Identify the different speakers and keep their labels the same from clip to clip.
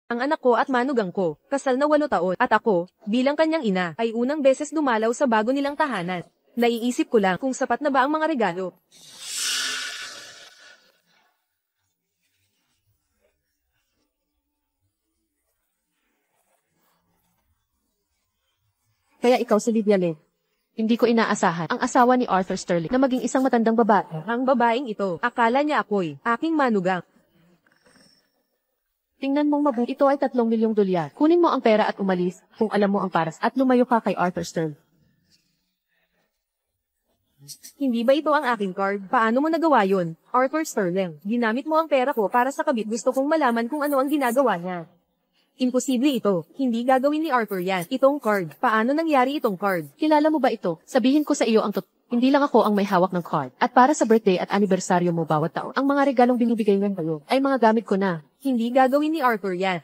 Speaker 1: Ang anak ko at manugang ko, kasal na 8 taon, at ako, bilang kanyang ina, ay unang beses dumalaw sa bago nilang tahanan. Naiisip ko lang kung sapat na ba ang mga regalo.
Speaker 2: Kaya ikaw si Lydia Lane. Hindi ko inaasahan ang asawa ni Arthur Sterling na maging isang matandang babae.
Speaker 1: Ang babaeng ito, akala niya ako'y aking manugang.
Speaker 2: Tingnan mong mabuti, ito ay 3 milyong dolyar. Kunin mo ang pera at umalis kung alam mo ang paras at lumayo ka kay Arthur Sterling.
Speaker 1: Hindi ba ito ang aking card? Paano mo nagawa yun? Arthur Sterling, ginamit mo ang pera ko para sa kabit. Gusto kong malaman kung ano ang ginagawa niya. Imposible ito. Hindi gagawin ni Arthur yan. Itong card. Paano nangyari itong card?
Speaker 2: Kilala mo ba ito? Sabihin ko sa iyo ang totoo. Hindi lang ako ang may hawak ng card. At para sa birthday at anibersaryo mo bawat taon, ang mga regalong binibigay ng kayo ay mga gamit ko na.
Speaker 1: Hindi gagawin ni Arthur yan.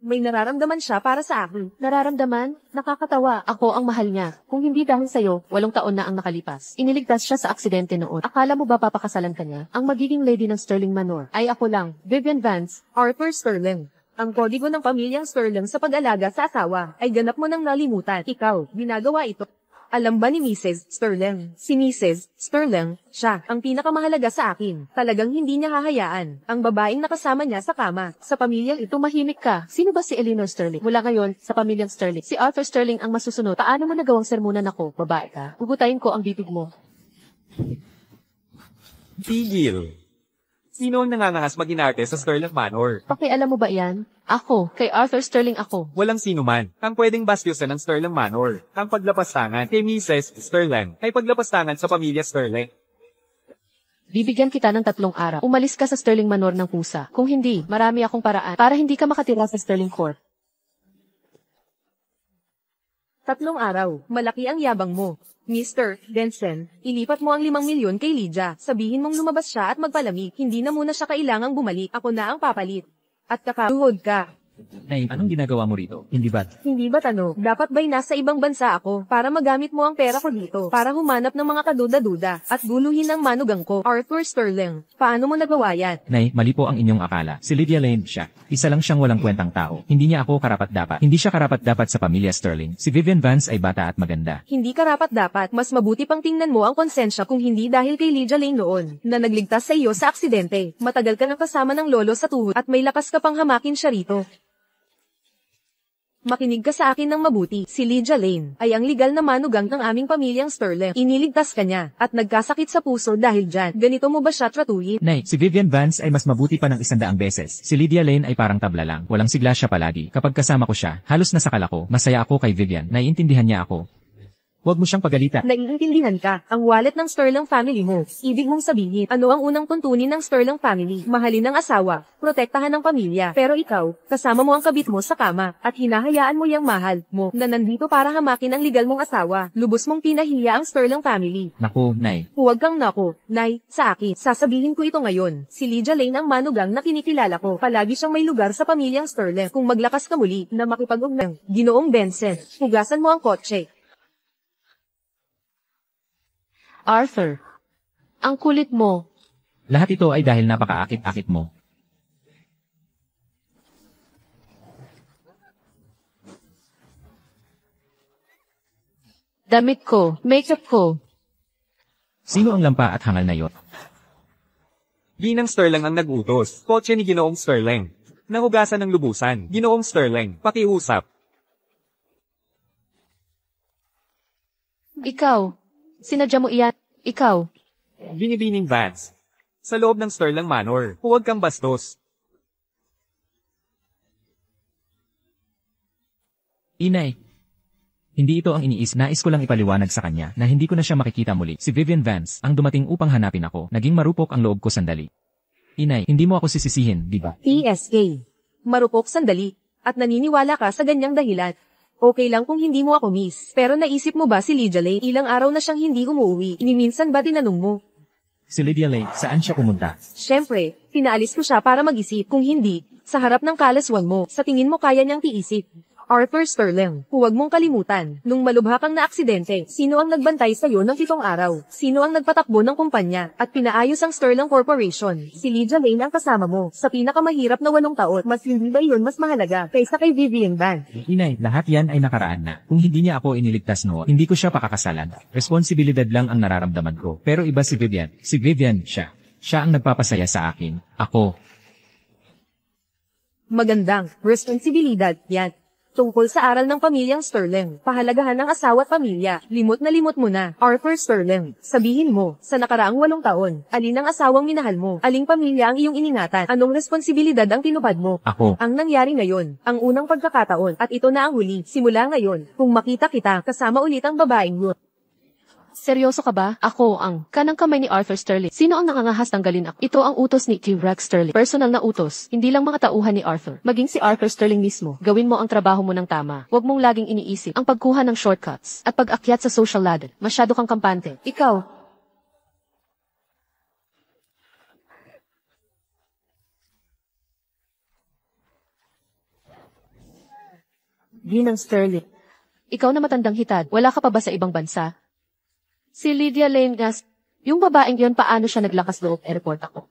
Speaker 1: May nararamdaman siya para sa akin.
Speaker 2: Nararamdaman? Nakakatawa. Ako ang mahal niya. Kung hindi dahil sa'yo, 8 taon na ang nakalipas. Iniligtas siya sa aksidente noon. Akala mo ba papakasalan ka niya? Ang magiging lady ng Sterling Manor ay ako lang, Vivian Vance.
Speaker 1: Arthur Sterling. Ang kodigo ng pamilyang Sterling sa pag-alaga sa asawa ay ganap mo nang nalimutan. Ikaw, ginagawa ito. Alam ba ni Mrs. Sterling? Si Mrs. Sterling, siya ang pinakamahalaga sa akin. Talagang hindi niya hahayaan ang babaeng nakasama niya sa kama. Sa pamilyang ito,
Speaker 2: Tumahimik ka. Sino ba si Eleanor Sterling? Mula ngayon, sa pamilyang Sterling, si Arthur Sterling ang masusunod. Paano mo nagawang sermonan ako, babae ka? Bubutayin ko ang bibig mo.
Speaker 3: Tigil. Sino ang nangangahas mag-inarte sa Sterling Manor?
Speaker 2: Pakialam mo ba yan? Ako, kay Arthur Sterling ako.
Speaker 3: Walang sino man ang pwedeng bastyusan ng Sterling Manor. Ang paglapastangan kay Mrs. Sterling ay paglapastangan sa pamilya Sterling.
Speaker 2: Bibigyan kita ng 3 araw. Umalis ka sa Sterling Manor ng kusa. Kung hindi, marami akong paraan para hindi ka makatira sa Sterling Court.
Speaker 1: 3 araw. Malaki ang yabang mo. Mr. Denson, ilipat mo ang 5 milyon kay Lydia. Sabihin mong lumabas siya at magpalamig. Hindi na muna siya kailangang bumalik. Ako na ang papalit. At kakaluhod ka.
Speaker 4: Nay, anong ginagawa mo rito? Hindi ba?
Speaker 1: Hindi ba't ano? Dapat ba'y nasa ibang bansa ako para magamit mo ang pera ko dito? Para humanap ng mga kaduda-duda at guluhin ang manugang ko, Arthur Sterling. Paano mo nagawa yan?
Speaker 4: Nay, mali po ang inyong akala. Si Lydia Lane siya. Isa lang siyang walang kwentang tao. Hindi niya ako karapat-dapat. Hindi siya karapat-dapat sa pamilya Sterling. Si Vivian Vance ay bata at maganda.
Speaker 1: Hindi karapat-dapat. Mas mabuti pang tingnan mo ang konsensya kung hindi dahil kay Lydia Lane noon na nagligtas sa iyo sa aksidente. Matagal ka nang kasama ng lolo sa tuhod at may lakas ka pang hamakin siya rito. Makinig ka sa akin ng mabuti. Si Lydia Lane ay ang legal na manugang ng aming pamilyang Sterling. Iniligtas ka niya at nagkasakit sa puso dahil dyan. Ganito mo ba siya tratuhin?
Speaker 4: Nay, si Vivian Vance ay mas mabuti pa ng 100 beses. Si Lydia Lane ay parang tabla lang. Walang sigla siya palagi. Kapag kasama ko siya, halos nasakal ako. Masaya ako kay Vivian. Naiintindihan niya ako. Huwag mo siyang pagalitan.
Speaker 1: Naiintindihan ka. Ang wallet ng Sterling family mo. Ibig mong sabihin, ano ang unang tuntunin ng Sterling family? Mahalin ang asawa, protektahan ang pamilya. Pero ikaw, kasama mo ang kabit mo sa kama, at hinahayaan mo yung mahal mo na nandito para hamakin ang legal mong asawa. Lubos mong pinahiya ang Sterling family.
Speaker 4: Naku, Nay.
Speaker 1: Huwag kang nako, Nay, sa akin. Sasabihin ko ito ngayon. Si Lydia Lane ang manugang na kinikilala ko. Palagi siyang may lugar sa pamilyang Sterling. Kung maglakas ka muli na makipag-ugnay, Ginoong Benson, hugasan mo ang kotse.
Speaker 2: Arthur, ang kulit mo.
Speaker 4: Lahat ito ay dahil napakaakit-akit mo.
Speaker 2: Damit ko, makeup ko.
Speaker 4: Sino ang lampa at hangal na yon?
Speaker 3: Ginang Sterling ang nag-utos. Kotse ni Ginoong Sterling. Nahugasan ng lubusan. Ginoong Sterling, pakiusap.
Speaker 2: Ikaw. Sinadya mo iyan. Ikaw.
Speaker 3: Binibining Vance. Sa loob ng Sterling Manor. Huwag kang bastos.
Speaker 4: Inay. Hindi ito ang iniis. Nais ko lang ipaliwanag sa kanya na hindi ko na siya makikita muli. Si Vivian Vance ang dumating upang hanapin ako. Naging marupok ang loob ko sandali. Inay, hindi mo ako sisisihin, di ba?
Speaker 1: PSA. Marupok sandali. At naniniwala ka sa ganyang dahilan. Okay lang kung hindi mo ako miss. Pero naisip mo ba si Lydia Lane? Ilang araw na siyang hindi umuwi. Minsan ba tinanong mo?
Speaker 4: Si Lydia Lane, saan siya pumunta?
Speaker 1: Siyempre, pinaalis ko siya para mag-isip. Kung hindi, sa harap ng kalaswang mo, sa tingin mo kaya niyang tiisip. Arthur Sterling, huwag mong kalimutan, nung malubha kang naaksidente, sino ang nagbantay sa'yo ng 7 araw? Sino ang nagpatakbo ng kumpanya at pinaayos ang Sterling Corporation? Si Lydia Lane ang kasama mo, sa pinakamahirap na 8 taon. Mas hindi ba yun mas mahalaga kaysa kay Vivian Vance?
Speaker 4: Inay, lahat yan ay nakaraan na. Kung hindi niya ako iniligtas noon, hindi ko siya pakakasalan. Responsibilidad lang ang nararamdaman ko. Pero iba si Vivian. Si Vivian, siya. Siya ang nagpapasaya sa akin. Ako.
Speaker 1: Magandang responsibilidad yan. Tungkol sa aral ng pamilyang Sterling, pahalagahan ng asawa at pamilya, limot mo na, Arthur Sterling. Sabihin mo, sa nakaraang 8 taon, alin ang asawang minahal mo, aling pamilya ang iyong iningatan, anong responsibilidad ang tinupad mo?
Speaker 4: Ako.
Speaker 1: Ang nangyari ngayon, ang unang pagkakataon, at ito na ang huli, simula ngayon, kung makita kita, kasama ulit ang babaeng yun.
Speaker 2: Seryoso ka ba? Ako ang kanang kamay ni Arthur Sterling. Sino ang nangangahas tanggalin ako? Ito ang utos ni King Rex Sterling. Personal na utos. Hindi lang mga tauhan ni Arthur. Maging si Arthur Sterling mismo. Gawin mo ang trabaho mo ng tama. Huwag mong laging iniisip ang pagkuha ng shortcuts at pag-akyat sa social ladder. Masyado kang kampante. Ikaw. Ginang Sterling. Ikaw na matandang hitad. Wala ka pa ba sa ibang bansa? Si Lydia Lane Gas, yung babaeng yon paano siya naglakas loob airport ako?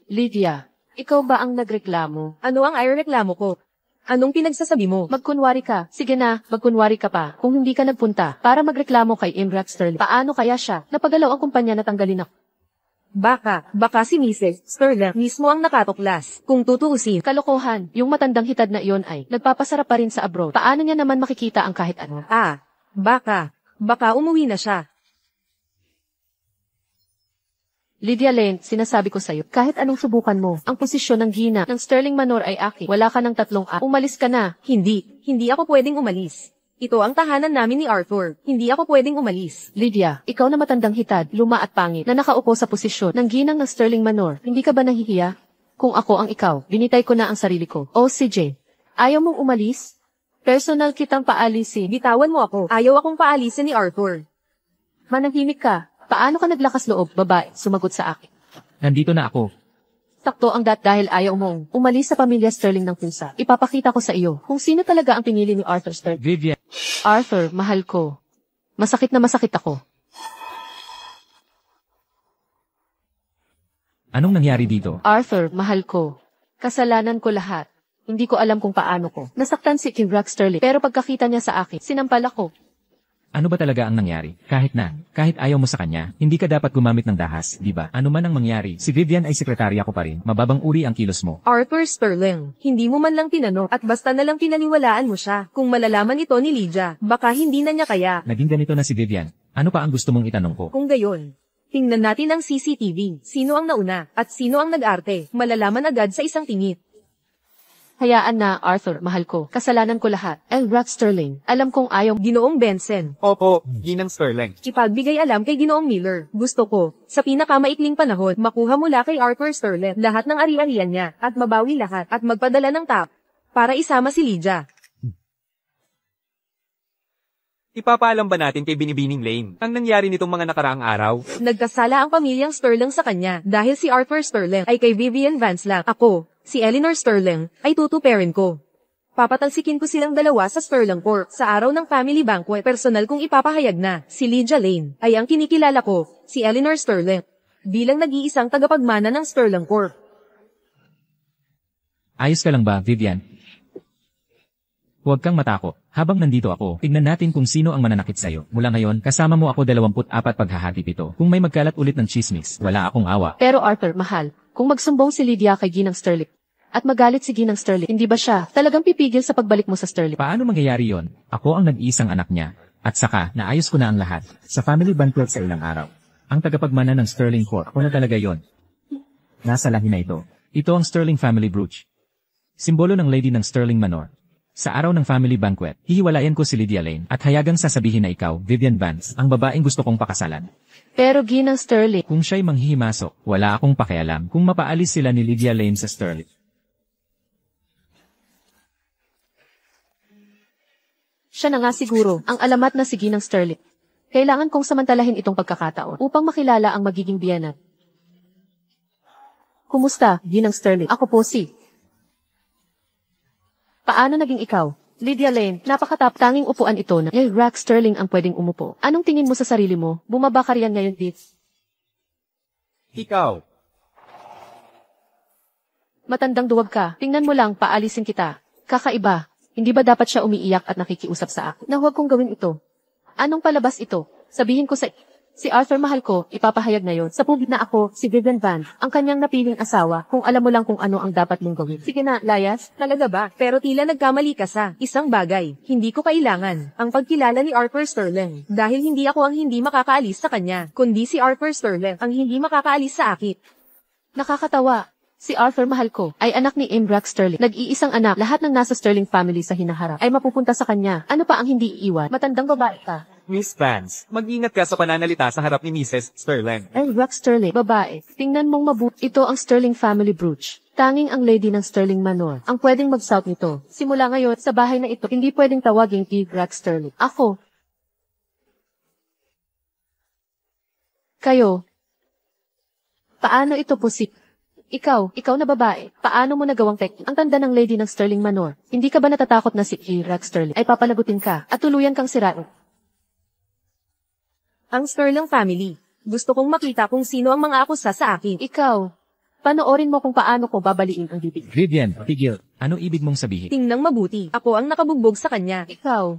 Speaker 2: Lydia, ikaw ba ang nagreklamo?
Speaker 1: Ano ang ireklamo ko? Anong pinagsasabi mo?
Speaker 2: Magkunwari ka. Sige na, magkunwari ka pa. Kung hindi ka nagpunta para magreklamo kay Imrat Sterling, paano kaya siya napagalaw ang kumpanya na tanggalin ako?
Speaker 1: Baka si Mrs. Sterling mismo ang nakatuklas. Kung tutuusin,
Speaker 2: Kalokohan, yung matandang hitad na iyon ay nagpapasarap pa rin sa abroad. Paano niya naman makikita ang kahit ano?
Speaker 1: Baka umuwi na siya.
Speaker 2: Lydia Lane, sinasabi ko sa'yo, kahit anong subukan mo, ang posisyon ng Gina ng Sterling Manor ay akin. Wala ka ng 3 umalis ka na.
Speaker 1: Hindi ako pwedeng umalis. Ito ang tahanan namin ni Arthur. Hindi ako pwedeng umalis.
Speaker 2: Lydia, ikaw na matandang hitad, luma at pangit, na nakaupo sa posisyon ng ginang ng Sterling Manor. Hindi ka ba nahihiya? Kung ako ang ikaw, binitay ko na ang sarili ko. O CJ, ayaw mong umalis? Personal kitang paalisin.
Speaker 1: Bitawan mo ako. Ayaw akong paalisin ni Arthur.
Speaker 2: Manahimik ka. Paano ka naglakas loob, babae? Sumagot sa akin.
Speaker 4: Nandito na ako.
Speaker 2: Sakto ang dahil ayaw mong umalis sa pamilya Sterling ng pusa. Ipapakita ko sa iyo kung sino talaga ang pinili ni Arthur Sterling.
Speaker 4: Vivian.
Speaker 2: Arthur, mahal ko. Masakit na masakit ako.
Speaker 4: Anong nangyari dito?
Speaker 2: Arthur, mahal ko. Kasalanan ko lahat. Hindi ko alam kung paano ko. Nasaktan si King Rex Sterling, pero pagkakita niya sa akin, sinampal ako.
Speaker 4: Ano ba talaga ang nangyari? Kahit ayaw mo sa kanya, hindi ka dapat gumamit ng dahas, di ba? Ano man ang mangyari, si Vivian ay sekretarya ko pa rin, mababang uri ang kilos mo.
Speaker 1: Arthur Sterling, hindi mo man lang tinanong at basta na lang pinaniwalaan mo siya. Kung malalaman ito ni Lydia, baka hindi na niya kaya.
Speaker 4: Naging ganito na si Vivian. Ano pa ang gusto mong itanong ko?
Speaker 1: Kung gayon, tingnan natin ang CCTV. Sino ang nauna at sino ang nag-arte? Malalaman agad sa isang tingit.
Speaker 2: Hayaan na, Arthur, mahal ko. Kasalanan ko lahat. Rex Sterling, alam kong ayaw.
Speaker 1: Ginoong Benson.
Speaker 3: Opo, Ginang Sterling.
Speaker 1: Ipagbigay alam kay Ginoong Miller. Gusto ko, sa pinakamaikling panahon, makuha mula kay Arthur Sterling lahat ng ari-arian niya at mabawi lahat at magpadala ng tap para isama si Lydia.
Speaker 3: Ipapaalam ba natin kay Binibining Lane ang nangyari nitong mga nakaraang araw?
Speaker 1: Nagkasala ang pamilyang Sterling sa kanya dahil si Arthur Sterling ay kay Vivian Vance lang. Ako, si Eleanor Sterling, ay tutuperin ko. Papatalsikin ko silang dalawa sa Sterling Court sa araw ng family banquet. Personal kong ipapahayag na si Lydia Lane ay ang kinikilala ko, si Eleanor Sterling, bilang nag-iisang tagapagmana ng Sterling Court.
Speaker 4: Ayos ka lang ba, Vivian? Huwag kang matakot. Habang nandito ako, tignan natin kung sino ang mananakit sa'yo. Mula ngayon, kasama mo ako 24 paghahatid ito. Kung may magkalat ulit ng chismis, wala akong awa.
Speaker 2: Pero Arthur, mahal, kung magsumbong si Lydia kay Ginang Sterling, at magalit si Ginang Sterling, hindi ba siya talagang pipigil sa pagbalik mo sa Sterling?
Speaker 4: Paano mangyayari yon? Ako ang nag-iisang anak niya. At saka, naayos ko na ang lahat. Sa family banquet sa ilang araw. Ang tagapagmana ng Sterling Court, ako na talaga yon. Nasa lahi na ito. Ito ang Sterling Family Brooch. Simbolo ng Lady ng Sterling Manor. Sa araw ng family banquet, hihiwalayan ko si Lydia Lane at hayagang sasabihin na ikaw, Vivian Vance, ang babaeng gusto kong pakasalan.
Speaker 2: Pero Ginang Sterling,
Speaker 4: Kung siya'y manghihimasok, wala akong pakialam kung mapaalis sila ni Lydia Lane sa Sterling.
Speaker 2: siya na nga siguro ang alamat na si Ginang Sterling. Kailangan kong samantalahin itong pagkakataon upang makilala ang magiging biyenan. Kumusta, Ginang Sterling? Ako po si Paano naging ikaw? Lydia Lane, napakatap-tanging upuan ito na Rex Sterling ang pwedeng umupo. Anong tingin mo sa sarili mo? Bumaba ka riyan ngayon, Dit.
Speaker 3: Ikaw.
Speaker 2: Matandang duwag ka. Tingnan mo lang, paalisin kita. Kakaiba. Hindi ba dapat siya umiiyak at nakikiusap sa akin? Na huwag kong gawin ito. Anong palabas ito? Sabihin ko sa... Si Arthur mahal ko, ipapahayag ngayon. Sa public na ako, si Vivian Vance, ang kanyang napiling asawa, kung alam mo lang kung ano ang dapat mong gawin. Sige na, layas.
Speaker 1: Talaga ba? Pero tila nagkamali ka sa isang bagay. Hindi ko kailangan ang pagkilala ni Arthur Sterling. Dahil hindi ako ang hindi makakaalis sa kanya, kundi si Arthur Sterling ang hindi makakaalis sa akin.
Speaker 2: Nakakatawa. Si Arthur mahal ko ay anak ni Rex Sterling. Nag-iisang anak, lahat ng nasa Sterling family sa hinaharap ay mapupunta sa kanya. Ano pa ang hindi iiwan? Matandang babae ka.
Speaker 3: Miss Vance, mag-ingat ka sa pananalita sa harap ni Mrs. Sterling.
Speaker 2: Rex Sterling, babae. Tingnan mong mabuti. Ito ang Sterling family brooch. Tanging ang lady ng Sterling Manor ang pwedeng mag-south nito. Simula ngayon, sa bahay na ito, hindi pwedeng tawagin Rex Sterling. Ako. Kayo. Paano ito posip? Ikaw na babae, paano mo nagawang technique? Ang tanda ng lady ng Sterling Manor, hindi ka ba natatakot na si Rex Sterling ay papalagutin ka at tuluyan kang sirain?
Speaker 1: Ang Sterling family. Gusto kong makita kung sino ang mga akusa sa akin.
Speaker 2: Ikaw, panoorin mo kung paano ko babaliin ang bibig.
Speaker 4: Vivian, tigil. Ano ibig mong sabihin?
Speaker 1: Tingnan mabuti. Ako ang nakabugbog sa kanya.
Speaker 2: Ikaw,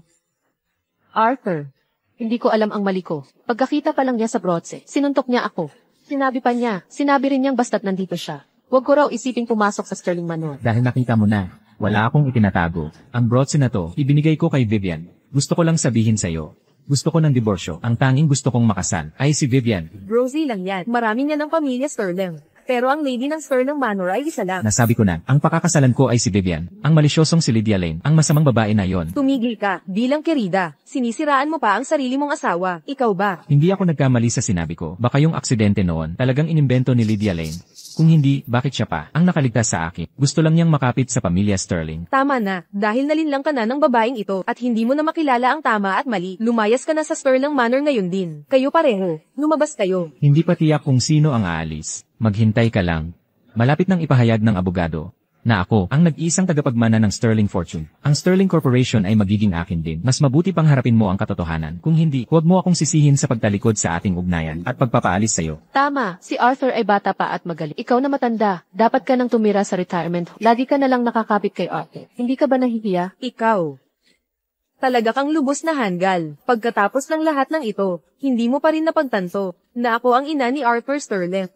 Speaker 2: Arthur, hindi ko alam ang mali ko. Pagkakita pa lang niya sa brotse, sinuntok niya ako. Sinabi rin niyang basta't nandito siya. Huwag ko raw isiping pumasok sa Sterling Manor.
Speaker 4: Dahil nakita mo na, wala akong itinatago. Ang brotse na to, ibinigay ko kay Vivian. Gusto ko lang sabihin sa'yo. Gusto ko ng diborsyo. Ang tanging gusto kong makasal ay si Vivian.
Speaker 1: Rosie lang yan. Marami niya ng pamilya Sterling. Pero ang lady ng Sterling Manor ay isa lang.
Speaker 4: Nasabi ko na, ang pakakasalan ko ay si Vivian. Ang malisyosong si Lydia Lane, ang masamang babae na yon.
Speaker 1: Tumigil ka. Bilang kerida, sinisiraan mo pa ang sarili mong asawa. Ikaw ba?
Speaker 4: Hindi ako nagkamali sa sinabi ko. Baka yung aksidente noon, talagang inimbento ni Lydia Lane. Kung hindi, bakit siya pa ang nakaligtas sa akin? Gusto lang niyang makapit sa pamilya Sterling.
Speaker 1: Tama na. Dahil nalinlang ka na ng babaeng ito at hindi mo na makilala ang tama at mali. Lumayas ka na sa Sterling Manor ngayon din. Kayo pareho. Lumabas kayo.
Speaker 4: Hindi pa tiyak kung sino ang aalis. Maghintay ka lang. Malapit nang ipahayag ng abogado na ako ang nag-iisang tagapagmana ng Sterling Fortune. Ang Sterling Corporation ay magiging akin din. Mas mabuti pang harapin mo ang katotohanan. Kung hindi, huwag mo akong sisihin sa pagtalikod sa ating ugnayan at pagpapaalis sa'yo.
Speaker 2: Tama, si Arthur ay bata pa at magaling. Ikaw na matanda, dapat ka nang tumira sa retirement. Lagi ka na lang nakakapit kay Arthur. Hindi ka ba nahihiya?
Speaker 1: Ikaw. Talaga kang lubos na hanggal. Pagkatapos ng lahat ng ito, hindi mo pa rin napagtanto na ako ang ina ni Arthur Sterling.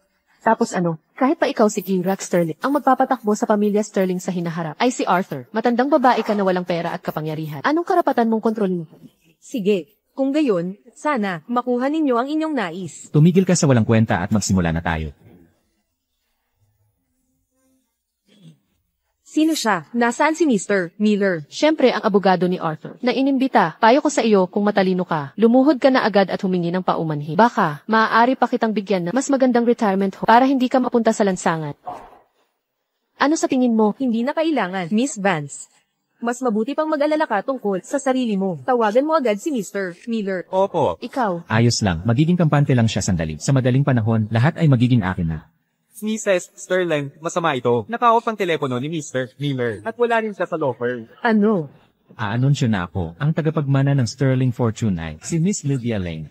Speaker 2: Tapos ano, kahit pa ikaw si Rex Sterling, ang magpapatakbo sa pamilya Sterling sa hinaharap ay si Arthur. Matandang babae ka na walang pera at kapangyarihan. Anong karapatan mong kontrolin mo?
Speaker 1: Sige, kung gayon, sana makuha ninyo ang inyong nais.
Speaker 4: Tumigil ka sa walang kwenta at magsimula na tayo.
Speaker 1: Sino siya? Nasaan si Mr. Miller?
Speaker 2: Siyempre ang abogado ni Arthur. Na inimbita, payo ko sa iyo kung matalino ka. Lumuhod ka na agad at humingi ng paumanhin. Baka, maaari pa kitang bigyan na mas magandang retirement home para hindi ka mapunta sa lansangan. Ano sa tingin mo?
Speaker 1: Hindi na kailangan, Miss Vance. Mas mabuti pang mag-alala ka tungkol sa sarili mo. Tawagan mo agad si Mr. Miller.
Speaker 3: Opo.
Speaker 2: Ikaw.
Speaker 4: Ayos lang, magiging kampante lang siya sandali. Sa madaling panahon, lahat ay magiging akin na.
Speaker 3: Mrs. Sterling, masama ito. Naka-off ang telepono ni Mr. Miller. At wala rin siya sa law firm.
Speaker 1: Ano?
Speaker 4: Aanunsyo na ako, ang tagapagmana ng Sterling Fortune ay si Miss Lydia Lane.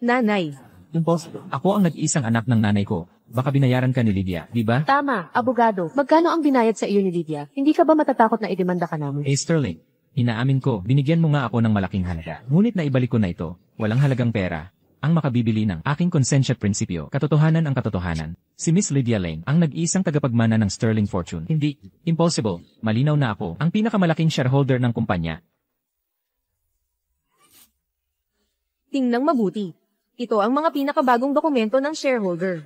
Speaker 1: Nanay.
Speaker 4: Impossible. Ako ang nag-iisang anak ng nanay ko. Baka binayaran ka ni Lydia, di ba?
Speaker 2: Tama, abogado. Magkano ang binayad sa iyo ni Lydia? Hindi ka ba matatakot na idemanda ka namin?
Speaker 4: Sterling, inaamin ko, binigyan mo nga ako ng malaking halaga. Ngunit naibalik ko na ito. Walang halagang pera. Ang makabibili ng aking konsensya prinsipyo, katotohanan ang katotohanan. Si Miss Lydia Lane, ang nag-iisang tagapagmana ng Sterling Fortune. Hindi. Impossible. Malinaw na ako, ang pinakamalaking shareholder ng kumpanya.
Speaker 1: Tingnan mabuti. Ito ang mga pinakabagong dokumento ng shareholder.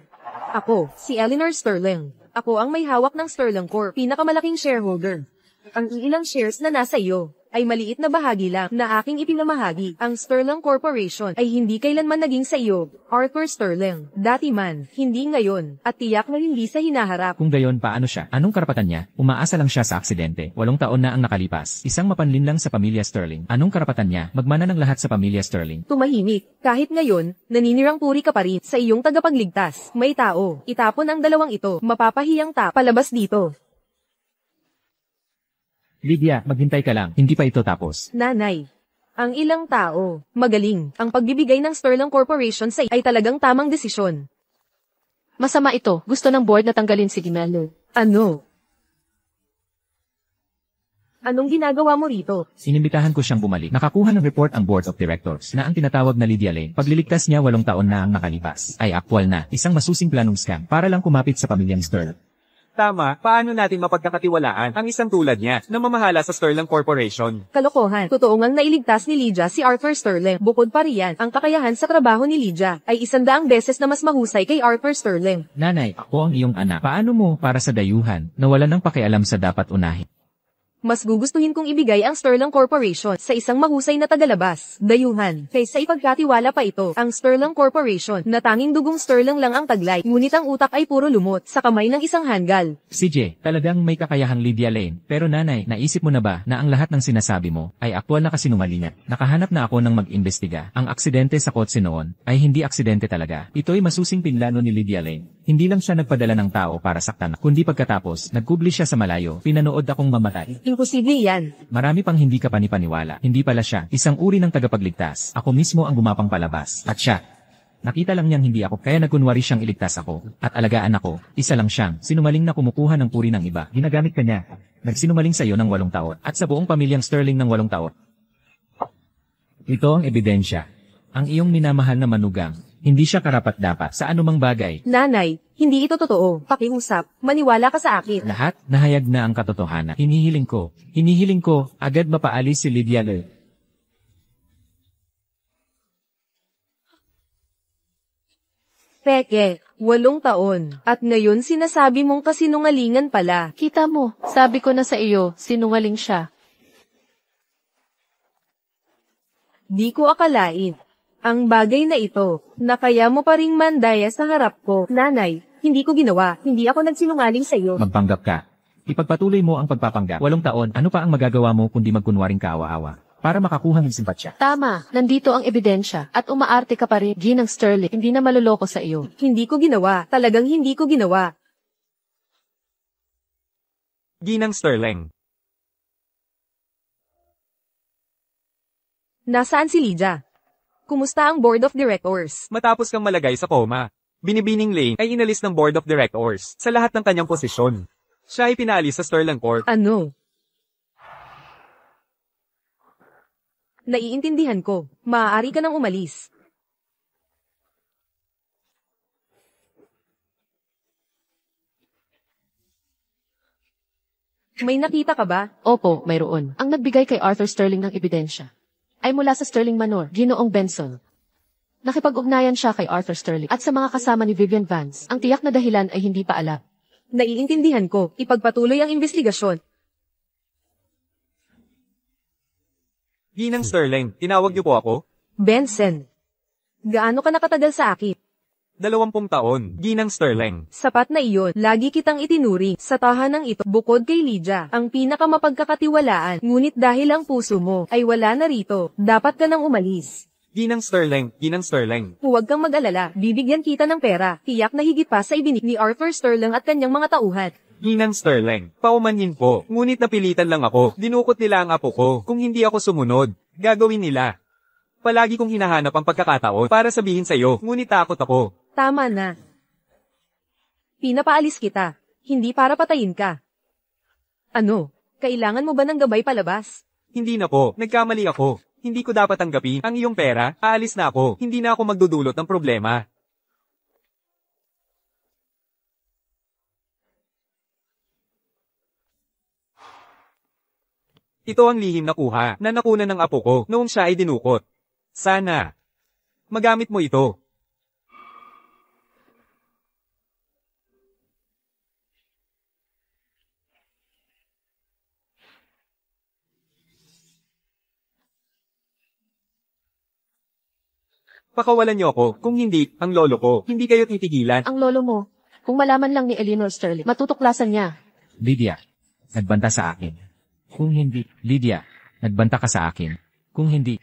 Speaker 1: Ako, si Eleanor Sterling. Ako ang may hawak ng Sterling Corp. Pinakamalaking shareholder. Ang ilang shares na nasa iyo ay maliit na bahagi lang na aking ipinamahagi. Ang Sterling Corporation ay hindi kailanman naging sa iyo, Arthur Sterling. Dati man, hindi ngayon, at tiyak na hindi sa hinaharap.
Speaker 4: Kung gayon paano siya? Anong karapatan niya? Umaasa lang siya sa aksidente. 8 taon na ang nakalipas. Isang mapanlin lang sa pamilya Sterling. Anong karapatan niya? Magmana ng lahat sa pamilya Sterling.
Speaker 1: Tumahimik. Kahit ngayon, naninirang puri ka pa rin sa iyong tagapagligtas. May tao. Itapon ang dalawang ito. Mapapahiyang palabas dito.
Speaker 4: Lydia, maghintay ka lang. Hindi pa ito tapos.
Speaker 1: Nanay. Ang ilang tao. Magaling. Ang pagbibigay ng Sterling Corporation sa ay talagang tamang desisyon.
Speaker 2: Masama ito. Gusto ng board na tanggalin si Gimelo.
Speaker 1: Ano? Anong ginagawa mo rito?
Speaker 4: Inimbitahan ko siyang bumalik. Nakakuha ng report ang Board of Directors na ang tinatawag na Lydia Lane. Pagliligtas niya 8 taon na ang nakalipas. Ay aktwal na. Isang masusing planong scam para lang kumapit sa pamilyang Sterling.
Speaker 3: Tama, paano natin mapagkakatiwalaan ang isang tulad niya na mamahala sa Sterling Corporation?
Speaker 1: Kalokohan. Totoo ngang nailigtas ni Lydia si Arthur Sterling. Bukod pa riyan, ang kakayahan sa trabaho ni Lydia ay 100 beses na mas mahusay kay Arthur Sterling.
Speaker 4: Nanay, ako ang iyong anak. Paano mo para sa dayuhan na wala ng pakialam sa dapat unahin?
Speaker 1: Mas gugustuhin kong ibigay ang Sterling Corporation sa isang mahusay na tagalabas, dayuhan, kaysa ipagkatiwala pa ito, ang Sterling Corporation, na tanging dugong Sterling lang ang taglay, ngunit ang utak ay puro lumot, sa kamay ng isang hanggal.
Speaker 4: CJ, talagang may kakayahang Lydia Lane. Pero nanay, naisip mo na ba na ang lahat ng sinasabi mo ay aktwal na kasinungalingan? Nakahanap na ako ng mag-imbestiga. Ang aksidente sa kotse noon ay hindi aksidente talaga. Ito'y masusing pinlano ni Lydia Lane. Hindi lang siya nagpadala ng tao para saktan, kundi pagkatapos, nagkubli siya sa malayo, pinanood akong mamatay.
Speaker 1: Imposible yan.
Speaker 4: Marami pang hindi ka panipaniwala. Hindi pala siya, isang uri ng tagapagligtas. Ako mismo ang gumapang palabas. At siya, nakita lang niyang hindi ako, kaya nagkunwari siyang iligtas ako. At alagaan ako, isa lang siyang, sinungaling na kumukuha ng puri ng iba. Ginagamit ka niya. Nagsinungaling sa iyo ng 8 taon. At sa buong pamilyang Sterling ng 8 taon. Ito ang ebidensya. Ang iyong minamahal na manugang, hindi siya karapat-dapat sa anumang bagay.
Speaker 1: Nanay, hindi ito totoo. Pakiusap, maniwala ka sa akin.
Speaker 4: Lahat nahayag na ang katotohanan. Hinihiling ko, agad mapaalis si Lydia Lane.
Speaker 1: Peke, 8 taon. At ngayon sinasabi mong kasinungalingan pala.
Speaker 2: Kita mo, sabi ko na sa iyo, sinungaling siya.
Speaker 1: Di ko akalain. Ang bagay na ito, na kaya mo pa ring mandaya sa harap ko. Nanay, hindi ko ginawa. Hindi ako nagsinungaling sa iyo.
Speaker 4: Magpanggap ka. Ipagpatuloy mo ang pagpapanggap. 8 taon, ano pa ang magagawa mo kundi magkunwaring kaawa-awa? Para makakuha ng simpatsya.
Speaker 2: Tama, nandito ang ebidensya. At umaarte ka pa rin, Ginang Sterling. Hindi na maluloko sa iyo.
Speaker 1: Hindi ko ginawa. Talagang hindi ko ginawa.
Speaker 3: Ginang Sterling.
Speaker 1: Nasaan si Lydia? Kumusta ang Board of Directors?
Speaker 3: Matapos kang malagay sa coma, Binibining Lane ay inalis ng Board of Directors sa lahat ng kanyang posisyon. Siya ay pinaalis sa Sterling Corp.
Speaker 1: Ano? Naiintindihan ko. Maaari ka nang umalis. May nakita ka ba?
Speaker 2: Opo, mayroon. Ang nagbigay kay Arthur Sterling ng ebidensya ay mula sa Sterling Manor, Ginoong Benson. Nakipag-ugnayan siya kay Arthur Sterling at sa mga kasama ni Vivian Vance. Ang tiyak na dahilan ay hindi pa alam.
Speaker 1: Naiintindihan ko. Ipagpatuloy ang investigasyon.
Speaker 3: Ginang Sterling, tinawag niyo po ako?
Speaker 1: Benson. Gaano ka nakatagal sa akin?
Speaker 3: 20 taon, Ginang Sterling.
Speaker 1: Sapat na iyon, lagi kitang itinuring sa tahanang ito bukod kay Lydia, ang pinakamapagkakatiwalaan, ngunit dahil ang puso mo ay wala na rito, dapat ka nang umalis.
Speaker 3: Ginang Sterling, Ginang Sterling.
Speaker 1: Huwag kang mag-alala, bibigyan kita ng pera, tiyak na higit pa sa ibinig ni Arthur Sterling at kanyang mga tauhan.
Speaker 3: Ginang Sterling, paumanhin po, ngunit napilitan lang ako, dinukot nila ang apo ko, kung hindi ako sumunod, gagawin nila. Palagi kong hinahanap ang pagkakataon para sabihin sa iyo, ngunit takot ako.
Speaker 1: Tama na. Pinapaalis kita, hindi para patayin ka. Ano, kailangan mo ba ng gabay palabas?
Speaker 3: Hindi na po, nagkamali ako. Hindi ko dapat tanggapin ang iyong pera, aalis na ako, hindi na ako magdudulot ng problema. Ito ang lihim na kuha na nakunan ng apo ko noong siya ay dinukot. Sana magamit mo ito. Pakawalan niyo ako, kung hindi, ang lolo ko. Hindi kayo titigilan.
Speaker 2: Ang lolo mo, kung malaman lang ni Eleanor Sterling, matutuklasan niya.
Speaker 4: Lydia, nagbanta sa akin. Kung hindi, Lydia, nagbanta ka sa akin. Kung hindi,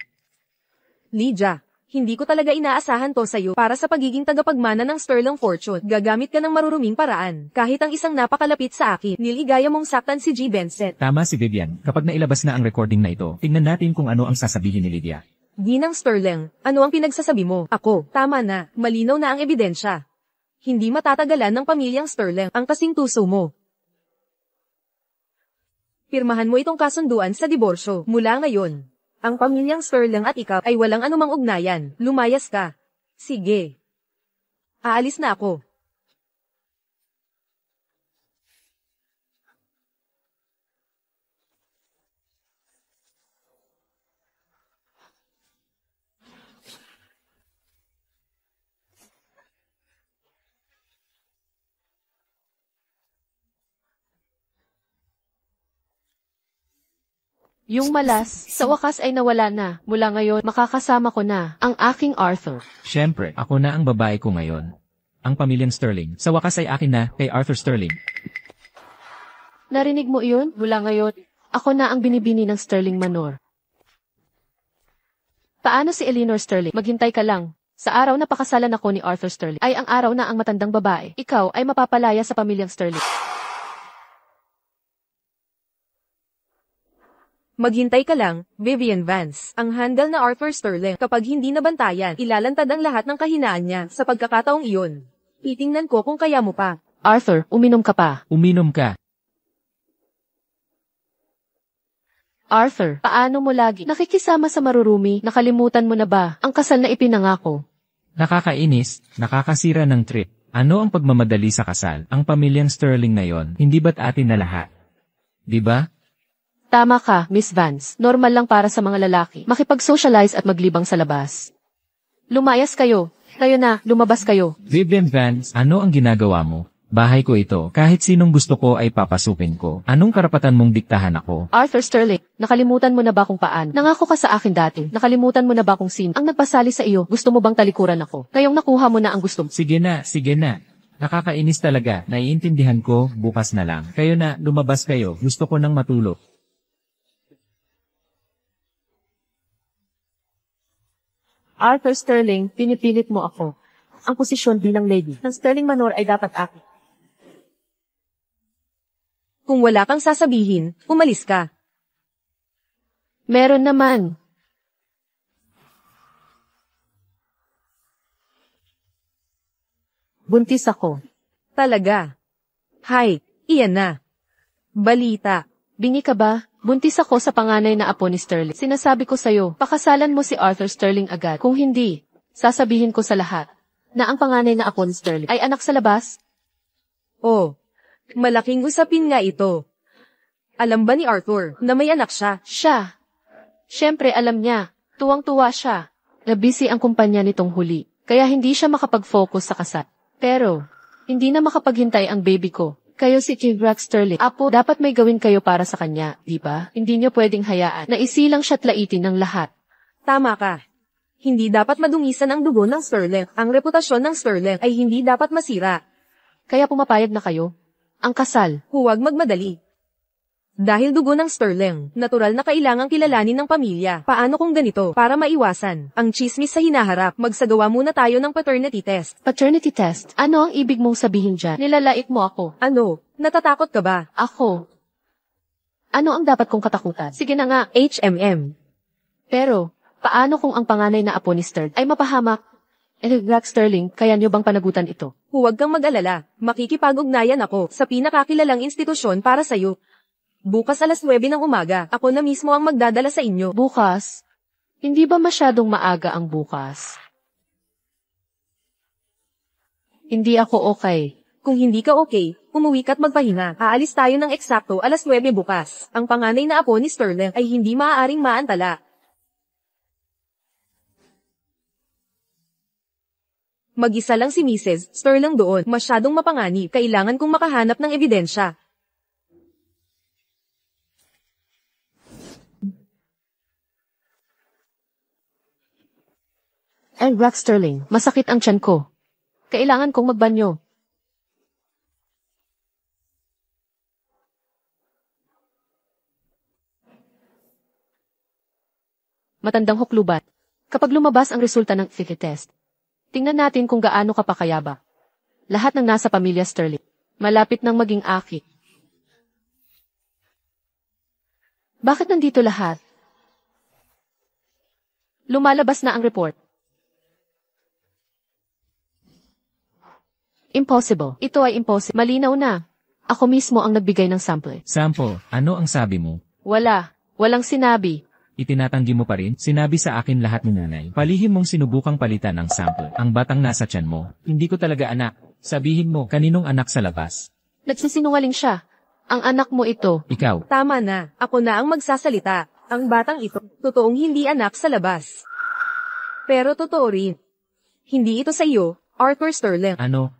Speaker 1: Lydia, hindi ko talaga inaasahan to sa'yo para sa pagiging tagapagmana ng Sterling Fortune. Gagamit ka ng maruruming paraan. Kahit ang isang napakalapit sa akin, niligaya mong saktan si G. Benson.
Speaker 4: tama si Vivian. Kapag nailabas na ang recording na ito, tingnan natin kung ano ang sasabihin ni Lydia.
Speaker 1: Ginang Sterling, ano ang pinagsasabi mo? Ako, tama na, malinaw na ang ebidensya. Hindi matatagalan ng pamilyang Sterling ang kasing tuso mo. Pirmahan mo itong kasunduan sa diborsyo. Mula ngayon, ang pamilyang Sterling at ikaw ay walang anumang ugnayan. Lumayas ka. Sige. Aalis na ako.
Speaker 2: Yung malas, sa wakas ay nawala na. Mula ngayon, makakasama ko na ang aking Arthur.
Speaker 4: Siyempre, ako na ang babae ko ngayon. Ang pamilyang Sterling, sa wakas ay akin na kay Arthur Sterling.
Speaker 2: Narinig mo iyon? Mula ngayon, ako na ang binibini ng Sterling Manor. Paano si Eleanor Sterling? Maghintay ka lang. Sa araw na pakasalan ako ni Arthur Sterling, ay ang araw na ang matandang babae. Ikaw ay mapapalaya sa pamilyang Sterling.
Speaker 1: Maghintay ka lang, Vivian Vance. Ang handle na Arthur Sterling, kapag hindi nabantayan, ilalantad ang lahat ng kahinaan niya sa pagkakataong iyon. Titingnan ko kung kaya mo pa.
Speaker 2: Arthur, uminom ka pa.
Speaker 4: Uminom ka.
Speaker 2: Arthur, paano mo lagi nakikisama sa marurumi? Nakalimutan mo na ba ang kasal na ipinangako?
Speaker 4: Nakakainis, nakakasira ng trip. Ano ang pagmamadali sa kasal? Ang pamilyang Sterling na yon, hindi ba't atin na lahat? Diba?
Speaker 2: Tama ka, Miss Vance. Normal lang para sa mga lalaki makipag-socialize at maglibang sa labas. Lumayas kayo. Kayo na, lumabas kayo.
Speaker 4: Vivian Vance, ano ang ginagawa mo? Bahay ko ito. Kahit sinong gusto ko ay papasukin ko. Anong karapatan mong diktahan ako?
Speaker 2: Arthur Sterling, nakalimutan mo na ba kung paano? Nangako ka sa akin dati. Nakalimutan mo na ba kung sino ang nagpasali sa iyo? Gusto mo bang talikuran ako? Ngayong nakuha mo na ang gusto mo.
Speaker 4: Sige na, sige na. Nakakainis talaga. Naiintindihan ko, bukas na lang. Kayo na, lumabas kayo. Gusto ko nang matulog.
Speaker 2: Arthur Sterling, pinipilit mo ako. Ang posisyon bilang lady ng Sterling Manor ay dapat akin.
Speaker 1: Kung wala kang sasabihin, umalis ka.
Speaker 2: Meron naman. Buntis ako.
Speaker 1: Talaga. Hay, iyan na. Balita.
Speaker 2: Bingi ka ba? Buntis ako sa panganay na apo ni Sterling. Sinasabi ko sa'yo, pakasalan mo si Arthur Sterling agad. Kung hindi, sasabihin ko sa lahat na ang panganay na apo ni Sterling ay anak sa labas.
Speaker 1: Oh, malaking usapin nga ito. Alam ba ni Arthur na may anak siya?
Speaker 2: Siya. Siyempre alam niya. Tuwang-tuwa siya. Nabisi ang kumpanya nitong huli. Kaya hindi siya makapag-focus sa kasal. Pero, hindi na makapaghintay ang baby ko. Kayo si Kivrak Sterling. Apo, dapat may gawin kayo para sa kanya, di ba? Hindi niyo pwedeng hayaan na isilang siya't laitin ng lahat.
Speaker 1: Tama ka. Hindi dapat madungisan ang dugo ng Sterling. Ang reputasyon ng Sterling ay hindi dapat masira.
Speaker 2: Kaya pumapayag na kayo. Ang kasal.
Speaker 1: Huwag magmadali. Dahil dugo ng Sterling, natural na kailangang kilalanin ng pamilya. Paano kung ganito? Para maiwasan ang chismis sa hinaharap, magsagawa muna tayo ng paternity test.
Speaker 2: Paternity test? Ano ang ibig mong sabihin dyan? Nilalait mo ako.
Speaker 1: Ano? Natatakot ka ba?
Speaker 2: Ako. Ano ang dapat kong katakutan? Sige na nga.
Speaker 1: HMM.
Speaker 2: Pero, paano kung ang panganay na apo ni Sterling ay mapahamak? Kivrak Sterling, kaya niyo bang panagutan ito?
Speaker 1: Huwag kang mag-alala. Makikipag-ugnayan ako sa pinakakilalang institusyon para sa'yo. Bukas alas 9 ng umaga, ako na mismo ang magdadala sa inyo.
Speaker 2: Bukas? Hindi ba masyadong maaga ang bukas? Hindi ako okay.
Speaker 1: Kung hindi ka okay, umuwi ka't magpahinga. Aalis tayo ng eksakto alas 9 bukas. Ang panganay na apo ni Sterling ay hindi maaaring maantala. Mag-isa lang si Mrs. Sterling doon. Masyadong mapanganib. Kailangan kong makahanap ng ebidensya.
Speaker 2: Rex Sterling, masakit ang tiyan ko. Kailangan kong magbanyo. Matandang huklubat. Kapag lumabas ang resulta ng fit test, tingnan natin kung gaano ka pa kayaba. Lahat ng nasa pamilya Sterling, malapit nang maging aki. Bakit nandito lahat? Lumalabas na ang report. Impossible. Ito ay impossible. Malinaw na. Ako mismo ang nagbigay ng sample.
Speaker 4: Sample, ano ang sabi mo?
Speaker 2: Wala. Walang sinabi.
Speaker 4: Itinatanggi mo pa rin? Sinabi sa akin lahat ni nanay. Palihim mong sinubukang palitan ng sample. Ang batang nasa tiyan mo. Hindi ko talaga anak. Sabihin mo, kaninong anak sa labas?
Speaker 2: Nagsisinungaling siya. Ang anak mo ito.
Speaker 4: Ikaw.
Speaker 1: Tama na, ako na ang magsasalita. Ang batang ito, totoong hindi anak sa labas. Pero totoo rin. Hindi ito sa iyo, Arthur Sterling.
Speaker 4: Ano?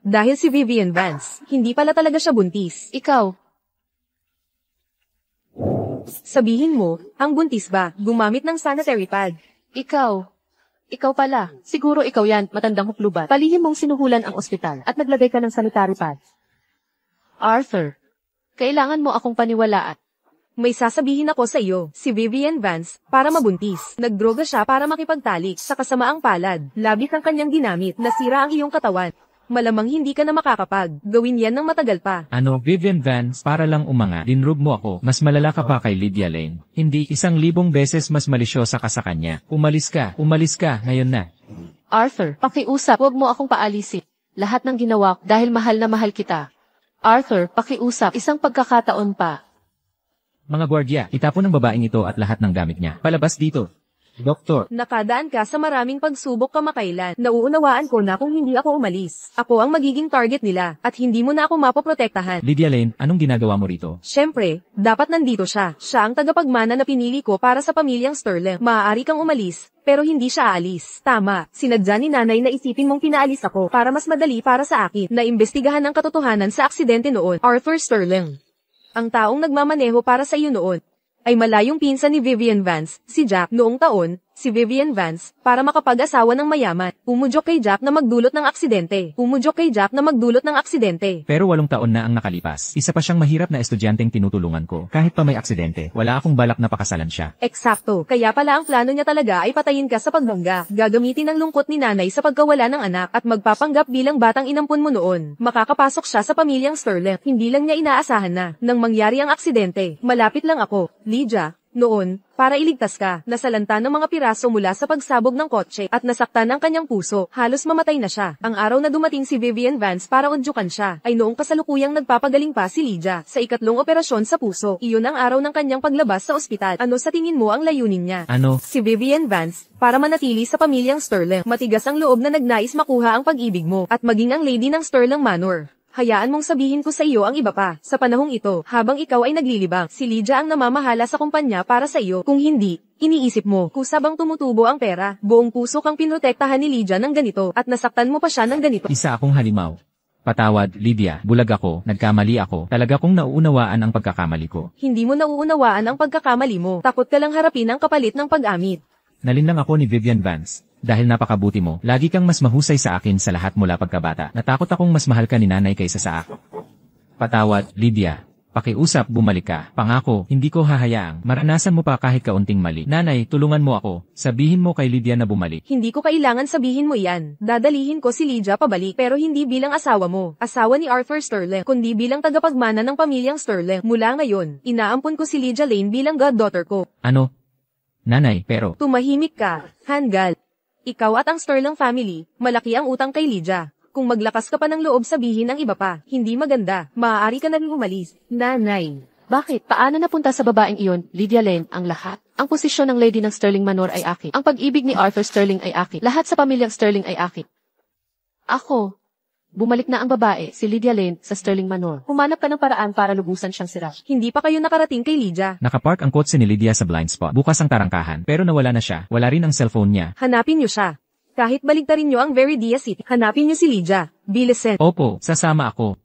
Speaker 1: Dahil si Vivian Vance, hindi pala talaga siya buntis.
Speaker 2: Ikaw.
Speaker 1: Sabihin mo, ang buntis ba, gumamit ng sanitary pad?
Speaker 2: Ikaw. Ikaw pala. Siguro ikaw yan, matandang huklubat. Palihim mong sinuhulan ang ospital at naglagay ka ng sanitary pad. Arthur, kailangan mo akong paniwalaan.
Speaker 1: May sasabihin ako sa iyo, si Vivian Vance, para mabuntis. Nagdroga siya para makipagtalik sa kasamaang palad. Labis ang kanyang ginamit, nasira ang iyong katawan. Malamang hindi ka na makakapag. Gawin yan ng matagal pa.
Speaker 4: Ano, Vivian Vance, para lang umanga, dinrug mo ako. Mas malala ka pa kay Lydia Lane. Hindi 1,000 beses mas malisyosa ka sa kanya. Umalis ka, ngayon na.
Speaker 2: Arthur, pakiusap, huwag mo akong paalisin. Lahat ng ginawa ko dahil mahal na mahal kita. Arthur, pakiusap, isang pagkakataon pa.
Speaker 4: Mga gwardiya, itapon ng babaeng ito at lahat ng gamit niya. Palabas dito. Doktor.
Speaker 1: Nakadaan ka sa maraming pagsubok kamakailan. Nauunawaan ko na kung hindi ako umalis. Ako ang magiging target nila, at hindi mo na ako mapoprotektahan.
Speaker 4: Lydia Lane, anong ginagawa mo rito?
Speaker 1: Siyempre, dapat nandito siya. Siya ang tagapagmana na pinili ko para sa pamilyang Sterling. Maaari kang umalis, pero hindi siya aalis. Tama, sinadya ni nanay na isipin mong pinaalis ako para mas madali para sa akin na imbestigahan ang katotohanan sa aksidente noon. Arthur Sterling. Ang taong nagmamaneho para sa iyo noon ay malayong pinsan ni Vivian Vance, si Jack. Noong taon, si Vivian Vance, para makapag-asawa ng mayaman, umudyok kay Jack na magdulot ng aksidente.
Speaker 4: Pero 8 taon na ang nakalipas. Isa pa siyang mahirap na estudyanteng tinutulungan ko. Kahit pa may aksidente, wala akong balak na pakasalan siya.
Speaker 1: Eksakto, kaya pala ang plano niya talaga ay patayin ka sa pagbangga. Gagamitin ang lungkot ni nanay sa pagkawala ng anak at magpapanggap bilang batang inampun mo noon. Makakapasok siya sa pamilyang Sterling. Hindi lang niya inaasahan na, nang mangyari ang aksidente, malapit lang ako, Lydia, noon, para iligtas ka. Nasalanta ng mga piraso mula sa pagsabog ng kotse at nasaktan ang kanyang puso. Halos mamatay na siya. Ang araw na dumating si Vivian Vance para udyukan siya, ay noong kasalukuyang nagpapagaling pa si Lydia sa ikatlong operasyon sa puso. Iyon ang araw ng kanyang paglabas sa ospital. Ano sa tingin mo ang layunin niya?
Speaker 4: Ano?
Speaker 1: Si Vivian Vance, para manatili sa pamilyang Sterling. Matigas ang loob na nagnais makuha ang pag-ibig mo at maging ang lady ng Sterling Manor. Hayaan mong sabihin ko sa iyo ang iba pa. Sa panahong ito, habang ikaw ay naglilibang, si Lydia ang namamahala sa kumpanya para sa iyo. Kung hindi, iniisip mo, kusabang tumutubo ang pera, buong puso kang pinotektahan ni Lydia ng ganito, at nasaktan mo pa siya ng ganito.
Speaker 4: Isa akong halimaw. Patawad, Lydia, bulag ako, nagkamali ako, talaga kong nauunawaan ang pagkakamali ko.
Speaker 1: Hindi mo nauunawaan ang pagkakamali mo, takot ka lang harapin ang kapalit ng pag-amit.
Speaker 4: Nalinlang ako ni Vivian Vance. Dahil napakabuti mo, lagi kang mas mahusay sa akin sa lahat mula pagkabata. Natakot akong mas mahal ka ni nanay kaysa sa ako. Patawad, Lydia. Pakiusap, bumalik ka. Pangako, hindi ko hahayaang maranasan mo pa kahit kaunting mali. Nanay, tulungan mo ako. Sabihin mo kay Lydia na bumalik.
Speaker 1: Hindi ko kailangan sabihin mo iyan. Dadalihin ko si Lydia pabalik, pero hindi bilang asawa mo, asawa ni Arthur Sterling, kundi bilang tagapagmana ng pamilyang Sterling. Mula ngayon, inaampun ko si Lydia Lane bilang goddaughter ko.
Speaker 4: Ano? Nanay, pero...
Speaker 1: Tumahimik ka, Hanggal. Ikaw at ang Sterling family, malaki ang utang kay Lydia. Kung maglakas ka pa ng loob sabihin ang iba pa, hindi maganda, maaari ka na rin umalis.
Speaker 2: Nanay, bakit? Paano napunta sa babaeng iyon, Lydia Lane, ang lahat? Ang posisyon ng lady ng Sterling Manor ay akin. Ang pag-ibig ni Arthur Sterling ay akin. Lahat sa pamilyang Sterling ay akin. Ako. Bumalik na ang babae, si Lydia Lane, sa Sterling Manor. Humanap ka ng paraan para lubusan siyang sira.
Speaker 1: Hindi pa kayo nakarating kay Lydia.
Speaker 4: Nakapark ang kotse ni Lydia sa blind spot. Bukas ang tarangkahan, pero nawala na siya. Wala rin ang cellphone niya.
Speaker 1: Hanapin niyo siya. Kahit baligtarin niyo ang Veridia City, hanapin niyo si Lydia. Bilisan.
Speaker 4: Opo, sasama ako.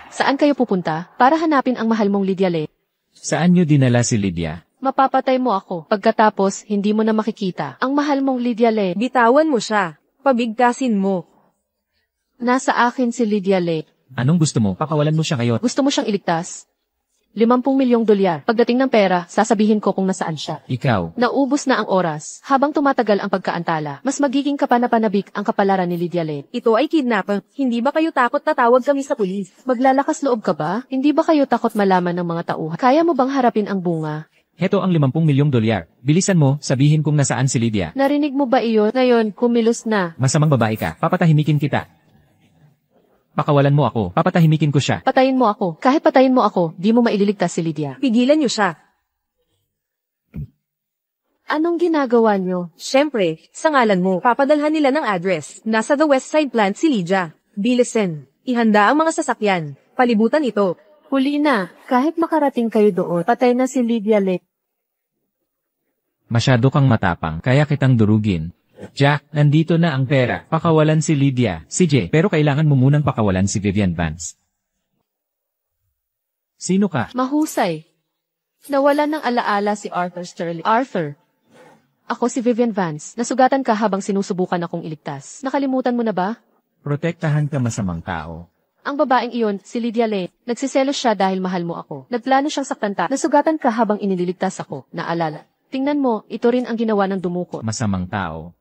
Speaker 2: Saan kayo pupunta para hanapin ang mahal mong Lydia Lane?
Speaker 4: Saan niyo dinala si Lydia?
Speaker 2: Mapapatay mo ako. Pagkatapos, hindi mo na makikita. Ang mahal mong Lydia Lane.
Speaker 1: Bitawan mo siya. Pabigkasin mo.
Speaker 2: Nasa akin si Lydia Lane.
Speaker 4: Anong gusto mo? Pakawalan mo siya ngayon.
Speaker 2: Gusto mo siyang iligtas? 50 milyong dolyar. Pagdating ng pera, sasabihin ko kung nasaan siya.
Speaker 4: Ikaw.
Speaker 2: Naubos na ang oras. Habang tumatagal ang pagkaantala, mas magiging kapanapanabik ang kapalaran ni Lydia Lane.
Speaker 1: Ito ay kidnapping. Hindi ba kayo takot na tawag kami sa pulis?
Speaker 2: Maglalakas loob ka ba? Hindi ba kayo takot malaman ng mga tauhan? Kaya mo bang harapin ang bunga?
Speaker 4: Heto ang 50 milyong dolyar. Bilisan mo, sabihin kung nasaan si Lydia.
Speaker 2: Narinig mo ba iyon? Ngayon, kumilos na.
Speaker 4: Masamang babae ka. Papatahimikin kita. Pakawalan mo ako. Papatahimikin ko siya.
Speaker 2: Patayin mo ako. Kahit patayin mo ako, di mo maililigtas si Lydia.
Speaker 1: Pigilan niyo siya.
Speaker 2: Anong ginagawa niyo?
Speaker 1: Siyempre, sa ngalan mo, papadalhan nila ng address. Nasa the West Side plant si Lydia. Bilisin. Ihanda ang mga sasakyan. Palibutan ito.
Speaker 2: Huli na. Kahit makarating kayo doon, patay na si Lydia Lane.
Speaker 4: Masyado kang matapang, kaya kitang durugin. Jack, nandito na ang pera. Pakawalan si Lydia. CJ, pero kailangan mo munang pakawalan si Vivian Vance. Sino ka?
Speaker 2: Mahusay. Nawalan ng alaala si Arthur Sterling. Arthur. Ako si Vivian Vance. Nasugatan ka habang sinusubukan akong iligtas. Nakalimutan mo na ba?
Speaker 4: Protektahan ka masamang tao.
Speaker 2: Ang babaeng iyon, si Lydia Lane. Nagsiselos siya dahil mahal mo ako. Nagplano siyang saktan ka. Nasugatan ka habang inililigtas ako. Naalala. Tingnan mo, ito rin ang ginawa ng dumukot.
Speaker 4: Masamang tao.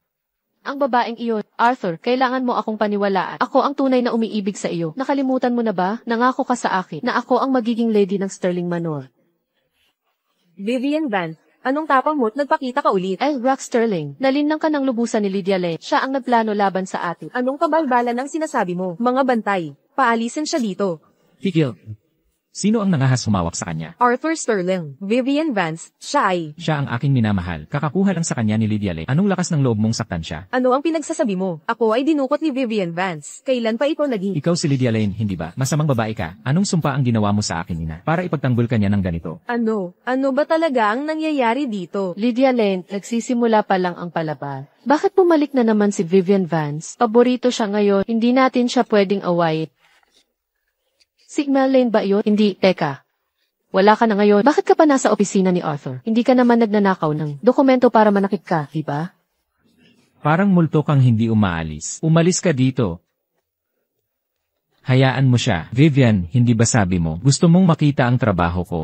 Speaker 2: Ang babaeng iyon, Arthur, kailangan mo akong paniwalaan. Ako ang tunay na umiibig sa iyo. Nakalimutan mo na ba? Nangako ka sa akin na ako ang magiging lady ng Sterling Manor.
Speaker 1: Vivian Vance, anong tapang mo't nagpakita ka ulit?
Speaker 2: Rock Sterling, nalinlang ka ng lubusan ni Lydia Lane. Siya ang nagplano laban sa atin.
Speaker 1: Anong kabalbalan ang sinasabi mo? Mga bantay. Paalisin siya dito.
Speaker 4: Tigil. Sino ang nangahas humawak sa kanya?
Speaker 1: Arthur Sterling. Vivian Vance, siya ay.
Speaker 4: Siya ang aking minamahal. Kakakuha lang sa kanya ni Lydia Lane. Anong lakas ng loob mong saktan siya?
Speaker 1: Ano ang pinagsasabi mo? Ako ay dinukot ni Vivian Vance. Kailan pa ito naging?
Speaker 4: Ikaw si Lydia Lane, hindi ba? Masamang babae ka. Anong sumpa ang ginawa mo sa akin, Ina? Para ipagtanggol ka niya ng ganito.
Speaker 1: Ano? Ano ba talaga ang nangyayari dito?
Speaker 2: Lydia Lane, nagsisimula pa lang ang palaban. Bakit bumalik na naman si Vivian Vance? Paborito siya ngayon, hindi natin siya pwedeng awayin. Signal Lane ba iyon? Hindi, teka. Wala ka na ngayon. Bakit ka pa nasa opisina ni Arthur? Hindi ka naman nagnanakaw ng dokumento para manakit ka, di ba?
Speaker 4: Parang multo kang hindi umaalis. Umalis ka dito. Hayaan mo siya. Vivian, hindi ba sabi mo, gusto mong makita ang trabaho ko?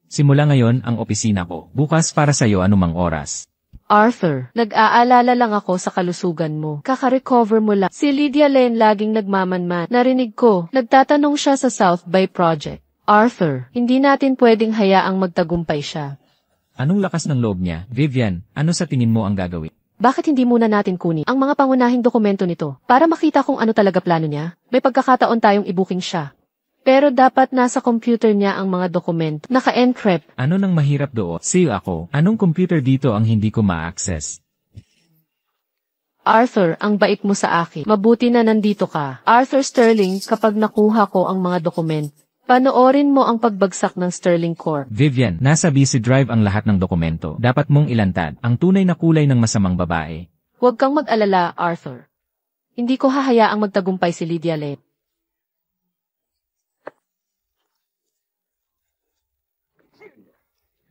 Speaker 4: Simula ngayon ang opisina ko. Bukas para sa'yo anumang oras.
Speaker 2: Arthur, nag-aalala lang ako sa kalusugan mo. Kaka-recover mo lang. Si Lydia Lane laging nagmamanman. Narinig ko, nagtatanong siya sa South by Project. Arthur, hindi natin pwedeng hayaang magtagumpay siya.
Speaker 4: Anong lakas ng loob niya? Vivian, ano sa tingin mo ang gagawin?
Speaker 2: Bakit hindi muna natin kunin ang mga pangunahing dokumento nito para makita kung ano talaga plano niya? May pagkakataon tayong i-booking siya. Pero dapat nasa computer niya ang mga dokumento. Naka-encrypt.
Speaker 4: Ano nang mahirap doon? Sa'yo ako, anong computer dito ang hindi ko ma-access?
Speaker 2: Arthur, ang bait mo sa akin. Mabuti na nandito ka. Arthur Sterling, kapag nakuha ko ang mga dokumento, panoorin mo ang pagbagsak ng Sterling Corp.
Speaker 4: Vivian, nasa busy drive ang lahat ng dokumento. Dapat mong ilantad ang tunay na kulay ng masamang babae.
Speaker 2: Huwag kang mag-alala, Arthur. Hindi ko hahayaang magtagumpay si Lydia Lane.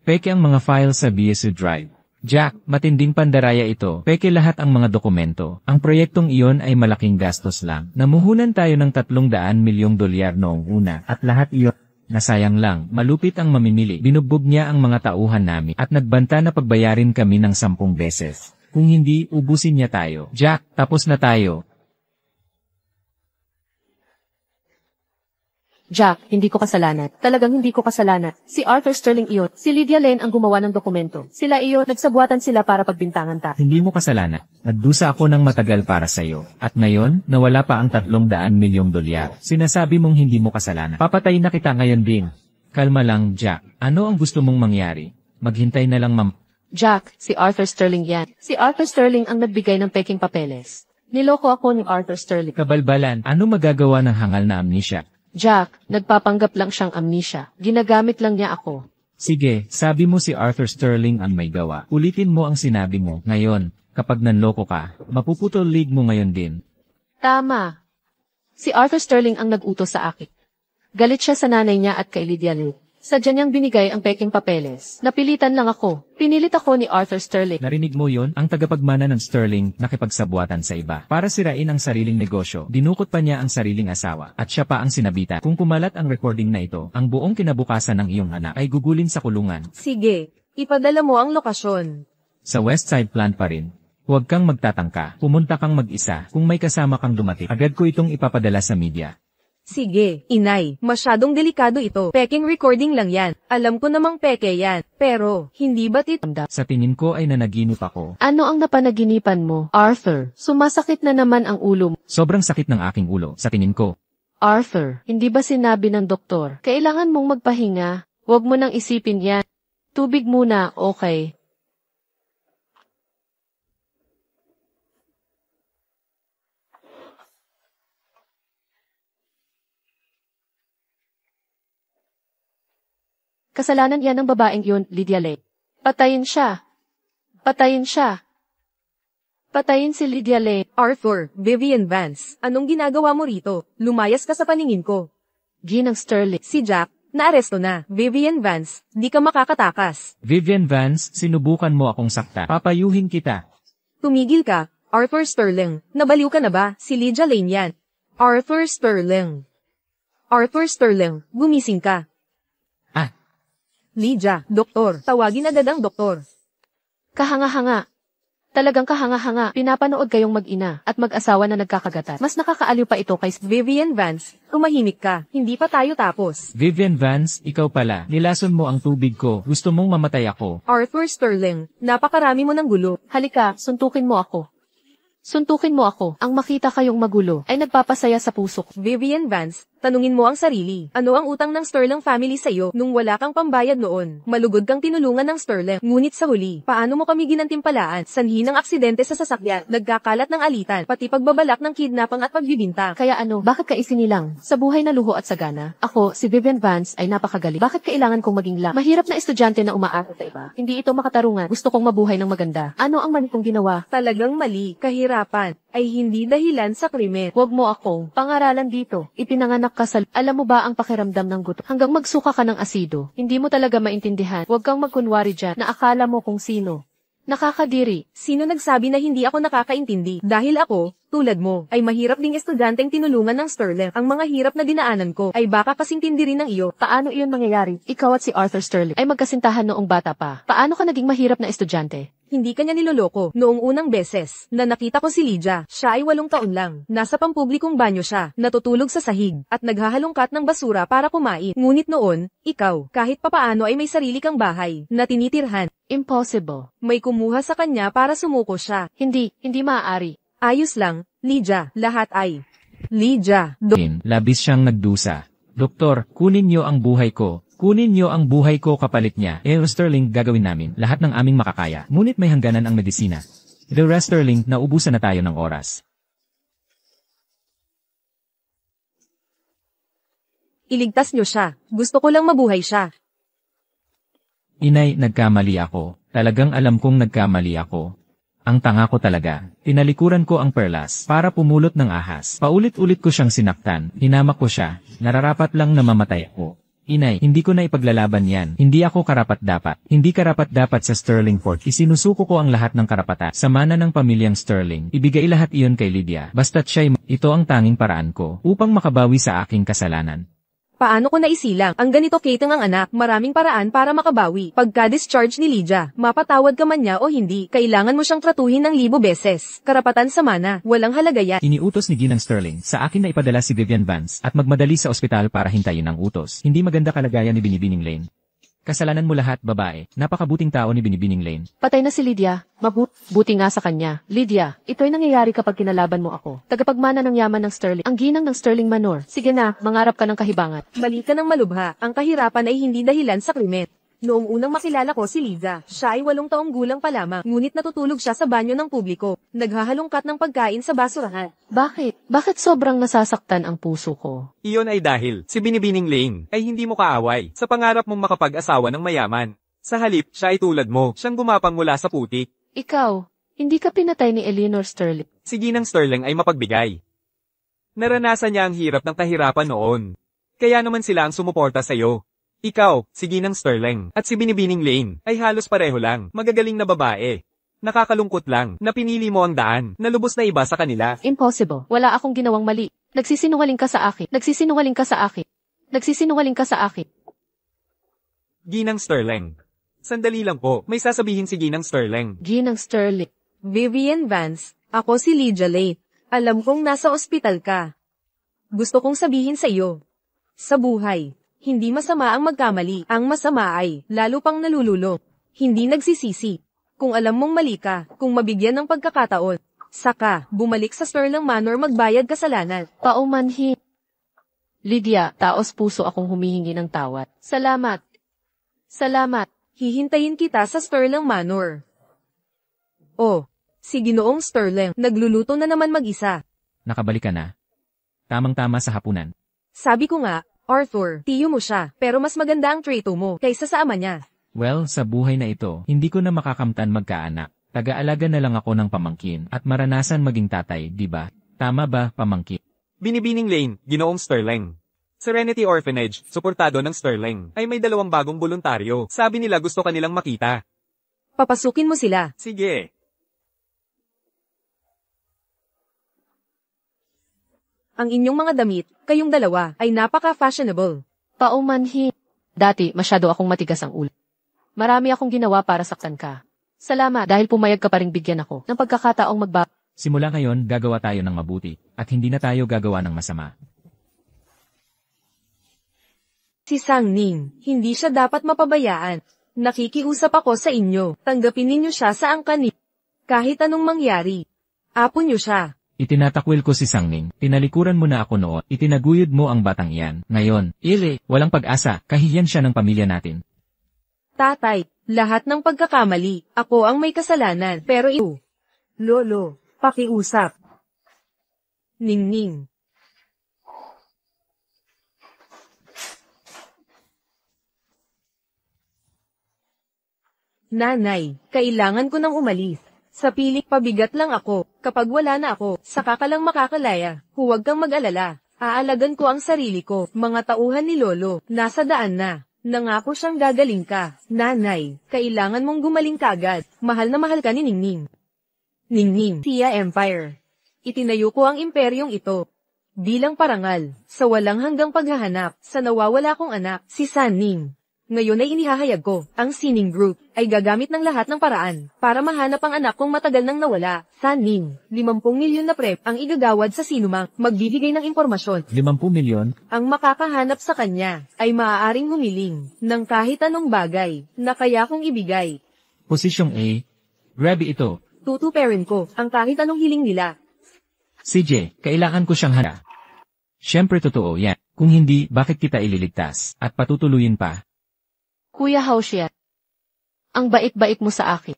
Speaker 4: Peke ang mga file sa BSU Drive. Jack, matinding pandaraya ito. Peke lahat ang mga dokumento. Ang proyektong iyon ay malaking gastos lang. Namuhunan tayo ng 300 milyong dolyar noong una. At lahat iyon, nasayang lang. Malupit ang mamimili. Binugbog niya ang mga tauhan namin. At nagbanta na pagbayarin kami ng 10 beses. Kung hindi, ubusin niya tayo. Jack, tapos na tayo.
Speaker 2: Jack, hindi ko kasalanan. Talagang hindi ko kasalanan. Si Arthur Sterling iyon. Si Lydia Lane ang gumawa ng dokumento. Sila iyon, nagsabuatan sila para pagbintangan ta.
Speaker 4: Hindi mo kasalanan. Nagdusa ako ng matagal para sa'yo. At ngayon, nawala pa ang 300 milyong dolyar. Sinasabi mong hindi mo kasalanan. Papatayin na kita ngayon din. Kalma lang, Jack. Ano ang gusto mong mangyari? Maghintay na lang, ma'am.
Speaker 2: Jack, si Arthur Sterling yan. Si Arthur Sterling ang nagbigay ng peking papeles. Niloko ako ni Arthur Sterling.
Speaker 4: Kabalbalan, ano magagawa ng hangal na amnesia?
Speaker 2: Jack, nagpapanggap lang siyang amnesia. Ginagamit lang niya ako.
Speaker 4: Sige, sabi mo si Arthur Sterling ang may gawa. Ulitin mo ang sinabi mo. Ngayon, kapag nanloko ka, mapuputol league mo ngayon din.
Speaker 2: Tama. Si Arthur Sterling ang nag-utos sa akin. Galit siya sa nanay niya at kay Lydia Lane. Sadya niyang binigay ang peking papeles. Napilitan lang ako. Pinilit ako ni Arthur Sterling.
Speaker 4: Narinig mo yon? Ang tagapagmana ng Sterling nakipagsabuatan sa iba. Para sirain ang sariling negosyo, dinukot pa niya ang sariling asawa. At siya pa ang sinabitan. Kung kumalat ang recording na ito, ang buong kinabukasan ng iyong anak ay gugulin sa kulungan.
Speaker 1: Sige, ipadala mo ang lokasyon.
Speaker 4: Sa Westside Plant pa rin. Huwag kang magtatangka. Pumunta kang mag-isa. Kung may kasama kang dumating, agad ko itong ipapadala sa media.
Speaker 1: Sige, inay, masyadong delikado ito. Peking recording lang yan. Alam ko namang peke yan. Pero, hindi ba't ito?
Speaker 4: Sa tingin ko ay nanaginip ako.
Speaker 2: Ano ang napanaginipan mo, Arthur? Sumasakit na naman ang ulo mo.
Speaker 4: Sobrang sakit ng aking ulo, sa tingin ko.
Speaker 2: Arthur, hindi ba sinabi ng doktor, kailangan mong magpahinga? Huwag mo nang isipin yan. Tubig muna, okay? Kasalanan yan ng babaeng yun, Lydia Lane. Patayin siya. Patayin siya. Patayin si Lydia Lane.
Speaker 1: Arthur, Vivian Vance, anong ginagawa mo rito? Lumayas ka sa paningin ko.
Speaker 2: Ginang Sterling.
Speaker 1: Si Jack, naaresto na. Vivian Vance, di ka makakatakas.
Speaker 4: Vivian Vance, sinubukan mo akong sakta. Papayuhin kita.
Speaker 1: Tumigil ka, Arthur Sterling. Nabaliw ka na ba? Si Lydia Lane yan. Arthur Sterling. Arthur Sterling, gumising ka. Lydia, doktor. Tawagin agad ang doktor.
Speaker 2: Kahanga-hanga. Talagang kahanga-hanga. Pinapanood kayong mag-ina at mag-asawa na nagkakagatan. Mas nakakaaliw pa ito kay
Speaker 1: Vivian Vance, tumahimik ka. Hindi pa tayo tapos.
Speaker 4: Vivian Vance, ikaw pala. Nilason mo ang tubig ko. Gusto mong mamatay ako.
Speaker 1: Arthur Sterling, napakarami mo ng gulo.
Speaker 2: Halika, suntukin mo ako. Suntukin mo ako. Ang makita kayong magulo ay nagpapasaya sa puso ko.
Speaker 1: Vivian Vance, tanungin mo ang sarili. Ano ang utang ng Sterling family sa'yo nung wala kang pambayad noon? Malugod kang tinulungan ng Sterling. Ngunit sa huli, paano mo kami ginantimpalaan? Sanhi ng aksidente sa sasakyan, nagkakalat ng alitan, pati pagbabalak ng kidnapang at pagbibinta.
Speaker 2: Kaya ano, bakit ka isinilang? Sa buhay na luho at sagana, ako, si Vivian Vance, ay napakagaling. Bakit kailangan kong maging mahirap na estudyante na umaaral sa iba? Hindi ito makatarungan. Gusto kong mabuhay ng maganda. Ano ang mali kong ginawa?
Speaker 1: Talagang mali, kahirapan, ay hindi dahilan sa krimen.
Speaker 2: Huwag mo akong pangaralan dito. Ipinanganak ka sa... Alam mo ba ang pakiramdam ng gutom? Hanggang magsuka ka ng asido. Hindi mo talaga maintindihan. Huwag kang magkunwari dyan na akala mo kung sino. Nakakadiri.
Speaker 1: Sino nagsabi na hindi ako nakakaintindi? Dahil ako, tulad mo, ay mahirap ding estudyanteng tinulungan ng Sterling. Ang mga hirap na dinaanan ko ay baka kasintindi rin ng iyo.
Speaker 2: Paano iyon mangyayari? Ikaw at si Arthur Sterling ay magkasintahan noong bata pa. Paano ka naging mahirap na estudyante?
Speaker 1: Hindi kanya niloloko. Noong unang beses na nakita ko si Lydia, siya ay 8 taon lang. Nasa pampublikong banyo siya, natutulog sa sahig, at naghahalongkat ng basura para kumain. Ngunit noon, ikaw, kahit papaano ay may sarili kang bahay na tinitirhan.
Speaker 2: Impossible.
Speaker 1: May kumuha sa kanya para sumuko siya.
Speaker 2: Hindi maaari.
Speaker 1: Ayos lang, Lydia, lahat ay. Lydia,
Speaker 4: Labis siyang nagdusa. Doktor, kunin niyo ang buhay ko. Kunin niyo ang buhay ko kapalit niya. Sterling, gagawin namin lahat ng aming makakaya. Ngunit may hangganan ang medisina. The rest, Sterling, naubusan na tayo ng oras.
Speaker 1: Iligtas niyo siya. Gusto ko lang mabuhay siya.
Speaker 4: Inay, nagkamali ako. Talagang alam kong nagkamali ako. Ang tanga ko talaga. Tinalikuran ko ang perlas para pumulot ng ahas. Paulit-ulit ko siyang sinaktan. Hinamak ko siya. Nararapat lang na mamatay ako. Inay, hindi ko na ipaglalaban yan. Hindi ako karapat-dapat. Hindi karapat-dapat sa Sterling Fort. Isinusuko ko ang lahat ng karapatan sa mana ng pamilyang Sterling. Ibigay lahat iyon kay Lydia. Basta't siya'y ito ang tanging paraan ko upang makabawi sa aking kasalanan.
Speaker 1: Paano ko naisilang? Ang ganito Kateng ang anak, maraming paraan para makabawi. Pagka-discharge ni Lydia, mapatawad ka man niya o hindi, kailangan mo siyang tratuhin ng 1,000 beses. Karapatan sa mana, walang halaga yan.
Speaker 4: Iniutos ni Ginang Sterling sa akin na ipadala si Vivian Vance at magmadali sa ospital para hintayin ang utos. Hindi maganda kalagayan ni Binibining Lane. Kasalanan mo lahat, babae. Napakabuting tao ni Binibining Lane.
Speaker 2: Patay na si Lydia. Buti nga sa kanya. Lydia, ito'y nangyayari kapag kinalaban mo ako. Tagapagmana ng yaman ng Sterling. Ang ginang ng Sterling Manor. Sige na, mangarap ka ng kahibangan.
Speaker 1: Mali ka ng malubha. Ang kahirapan ay hindi dahilan sa krimen. Noong unang makilala ko si Lydia, siya ay 8 taong gulang pa lamang, ngunit natutulog siya sa banyo ng publiko. Naghahalongkat ng pagkain sa basurahan.
Speaker 2: Bakit? Bakit sobrang nasasaktan ang puso ko?
Speaker 3: Iyon ay dahil si Binibining Lane ay hindi mo kaaway sa pangarap mong makapag-asawa ng mayaman. Sa halip, siya ay tulad mo, siyang gumapang mula sa putik.
Speaker 2: Ikaw, hindi ka pinatay ni Eleanor Sterling.
Speaker 3: Si Ginang Sterling ay mapagbigay. Naranasan niya ang hirap ng kahirapan noon. Kaya naman sila ang sumuporta sa'yo. Ikaw, si Ginang Sterling, at si Binibining Lane, ay halos pareho lang, magagaling na babae. Nakakalungkot lang, na pinili mo ang daan, na lubos na iba sa kanila.
Speaker 2: Impossible. Wala akong ginawang mali. Nagsisinungaling ka sa akin. Nagsisinungaling ka sa akin. Nagsisinungaling ka sa akin.
Speaker 3: Ginang Sterling. Sandali lang po, may sasabihin si Ginang Sterling.
Speaker 2: Ginang Sterling.
Speaker 1: Vivian Vance, ako si Lydia Late. Alam kong nasa ospital ka. Gusto kong sabihin sa iyo. Sa buhay, hindi masama ang magkamali. Ang masama ay, lalo pang nalululong. Hindi nagsisisi. Kung alam mong mali ka, kung mabigyan ng pagkakataon, saka, bumalik sa Sterling Manor magbayad kasalanan.
Speaker 2: Paumanhin. Lydia, taos puso akong humihingi ng tawad. Salamat. Salamat.
Speaker 1: Hihintayin kita sa Sterling Manor. Oh, si Ginoong Sterling, nagluluto na naman mag-isa.
Speaker 4: Nakabalik ka na. Tamang-tama sa hapunan.
Speaker 1: Sabi ko nga, Arthur, tiyo mo siya, pero mas maganda ang trato mo kaysa sa ama niya.
Speaker 4: Well, sa buhay na ito, hindi ko na makakamtan magkaanak. Taga-alaga na lang ako ng pamangkin at maranasan maging tatay, di ba? Tama ba, pamangkin?
Speaker 3: Binibining Lane, Ginoong Sterling. Serenity Orphanage, suportado ng Sterling, ay may 2 bagong voluntaryo. Sabi nila gusto kanilang makita.
Speaker 1: Papasukin mo sila.
Speaker 3: Sige.
Speaker 1: Ang inyong mga damit, kayong dalawa, ay napaka-fashionable.
Speaker 2: Paumanhin. Dati, masyado akong matigas ang ulo. Marami akong ginawa para saktan ka. Salamat dahil pumayag ka pa ring bigyan ako ng pagkakataong magbago.
Speaker 4: Simula ngayon, gagawa tayo ng mabuti, at hindi na tayo gagawa ng masama.
Speaker 1: Si Sang Ning, hindi siya dapat mapabayaan. Nakikiusap ako sa inyo, tanggapin ninyo siya sa angkan niyo. Kahit anong mangyari. Apo niyo siya.
Speaker 4: Itinatakwil ko si Sangning, tinalikuran mo na ako noon, itinaguyod mo ang batang iyan. Ngayon, walang pag-asa, kahihiyan siya ng pamilya natin.
Speaker 1: Tatay, lahat ng pagkakamali, ako ang may kasalanan, pero iyo. Lolo, pakiusap. Ningning. Nanay, kailangan ko nang umalis. Sa pilik pabigat lang ako, kapag wala na ako, saka ka lang makakalaya. Huwag kang mag-alala. Aalagan ko ang sarili ko, mga tauhan ni Lolo, nasa daan na. Nangako siyang gagaling ka. Nanay, kailangan mong gumaling kagad. Mahal na mahal ka ni Ningning. Ningning, Tia Empire. Itinayo ko ang imperyong ito. Bilang parangal, sa walang hanggang paghahanap, sa nawawala kong anak, si San Ning. Ngayon ay inihahayag ko, ang Sining Group, ay gagamit ng lahat ng paraan, para mahanap ang anak kong matagal nang nawala, San Ning. 50 milyon na prep ang igagawad sa sinumang magbibigay ng impormasyon.
Speaker 4: 50 milyon?
Speaker 1: Ang makakahanap sa kanya, ay maaaring humiling, ng kahit anong bagay, na kaya kong ibigay.
Speaker 4: Posisyong A. Grabe ito.
Speaker 1: Tutuperin ko, ang kahit anong hiling nila.
Speaker 4: CJ, kailangan ko siyang handa. Siyempre totoo yan. Kung hindi, bakit kita ililigtas, at patutuloyin pa?
Speaker 2: Kuya Haoxian, ang bait-bait mo sa akin.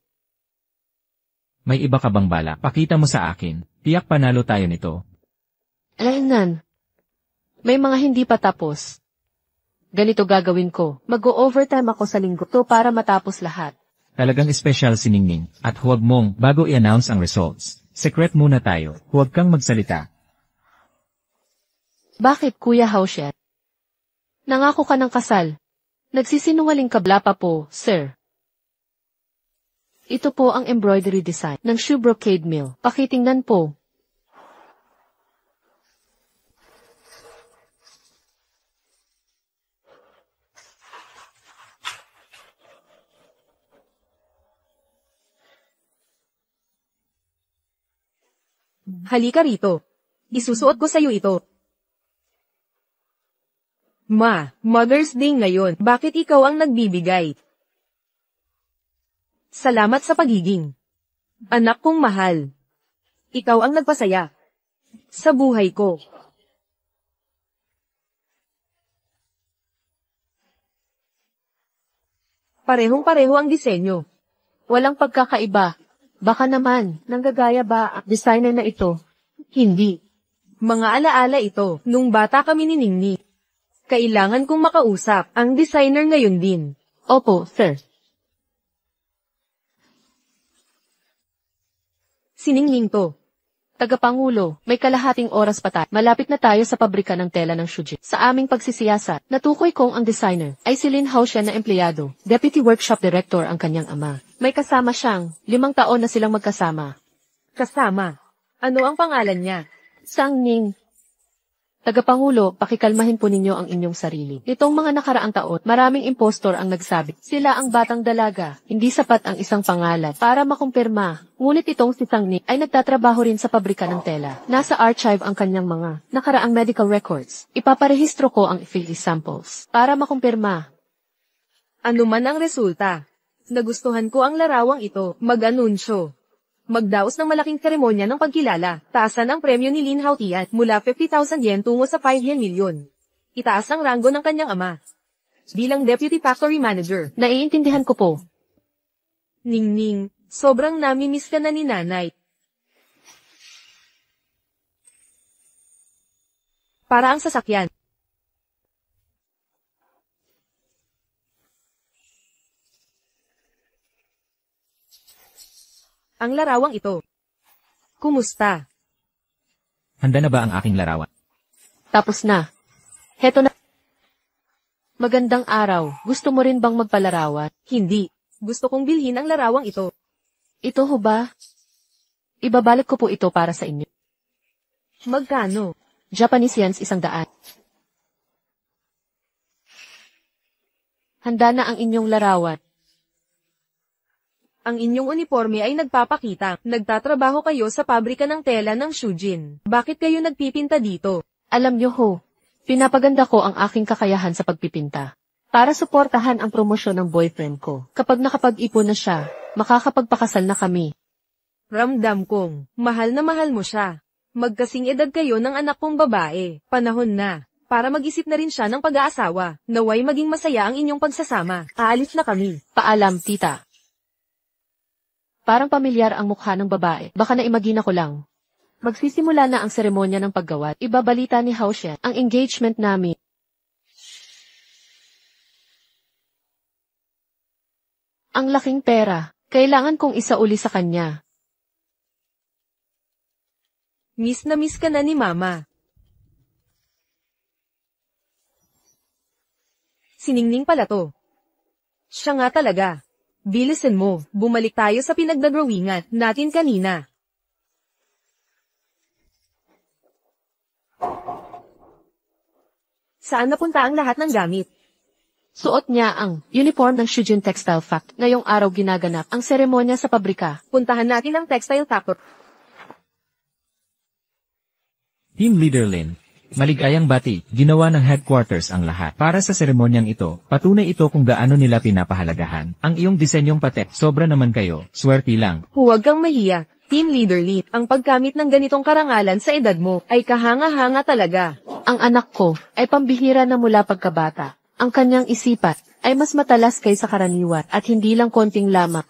Speaker 4: May iba ka bang bala? Pakita mo sa akin. Tiyak panalo tayo nito.
Speaker 2: Alaynan. May mga hindi pa tapos. Ganito gagawin ko. Mag-o-overtime ako sa linggo to para matapos lahat.
Speaker 4: Talagang espesyal si Ningning. At huwag mong, bago i-announce ang results, secret muna tayo. Huwag kang magsalita.
Speaker 2: Bakit, Kuya Haoxian? Nangako ka ng kasal. Nagsisinungaling kabla pa po, sir. Ito po ang embroidery design ng shoe brocade mill. Pakitingnan po.
Speaker 1: Halika rito. Isusuot ko sa'yo ito. Ma, Mother's Day ngayon, bakit ikaw ang nagbibigay? Salamat sa pagiging anak kong mahal. Ikaw ang nagpasaya sa buhay ko. Parehong-pareho ang disenyo.
Speaker 2: Walang pagkakaiba. Baka naman, nanggagaya ba ang designer na ito? Hindi.
Speaker 1: Mga alaala ito, nung bata kami ni Ningning. Kailangan kong makausap ang designer ngayon din.
Speaker 2: Opo, sir.
Speaker 1: Si Ningning to.
Speaker 2: Tagapangulo, may kalahating oras pa tayo. Malapit na tayo sa pabrika ng tela ng Shujin. Sa aming pagsisiyasat, natukoy kong ang designer ay si Lin Haoshen na empleyado. Deputy Workshop Director ang kanyang ama. May kasama siyang 5 taon na silang magkasama.
Speaker 1: Kasama. Ano ang pangalan niya?
Speaker 2: Sang Ning. Tagapangulo, pakikalmahin po ninyo ang inyong sarili. Nitong mga nakaraang taon, maraming impostor ang nagsabi. Sila ang batang dalaga. Hindi sapat ang isang pangalan para makumpirma. Ngunit itong si Sang Ning ay nagtatrabaho rin sa pabrika ng tela. Nasa archive ang kanyang mga nakaraang medical records. Ipaparehistro ko ang Philly samples para makumpirma.
Speaker 1: Ano man ang resulta. Nagustuhan ko ang larawang ito. Mag-anunsyo. Magdaos ng malaking seremonya ng pagkilala. Taasan ang premyo ni Lin Haotian mula 50,000 yen tungo sa 5 yen milyon. Itaas ang ranggo ng kanyang ama. Bilang Deputy Factory Manager.
Speaker 2: Naiintindihan ko po.
Speaker 1: Ningning, sobrang namimiss ka na ni nanay. Para ang sasakyan. Ang larawang ito. Kumusta?
Speaker 4: Handa na ba ang aking larawan?
Speaker 2: Tapos na. Heto na. Magandang araw. Gusto mo rin bang magpalarawan?
Speaker 1: Hindi. Gusto kong bilhin ang larawang ito.
Speaker 2: Ito ho ba? Ibabalik ko po ito para sa inyo.
Speaker 1: Magkano?
Speaker 2: Japanese yens 100. Handa na ang inyong larawan.
Speaker 1: Ang inyong uniforme ay nagpapakita. Nagtatrabaho kayo sa pabrika ng tela ng Shujin. Bakit kayo nagpipinta dito?
Speaker 2: Alam nyo ho, pinapaganda ko ang aking kakayahan sa pagpipinta. Para suportahan ang promosyon ng boyfriend ko. Kapag nakapag-ipon na siya, makakapagpakasal na kami.
Speaker 1: Ramdam kong, mahal na mahal mo siya. Magkasing edad kayo ng anak kong babae. Panahon na. Para mag-isip na rin siya ng pag-aasawa. Naway maging masaya ang inyong pagsasama. Aalis na kami.
Speaker 2: Paalam, tita. Parang pamilyar ang mukha ng babae. Baka naimagina ko lang. Magsisimula na ang seremonya ng paggawa. Ibabalita ni Haoshen ang engagement namin. Ang laking pera. Kailangan kong isauli sa kanya.
Speaker 1: Miss na miss ka na ni Mama. Siningning pala to. Siya nga talaga. Bilisan mo, bumalik tayo sa pinagdadrawingan natin kanina. Saan napunta ang lahat ng gamit?
Speaker 2: Suot niya ang uniform ng Shujin Textile Factory. Ngayong araw ginaganap ang seremonya sa pabrika.
Speaker 1: Puntahan natin ang textile factory.
Speaker 4: Team Leader Lin, maligayang bati, ginawa ng headquarters ang lahat. Para sa seremonyang ito, patunay ito kung gaano nila pinapahalagahan. Ang iyong disenyong patek, sobra naman kayo, swerte lang.
Speaker 1: Huwag kang mahiya. Team Leader Lee, ang paggamit ng ganitong karangalan sa edad mo ay kahanga-hanga talaga.
Speaker 2: Ang anak ko ay pambihira na mula pagkabata. Ang kanyang isipan ay mas matalas kaysa karaniwan at hindi lang konting lamang.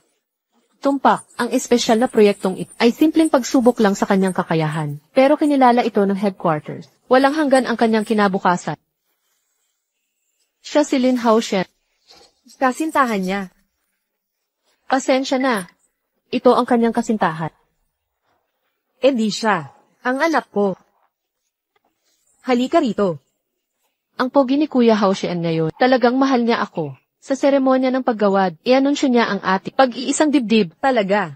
Speaker 2: Tumpak, ang espesyal na proyektong ito ay simpleng pagsubok lang sa kanyang kakayahan. Pero kinilala ito ng headquarters. Walang hanggan ang kanyang kinabukasan. Siya si Lin Haoshen.
Speaker 1: Kasintahan niya.
Speaker 2: Pasensya na. Ito ang kanyang kasintahan.
Speaker 1: Eh di siya. Ang anak ko. Halika rito.
Speaker 2: Ang pogi ni Kuya Haoshen ngayon, talagang mahal niya ako. Sa seremonya ng paggawad, ianunsyo niya ang ating pag-iisang dibdib.
Speaker 1: Talaga.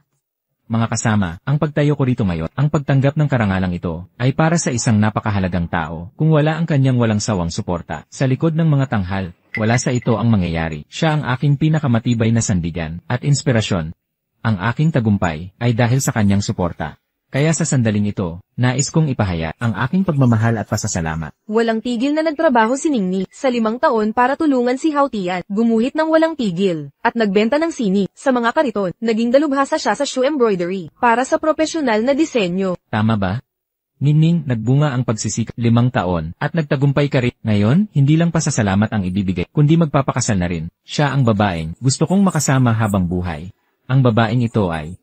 Speaker 4: Mga kasama, ang pagtayo ko rito ngayon, ang pagtanggap ng karangalang ito, ay para sa isang napakahalagang tao. Kung wala ang kanyang walang sawang suporta, sa likod ng mga tanghal, wala sa ito ang mangyayari. Siya ang aking pinakamatibay na sandigan, at inspirasyon. Ang aking tagumpay, ay dahil sa kanyang suporta. Kaya sa sandaling ito, nais kong ipahaya ang aking pagmamahal at pasasalamat.
Speaker 1: Walang tigil na nagtrabaho si Ningni sa 5 taon para tulungan si Haotian. Gumuhit ng walang tigil at nagbenta ng sini sa mga kariton. Naging dalubhasa siya sa shoe embroidery para sa profesional na disenyo.
Speaker 4: Tama ba? Ningning, nagbunga ang pagsisikap 5 taon at nagtagumpay ka rin. Ngayon, hindi lang pasasalamat ang ibibigay, kundi magpapakasal na rin. Siya ang babaeng gusto kong makasama habang buhay. Ang babaeng ito ay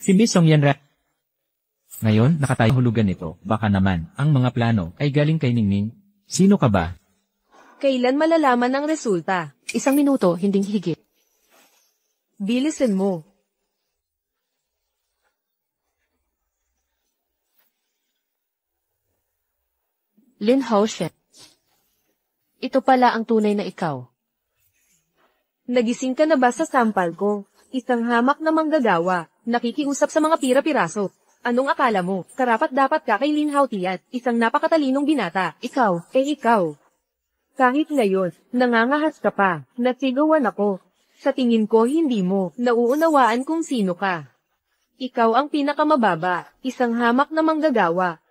Speaker 4: si Miss Song Yanra. Ngayon, nakatayong hulugan nito. Baka naman, ang mga plano ay galing kay Ningning. Sino ka ba?
Speaker 1: Kailan malalaman ang resulta?
Speaker 2: 1 minuto, hinding higit.
Speaker 1: Bilisan mo.
Speaker 2: Lin Haoshen. Ito pala ang tunay na ikaw.
Speaker 1: Nagising ka na ba sa sampal ko? Isang hamak na manggagawa, nakikiusap sa mga pira-piraso. Anong akala mo? Karapat-dapat ka kay Lin Haotiat, isang napakatalinong binata.
Speaker 2: Ikaw.
Speaker 1: Ikaw. Kahit ngayon, nangangahas ka pa, nasigawan ako. Sa tingin ko hindi mo, nauunawaan kung sino ka. Ikaw ang pinakamababa, isang hamak na manggagawa.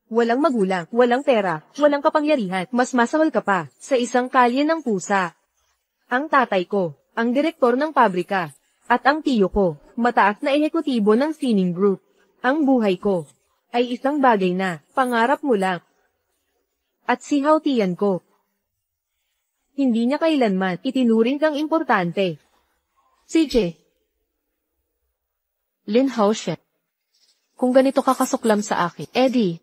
Speaker 1: Walang magulang, walang pera, walang kapangyarihan, mas masahol ka pa, sa isang kalye ng pusa. Ang tatay ko, ang direktor ng pabrika, at ang tiyo ko, mataas na ehekutibo ng Sining Group. Ang buhay ko, ay isang bagay na, pangarap mo lang. At si Haotian ko, hindi niya kailanman itinuring kang importante.
Speaker 2: CJ. Lin Haoshen. Kung ganito ka kasuklam sa akin, Eddie,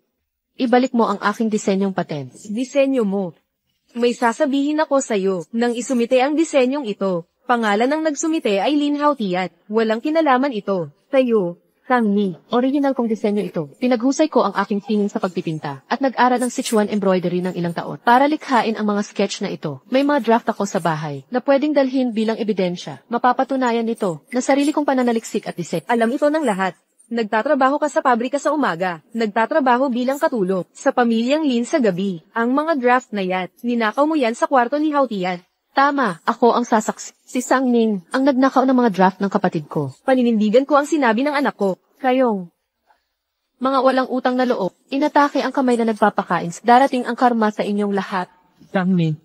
Speaker 2: ibalik mo ang aking disenyong patents.
Speaker 1: Disenyo mo. May sasabihin ako sa'yo, nang isumite ang disenyong ito. Pangalan ng nagsumite ay Lin Haotiat. Walang kinalaman ito. Sa'yo, Sang-Ni.
Speaker 2: Original kong disenyo ito. Pinaghusay ko ang aking tingin sa pagpipinta at nag-aral ng Sichuan embroidery ng ilang taon para likhain ang mga sketch na ito. May mga draft ako sa bahay na pwedeng dalhin bilang ebidensya. Mapapatunayan nito na sarili kong pananaliksik at disenyo.
Speaker 1: Alam ito ng lahat. Nagtatrabaho ka sa pabrika sa umaga. Nagtatrabaho bilang katulong sa pamilyang Lin sa gabi. Ang mga draft na yan, ninakaw mo yan sa kwarto ni Haotian.
Speaker 2: Tama, ako ang sasaksi. Si Sang-Ning, ang nagnakaw ng mga draft ng kapatid ko.
Speaker 1: Paninindigan ko ang sinabi ng anak ko.
Speaker 2: Kayong mga walang utang na loob, inatake ang kamay na nagpapakain. Darating ang karma sa inyong lahat.
Speaker 4: Sang-Ning,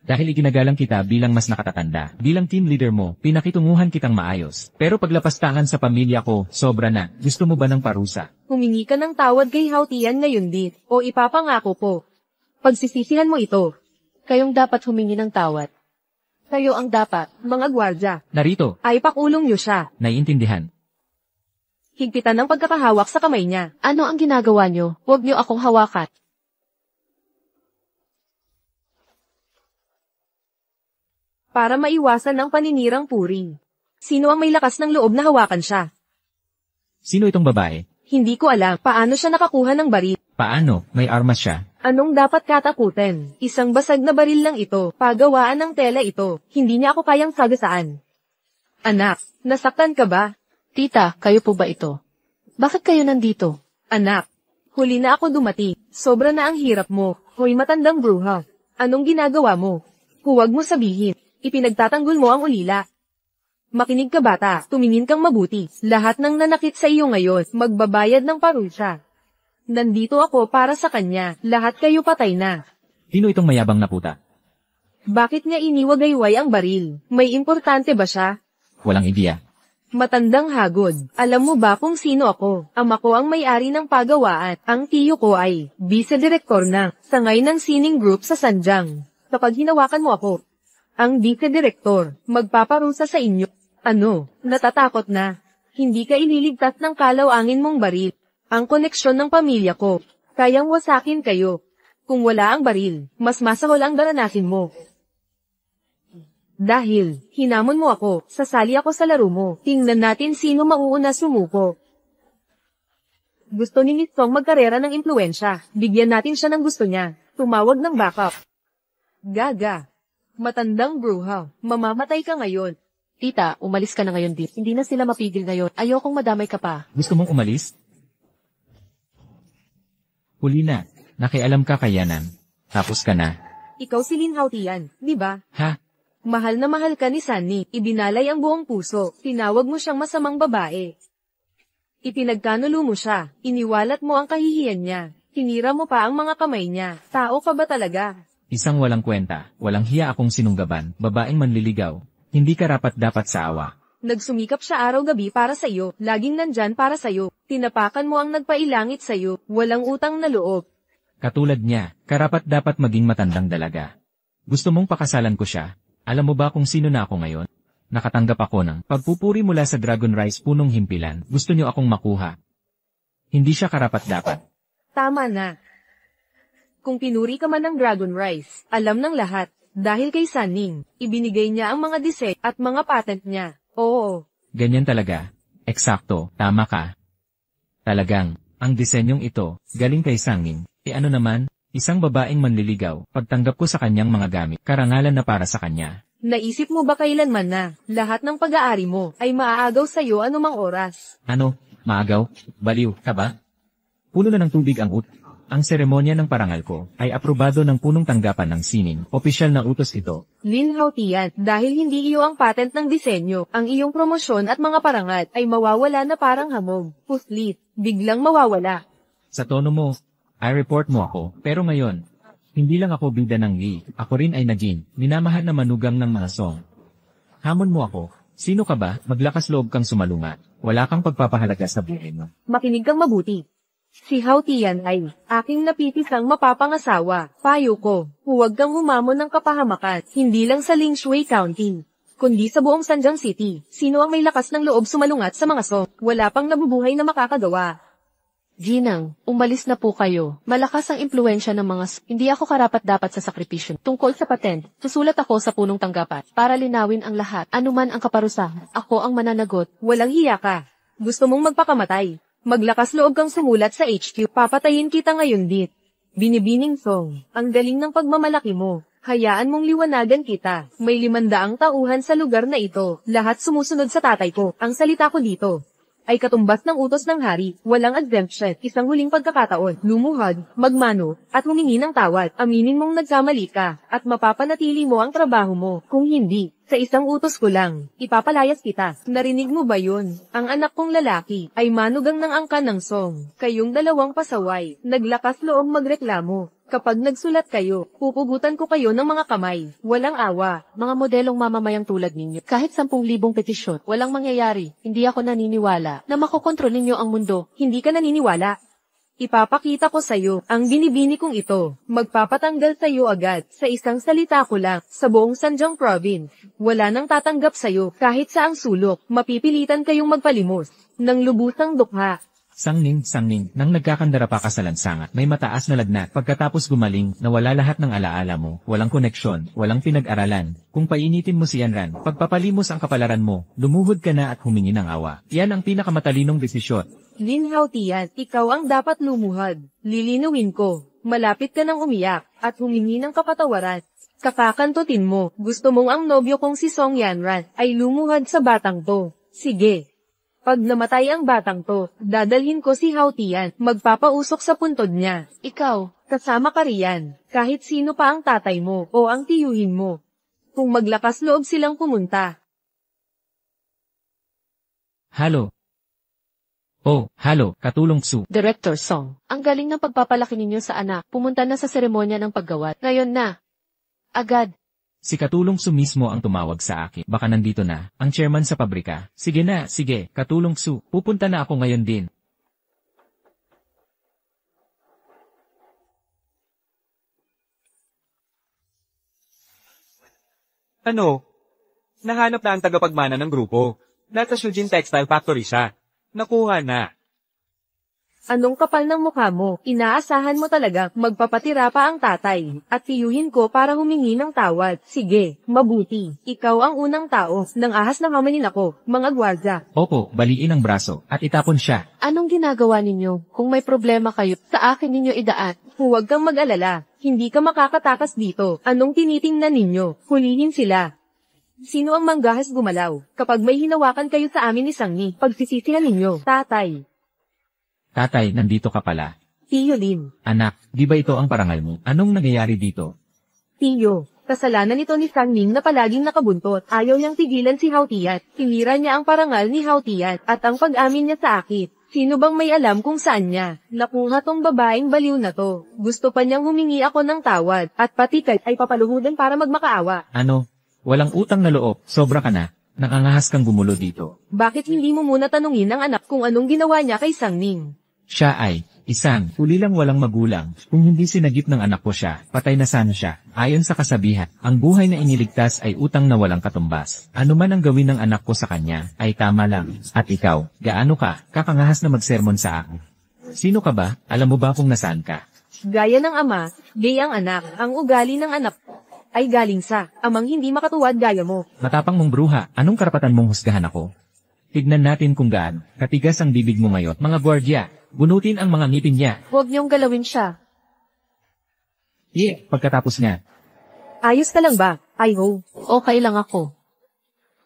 Speaker 4: dahil iginagalang kita bilang mas nakatatanda, bilang team leader mo, pinakitunguhan kitang maayos. Pero paglapastangan sa pamilya ko, sobra na. Gusto mo ba ng parusa?
Speaker 1: Humingi ka ng tawad kay Haotian ngayon din, o ipapangako po. Pagsisisihan mo ito.
Speaker 2: Kayong dapat humingi ng tawad. Kayo ang dapat,
Speaker 1: Mga gwardya,
Speaker 4: Narito,
Speaker 1: ay pakulong niyo siya.
Speaker 4: naiintindihan.
Speaker 1: Higpitan ng pagkakahawak sa kamay niya.
Speaker 2: Ano ang ginagawa nyo? Huwag nyo akong hawakan.
Speaker 1: Para maiwasan ang paninirang puring. Sino ang may lakas ng loob na hawakan siya?
Speaker 4: Sino itong babae?
Speaker 1: Hindi ko alam paano siya nakakuha ng baril.
Speaker 4: Paano? May armas siya.
Speaker 1: Anong dapat katakutin? Isang basag na baril lang ito, pagawaan ng tela ito. Hindi niya ako kayang sagasaan. Anak, nasaktan ka ba?
Speaker 2: Tita, kayo po ba ito? Bakit kayo nandito?
Speaker 1: Anak, huli na ako dumating. Sobra na ang hirap mo. Hoy matandang bruha. Anong ginagawa mo? Huwag mo sabihin. Ipinagtatanggol mo ang ulila. Makinig ka bata, tumingin kang mabuti. Lahat ng nanakit sa iyo ngayon, magbabayad ng parusa. Nandito ako para sa kanya. Lahat kayo patay na.
Speaker 4: Sino itong mayabang na puta?
Speaker 1: Bakit niya iniwagayway ang baril? May importante ba siya?
Speaker 4: Walang ideya.
Speaker 1: Matandang hagod. Alam mo ba kung sino ako? Ama ko ang may-ari ng pagawaan. Ang tiyo ko ay vice-director ng sangay ng Sining Group sa Sanjang. Kapag hinawakan mo ako, ang vice-director, magpaparusa sa inyo. Ano, natatakot na? Hindi ka ililigtas ng kalawangin mong baril. Ang koneksyon ng pamilya ko, kayang wasakin kayo. Kung wala ang baril, mas masahol ang daranasin mo. Dahil, hinamon mo ako, sasali ako sa laro mo. Tingnan natin sino mauuna sumuko. Gusto ni Nitsong magkarera ng impluensya. Bigyan natin siya ng gusto niya. Tumawag ng backup. Gaga. Matandang bruha. Mamamatay ka ngayon.
Speaker 2: Tita, umalis ka na ngayon din. Hindi na sila mapigil ngayon. Ayokong madamay ka pa.
Speaker 4: Gusto mong umalis? Huli na. Nakialam ka kayanan. Tapos ka na.
Speaker 1: Ikaw si Lin Haotian, di ba?
Speaker 4: Ha?
Speaker 1: Mahal na mahal ka ni Sunny. Ibinalay ang buong puso. Tinawag mo siyang masamang babae. Ipinagkanulo mo siya. Iniwalat mo ang kahihiyan niya. Tinira mo pa ang mga kamay niya. Tao ka ba talaga?
Speaker 4: Isang walang kwenta. Walang hiya akong sinunggaban. Babaeng manliligaw. Hindi karapat-dapat sa awa.
Speaker 1: Nagsumikap siya araw-gabi para sa iyo. Laging nandyan para sa iyo. Tinapakan mo ang nagpailangit sa iyo. Walang utang na loob.
Speaker 4: Katulad niya, karapat-dapat maging matandang dalaga. Gusto mong pakasalan ko siya? Alam mo ba kung sino na ako ngayon? Nakatanggap ako ng pagpupuri mula sa Dragon Rice punong himpilan. Gusto niyo akong makuha. Hindi siya karapat-dapat.
Speaker 1: Tama na. Kung pinuri ka man ng Dragon Rice, alam ng lahat. Dahil kay Sunning, ibinigay niya ang mga design at mga patent niya. Oo.
Speaker 4: Ganyan talaga. Eksakto, tama ka. Talagang, ang disenyong ito, galing kay Sangin. E ano naman, Isang babaeng manliligaw, pagtanggap ko sa kanyang mga gamit, karangalan na para sa kanya.
Speaker 1: Naisip mo ba kailanman na lahat ng pag-aari mo ay maaagaw sa'yo anumang oras?
Speaker 4: Ano? Maagaw? Baliw ka ba? Puno na ng tubig ang Ang seremonya ng parangal ko ay aprobado ng punong tanggapan ng sining. Opisyal na utos ito.
Speaker 1: Lin Hautian, dahil hindi iyo ang patent ng disenyo, ang iyong promosyon at mga parangal ay mawawala na parang hamog. Puslit, biglang mawawala.
Speaker 4: Sa tono mo, I report mo ako, pero ngayon, hindi lang ako bida ng Lee, ako rin ay naging minamahal na manugang ng mga song. Hamon mo ako, sino ka ba? Maglakas loob kang sumalungat. Wala kang pagpapahalaga sa buhay mo.
Speaker 1: Makinig kang mabuti. Si Hautian ay aking napipisang mapapangasawa. Payo ko, huwag kang humamon ng kapahamakan, hindi lang sa Lingshui County, kundi sa buong Sanjiang City. Sino ang may lakas ng loob sumalungat sa mga song? Wala pang nabubuhay na makakagawa.
Speaker 2: Ginang, umalis na po kayo. Malakas ang impluensya ng mga hindi ako karapat-dapat sa sakripisyo. Tungkol sa patent, susulat ako sa punong tanggapan para linawin ang lahat. Anuman ang kaparusahan, ako ang mananagot.
Speaker 1: Walang hiya ka. Gusto mong magpakamatay. Maglakas loob kang sumulat sa HQ, papatayin kita ngayon dit. Binibining Song, ang galing ng pagmamalaki mo. Hayaan mong liwanagan kita. May 500 tauhan sa lugar na ito. Lahat sumusunod sa tatay ko. Ang salita ko dito ay katumbas ng utos ng hari, walang exemption, isang huling pagkakataon, lumuhod, magmano, at humingi ng tawad. Aminin mong nagkamali ka, at mapapanatili mo ang trabaho mo. Kung hindi, sa isang utos ko lang, ipapalayas kita. Narinig mo ba yun? Ang anak kong lalaki ay manugang ng angkan ng song. Kayong dalawang pasaway, naglakas loob magreklamo. Kapag nagsulat kayo, pupugutan ko kayo ng mga kamay. Walang awa.
Speaker 2: Mga modelong mamamayang tulad ninyo, kahit 10,000 petisyon, walang mangyayari. Hindi ako naniniwala na makokontrol ninyo ang mundo.
Speaker 1: Hindi ka naniniwala. Ipapakita ko sa'yo ang binibini kong ito. Magpapatanggal sa'yo agad. Sa isang salita ko lang, sa buong Sanjiang Province. Wala nang tatanggap sa'yo kahit saang sulok. Mapipilitan kayong magpalimos ng lubusang dukha.
Speaker 4: Sangning, nang nagkakandara pa ka sa lansangat, may mataas na lagnat. Pagkatapos gumaling, nawala lahat ng alaala mo, walang koneksyon, walang pinag-aralan. Kung painitin mo si Yanran, pagpapalimos ang kapalaran mo, lumuhod ka na at humingi ng awa. Yan ang pinakamatalinong desisyon.
Speaker 1: Lin Hautian, ikaw ang dapat lumuhod. Lilinuin ko. Malapit ka nang umiyak, at humingi ng kapatawaran. Kakakantutin mo, gusto mong ang nobyo kong si Song Yanran ay lumuhod sa batang to. Sige. Pag namatay ang batang to, dadalhin ko si Hautian, magpapausok sa puntod niya. Ikaw, kasama ka riyan, kahit sino pa ang tatay mo o ang tiyuhin mo. Kung maglakas loob silang pumunta.
Speaker 4: Halo. Oh, halo, Katulong Su.
Speaker 2: Director Song, ang galing ng pagpapalaki ninyo sa anak. Pumunta na sa seremonya ng paggawat. Ngayon na. Agad.
Speaker 4: Si Katulong Su mismo ang tumawag sa akin. Baka nandito na, ang chairman sa pabrika. Sige na, sige, Katulong Su, pupunta na ako ngayon din.
Speaker 3: Ano? Nahanap na ang tagapagmana ng grupo. Nasa Shujin Textile Factory siya. Nakuha na.
Speaker 1: Anong kapal ng mukha mo? Inaasahan mo talaga magpapatira pa ang tatay at tiyuhin ko para humingi ng tawad. Sige, mabuti. Ikaw ang unang tao nang ahas na kamanin ako, mga gwardya.
Speaker 4: Opo, baliin ang braso at itapon siya.
Speaker 2: Anong ginagawa ninyo? Kung may problema kayo, sa akin ninyo idaan.
Speaker 1: Huwag kang mag-alala. Hindi ka makakatakas dito. Anong tinitingnan ninyo? Hulihin sila. Sino ang manggahas gumalaw? Kapag may hinawakan kayo sa amin ni Sangni, pagsisisihan ninyo. Tatay.
Speaker 4: Tatay, nandito ka pala.
Speaker 1: Tiyo Lin.
Speaker 4: Anak, di ba ito ang parangal mo? Anong nangyayari dito?
Speaker 1: Tiyo, kasalanan ito ni Sangning na palaging nakabuntot. Ayaw niyang tigilan si Hautiat. Tinira niya ang parangal ni Hautiat at ang pag-amin niya sa akin. Sino bang may alam kung saan niya? Nakuha tong babaeng baliw na to. Gusto pa niyang humingi ako ng tawad at pati kahit ay papaluhudan para magmakaawa.
Speaker 4: Ano? Walang utang na loob, sobra ka na. Nakangahas kang gumulo dito.
Speaker 1: Bakit hindi mo muna tanungin ang anak kung anong ginawa niya kay Sangning?
Speaker 4: Siya ay isang huli lang walang magulang. Kung hindi sinagip ng anak ko siya, patay na sana siya. Ayon sa kasabihan, ang buhay na iniligtas ay utang na walang katumbas. Ano man ang gawin ng anak ko sa kanya, ay tama lang. At ikaw, gaano ka? Kakangahas na magsermon sa akin. Sino ka ba? Alam mo ba kung nasaan ka?
Speaker 1: Gaya ng ama, gay ang anak. Ang ugali ng anak ay galing sa amang hindi makatuwad gaya mo.
Speaker 4: Matapang mong bruha, anong karapatan mong husgahan ako? Tignan natin kung gaano katigas ang bibig mo ngayon. Mga gwardya, bunutin ang mga ngipin niya.
Speaker 2: Huwag niyong galawin siya.
Speaker 4: Pagkatapos niya,
Speaker 1: Ayos ka lang ba? Ho.
Speaker 2: Okay lang ako.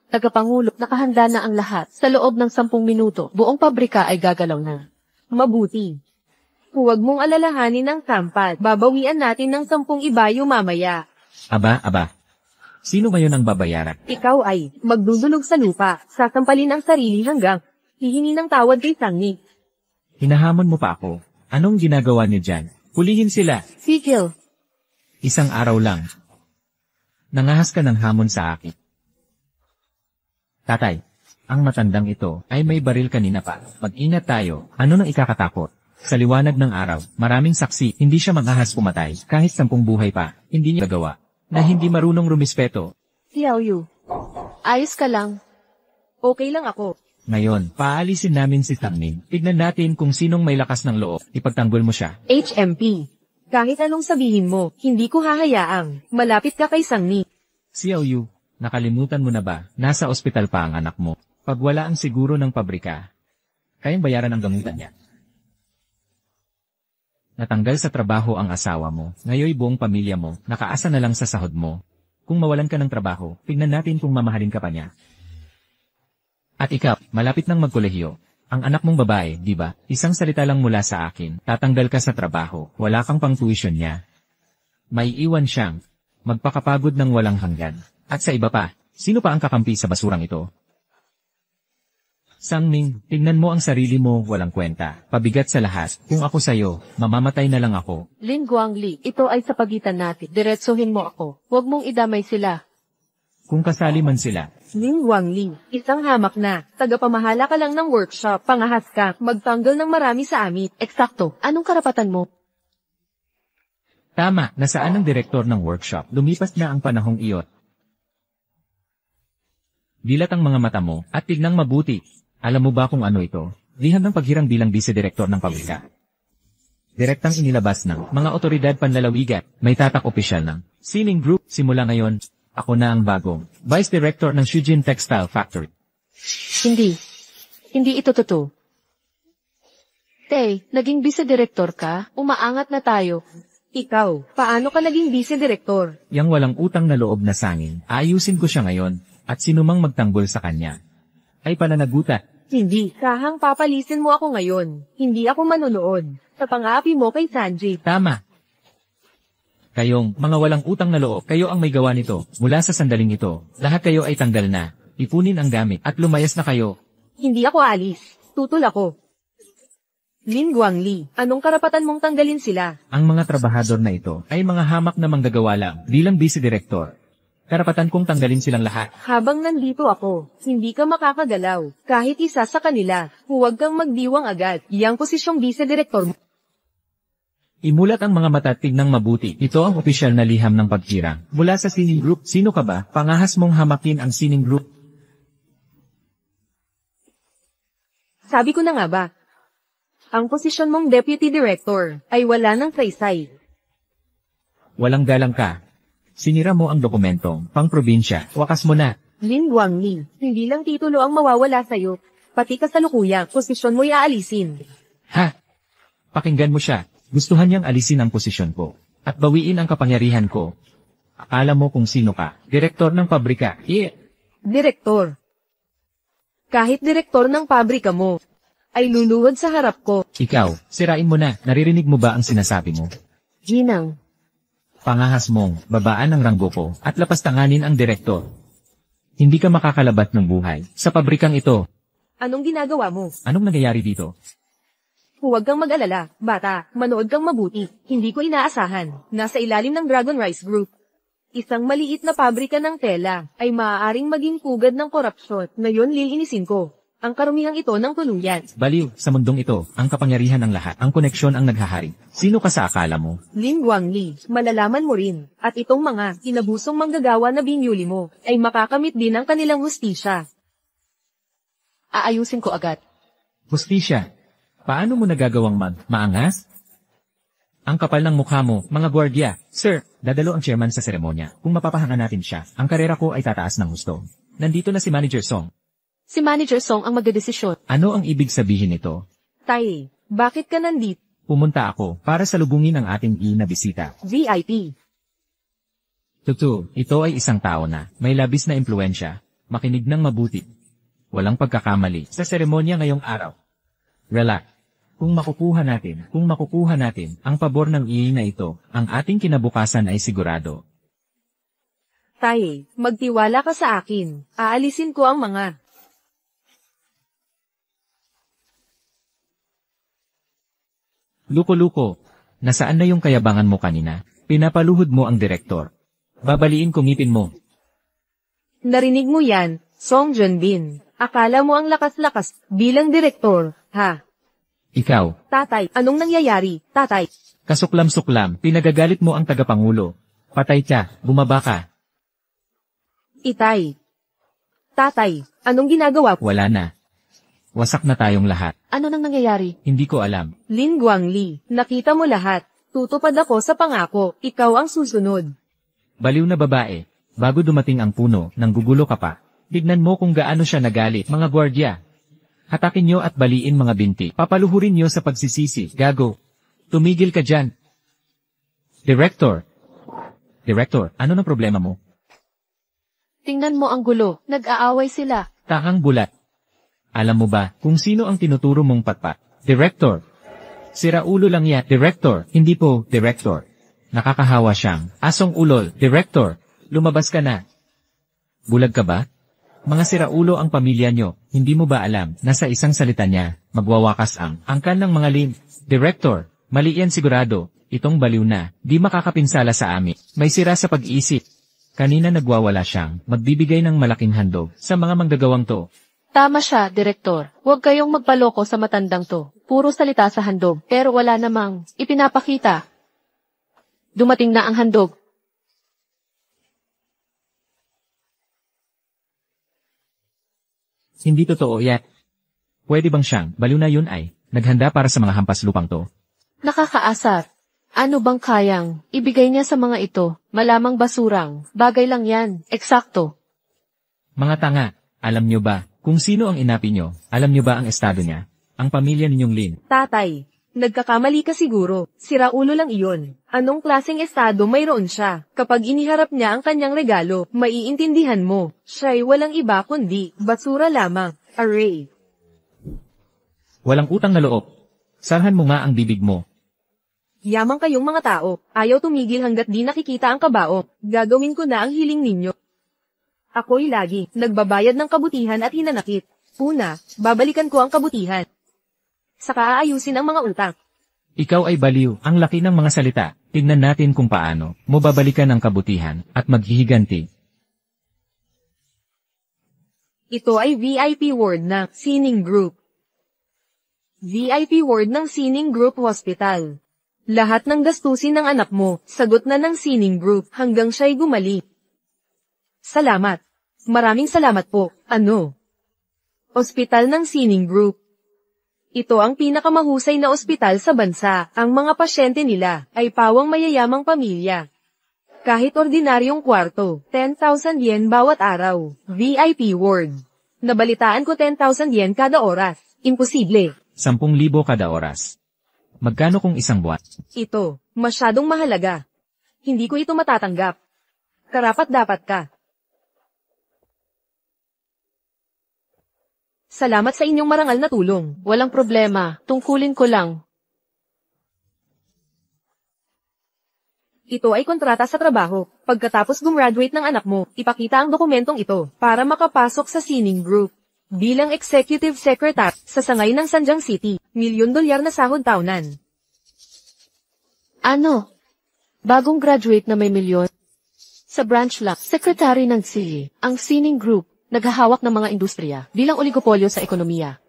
Speaker 2: Tagapangulo, nakahanda na ang lahat. Sa loob ng 10 minuto, buong pabrika ay gagalaw na.
Speaker 1: Mabuti. Huwag mong alalahanin ang sampat. Babawian natin ng 10 ibayo mamaya.
Speaker 4: aba. Sino ngayon ang babayaran?
Speaker 1: Ikaw ay magdudulog sa lupa, sasampalin ang sarili hanggang hihingi ng tawad kay Sangni.
Speaker 4: Hinahamon mo pa ako. Anong ginagawa niyo dyan? Hulihin sila.
Speaker 2: Sigil,
Speaker 4: Isang araw lang. Nangahas ka ng hamon sa akin. Tatay, ang matandang ito ay may baril kanina pa. Mag-ingat tayo. Ano nang ikakatakot? Sa liwanag ng araw, maraming saksi, hindi siya mag-ahas pumatay. Kahit 10 buhay pa, hindi niya gagawa. Na hindi marunong rumispeto.
Speaker 2: Xiao Yu. Ayos ka lang.
Speaker 1: Okay lang ako.
Speaker 4: Ngayon, paalisin namin si Tangning. Tignan natin kung sinong may lakas ng loob. Ipagtanggol mo siya.
Speaker 1: HMP. Kahit anong sabihin mo, hindi ko hahayaang. Malapit ka kay Sangni.
Speaker 4: Xiao Yu, nakalimutan mo na ba? Nasa ospital pa ang anak mo. Pag wala ang siguro ng pabrika, kayang bayaran ang gamutan niya. Natanggal sa trabaho ang asawa mo. Ngayon buong pamilya mo, nakaasa na lang sa sahod mo. Kung mawalan ka ng trabaho, tignan natin kung mamahalin ka pa niya. At ikaw, malapit nang magkolehiyo. Ang anak mong babae, di ba? Isang salita lang mula sa akin, tatanggal ka sa trabaho, wala kang pang tuition niya. May iwan siyang magpakapagod ng walang hanggan. At sa iba pa, sino pa ang kakampi sa basurang ito? Sangning, tignan mo ang sarili mo, walang kwenta. Pabigat sa lahat, kung ako sa'yo, mamamatay na lang ako.
Speaker 2: Lin Guangli, ito ay sa pagitan natin. Diretsuhin mo ako. Huwag mong idamay sila.
Speaker 4: Kung kasali man sila,
Speaker 1: Ling Wangli, isang hamak na. Tagapamahala ka lang ng workshop. Pangahas ka. Magtanggal ng marami sa amit.
Speaker 2: Eksakto. Anong karapatan mo?
Speaker 4: tama, nasaan ang direktor ng workshop? Lumipas na ang panahong iyon. Dilat ang mga mata mo, at tignang mabuti. Alam mo ba kung ano ito? Liham ng paghirang bilang vice-direktor ng pabrika. Direktang inilabas ng mga otoridad panlalawigan, may tatak opisyal ng Sining Group. Simula ngayon, ako na ang bagong Vice Director ng Shujin Textile Factory.
Speaker 2: Hindi ito totoo. Tay, naging vice-director ka? Umaangat na tayo.
Speaker 1: Ikaw, paano ka naging vice-direktor?
Speaker 4: Yang walang utang na loob na sangin, ayusin ko siya ngayon, at sinumang magtanggol sa kanya ay pananagutan.
Speaker 1: Hindi, kahang papalisin mo ako ngayon. Hindi ako manonood. Sa pang-aapi mo kay Sanji.
Speaker 4: Tama. Kayong mga walang utang na loob, kayo ang may gawa nito. Mula sa sandaling ito, lahat kayo ay tanggal na. Ipunin ang gamit at lumayas na kayo.
Speaker 1: Hindi ako alis. Tutol ako. Lin Guangli, anong karapatan mong tanggalin sila?
Speaker 4: Ang mga trabahador na ito ay mga hamak na manggagawa lang bilang vice-director. Karapatan kong tanggalin silang lahat.
Speaker 1: Habang nandito ako, hindi ka makakagalaw. Kahit isa sa kanila, huwag kang magdiwang agad. Yang posisyong vice-director mo.
Speaker 4: Imulat ang mga mata, tignang mabuti. Ito ang opisyal na liham ng paghirang. Mula sa Sining Group, sino ka ba? Pangahas mong hamakin ang Sining Group.
Speaker 1: Sabi ko na nga ba? Ang posisyon mong deputy director ay wala ng saysay.
Speaker 4: Walang galang ka. Sinira mo ang dokumentong pang-probinsya. Wakas mo na.
Speaker 1: Lin Guangli, hindi lang titulo ang mawawala sa'yo. Pati kasalukuyang posisyon mo'y aalisin.
Speaker 4: Ha? Pakinggan mo siya. Gustuhan niyang alisin ang posisyon ko. At bawiin ang kapangyarihan ko. Akala mo kung sino ka. Direktor ng pabrika.
Speaker 1: Direktor. Kahit direktor ng pabrika mo, ay luluhod sa harap ko.
Speaker 4: Ikaw, sirain mo na. Naririnig mo ba ang sinasabi mo?
Speaker 2: Ginang.
Speaker 4: Pangahas mong babaan ang ranggo ko at lapastanganin ang direktor. Hindi ka makakalabat ng buhay sa pabrikang ito.
Speaker 1: Anong ginagawa mo?
Speaker 4: Anong nangyayari dito?
Speaker 1: Huwag kang mag-alala, bata. Manood kang mabuti. Hindi ko inaasahan. Nasa ilalim ng Dragon Rice Group. Isang maliit na pabrika ng tela ay maaaring maging pugad ng korupsyon. Ngayon lilinisin ko ang karumihang ito ng tuluyan.
Speaker 4: Baliw, sa mundong ito, ang kapangyarihan ng lahat, ang koneksyon ang naghahari. Sino ka sa akala mo?
Speaker 1: Lin Guangli, malalaman mo rin. At itong mga inabusong manggagawa na binyuli mo ay makakamit din ang kanilang hustisya.
Speaker 2: Aayusin ko agad.
Speaker 4: Hustisya. Paano mo nagagawang maangas? Ang kapal ng mukha mo, mga gwardiya. Sir, dadalo ang chairman sa seremonya. Kung mapapahangan natin siya, ang karera ko ay tataas ng husto. Nandito na si Manager Song.
Speaker 2: Si Manager Song ang magdedesisyon.
Speaker 4: Ano ang ibig sabihin nito?
Speaker 1: Tay, bakit ka nandito?
Speaker 4: Pumunta ako para salubungin ang ating na bisita.
Speaker 1: VIP.
Speaker 4: Tutu, ito ay isang tao na may labis na impluensya. Makinig ng mabuti. Walang pagkakamali sa seremonya ngayong araw. Relax. Kung makukuha natin ang pabor ng na ito, ang ating kinabukasan ay sigurado.
Speaker 1: Tae, magtiwala ka sa akin. Aalisin ko ang mga
Speaker 4: Luko-luko, nasaan na yung kayabangan mo kanina? Pinapaluhod mo ang direktor. Babaliin ko ngipin mo.
Speaker 1: Narinig mo yan, Song Junbin. Akala mo ang lakas-lakas bilang direktor, ha?
Speaker 4: Ikaw,
Speaker 1: Tatay, anong nangyayari, tatay?
Speaker 4: kasuklam-suklam, pinagagalit mo ang tagapangulo. Patay ka, bumaba ka.
Speaker 1: Itay. Tatay, anong ginagawa po?
Speaker 4: Wala na. Wasak na tayong lahat.
Speaker 2: Ano nang nangyayari?
Speaker 4: Hindi ko alam.
Speaker 1: Lin Guangli, nakita mo lahat. Tutupad ako sa pangako, ikaw ang susunod.
Speaker 4: Baliw na babae. Bago dumating ang puno, nanggugulo ka pa. Tignan mo kung gaano siya nagalit, mga gwardya. Hatakin nyo at baliin mga binti. Papaluhurin nyo sa pagsisisi, gago. Tumigil ka dyan. Director, ano na problema mo?
Speaker 2: Tingnan mo ang gulo, nag-aaway sila.
Speaker 4: Takang bulat. Alam mo ba kung sino ang tinuturo mong patpat? Director. Siraulo lang yan. Director, hindi po, Director. Nakakahawa siyang. Asong ulol, Director. Lumabas ka na. Bulag ka ba? Mga siraulo ang pamilya nyo. Hindi mo ba alam na sa isang salita niya, magwawakas ang angkan ng mga lim. Director, mali yan sigurado. Itong baliw na, di makakapinsala sa amin. May sira sa pag-iisip. Kanina nagwawala siyang magbibigay ng malaking handog sa mga manggagawang to.
Speaker 2: Tama siya, Direktor. Huwag kayong magpaloko sa matandang to. Puro salita sa handog, pero wala namang ipinapakita. Dumating na ang handog.
Speaker 4: Hindi totoo yan. Pwede bang siyang baliw na yun ay naghanda para sa mga hampas lupang to?
Speaker 2: Nakakaasar. Ano bang kayang ibigay niya sa mga ito? Malamang basurang. Bagay lang yan. Eksakto.
Speaker 4: Mga tanga, alam nyo ba kung sino ang inapi nyo? Alam nyo ba ang estado niya? Ang pamilya ninyong Lin.
Speaker 1: Tatay, nagkakamali ka siguro. Siraulo lang iyon. Anong klaseng estado mayroon siya? Kapag iniharap niya ang kanyang regalo, maiintindihan mo. Siya'y walang iba kundi basura lamang. Array.
Speaker 4: Walang utang na loob. Sarhan mo nga ang bibig mo.
Speaker 1: Yamang kayong mga tao. Ayaw tumigil hanggat di nakikita ang kabao. Gagawin ko na ang hiling ninyo. Ako'y lagi nagbabayad ng kabutihan at hinanakit. Una, babalikan ko ang kabutihan. Saka aayusin ang mga utang.
Speaker 4: Ikaw ay baliw, ang laki ng mga salita. Tignan natin kung paano mo babalikan ang kabutihan at maghihiganti.
Speaker 1: Ito ay VIP ward ng Sining Group. VIP ward ng Sining Group Hospital. Lahat ng gastusin ng anak mo, sagot na ng Sining Group hanggang siya'y gumali. Salamat. Maraming salamat po. Ano? Ospital ng Sining Group. Ito ang pinakamahusay na ospital sa bansa. Ang mga pasyente nila ay pawang mayayamang pamilya. Kahit ordinaryong kwarto, 10,000 yen bawat araw. VIP ward. Nabalitaan ko 10,000 yen kada oras. Imposible.
Speaker 4: 10,000 kada oras. Magkano kung isang buwan?
Speaker 1: Ito, masyadong mahalaga. Hindi ko ito matatanggap. Karapat-dapat ka. Salamat sa inyong marangal na tulong.
Speaker 2: Walang problema. Tungkulin ko lang.
Speaker 1: Ito ay kontrata sa trabaho. Pagkatapos gumraduate ng anak mo, ipakita ang dokumentong ito para makapasok sa Sining Group. Bilang Executive Secretary sa sangay ng Sanjang City, $1,000,000 na sahod taonan.
Speaker 2: Ano? Bagong graduate na may milyon? Sa branch lang, Secretary ng CE, ang Sining Group, naghahawak ng mga industriya bilang oligopolyo sa ekonomiya.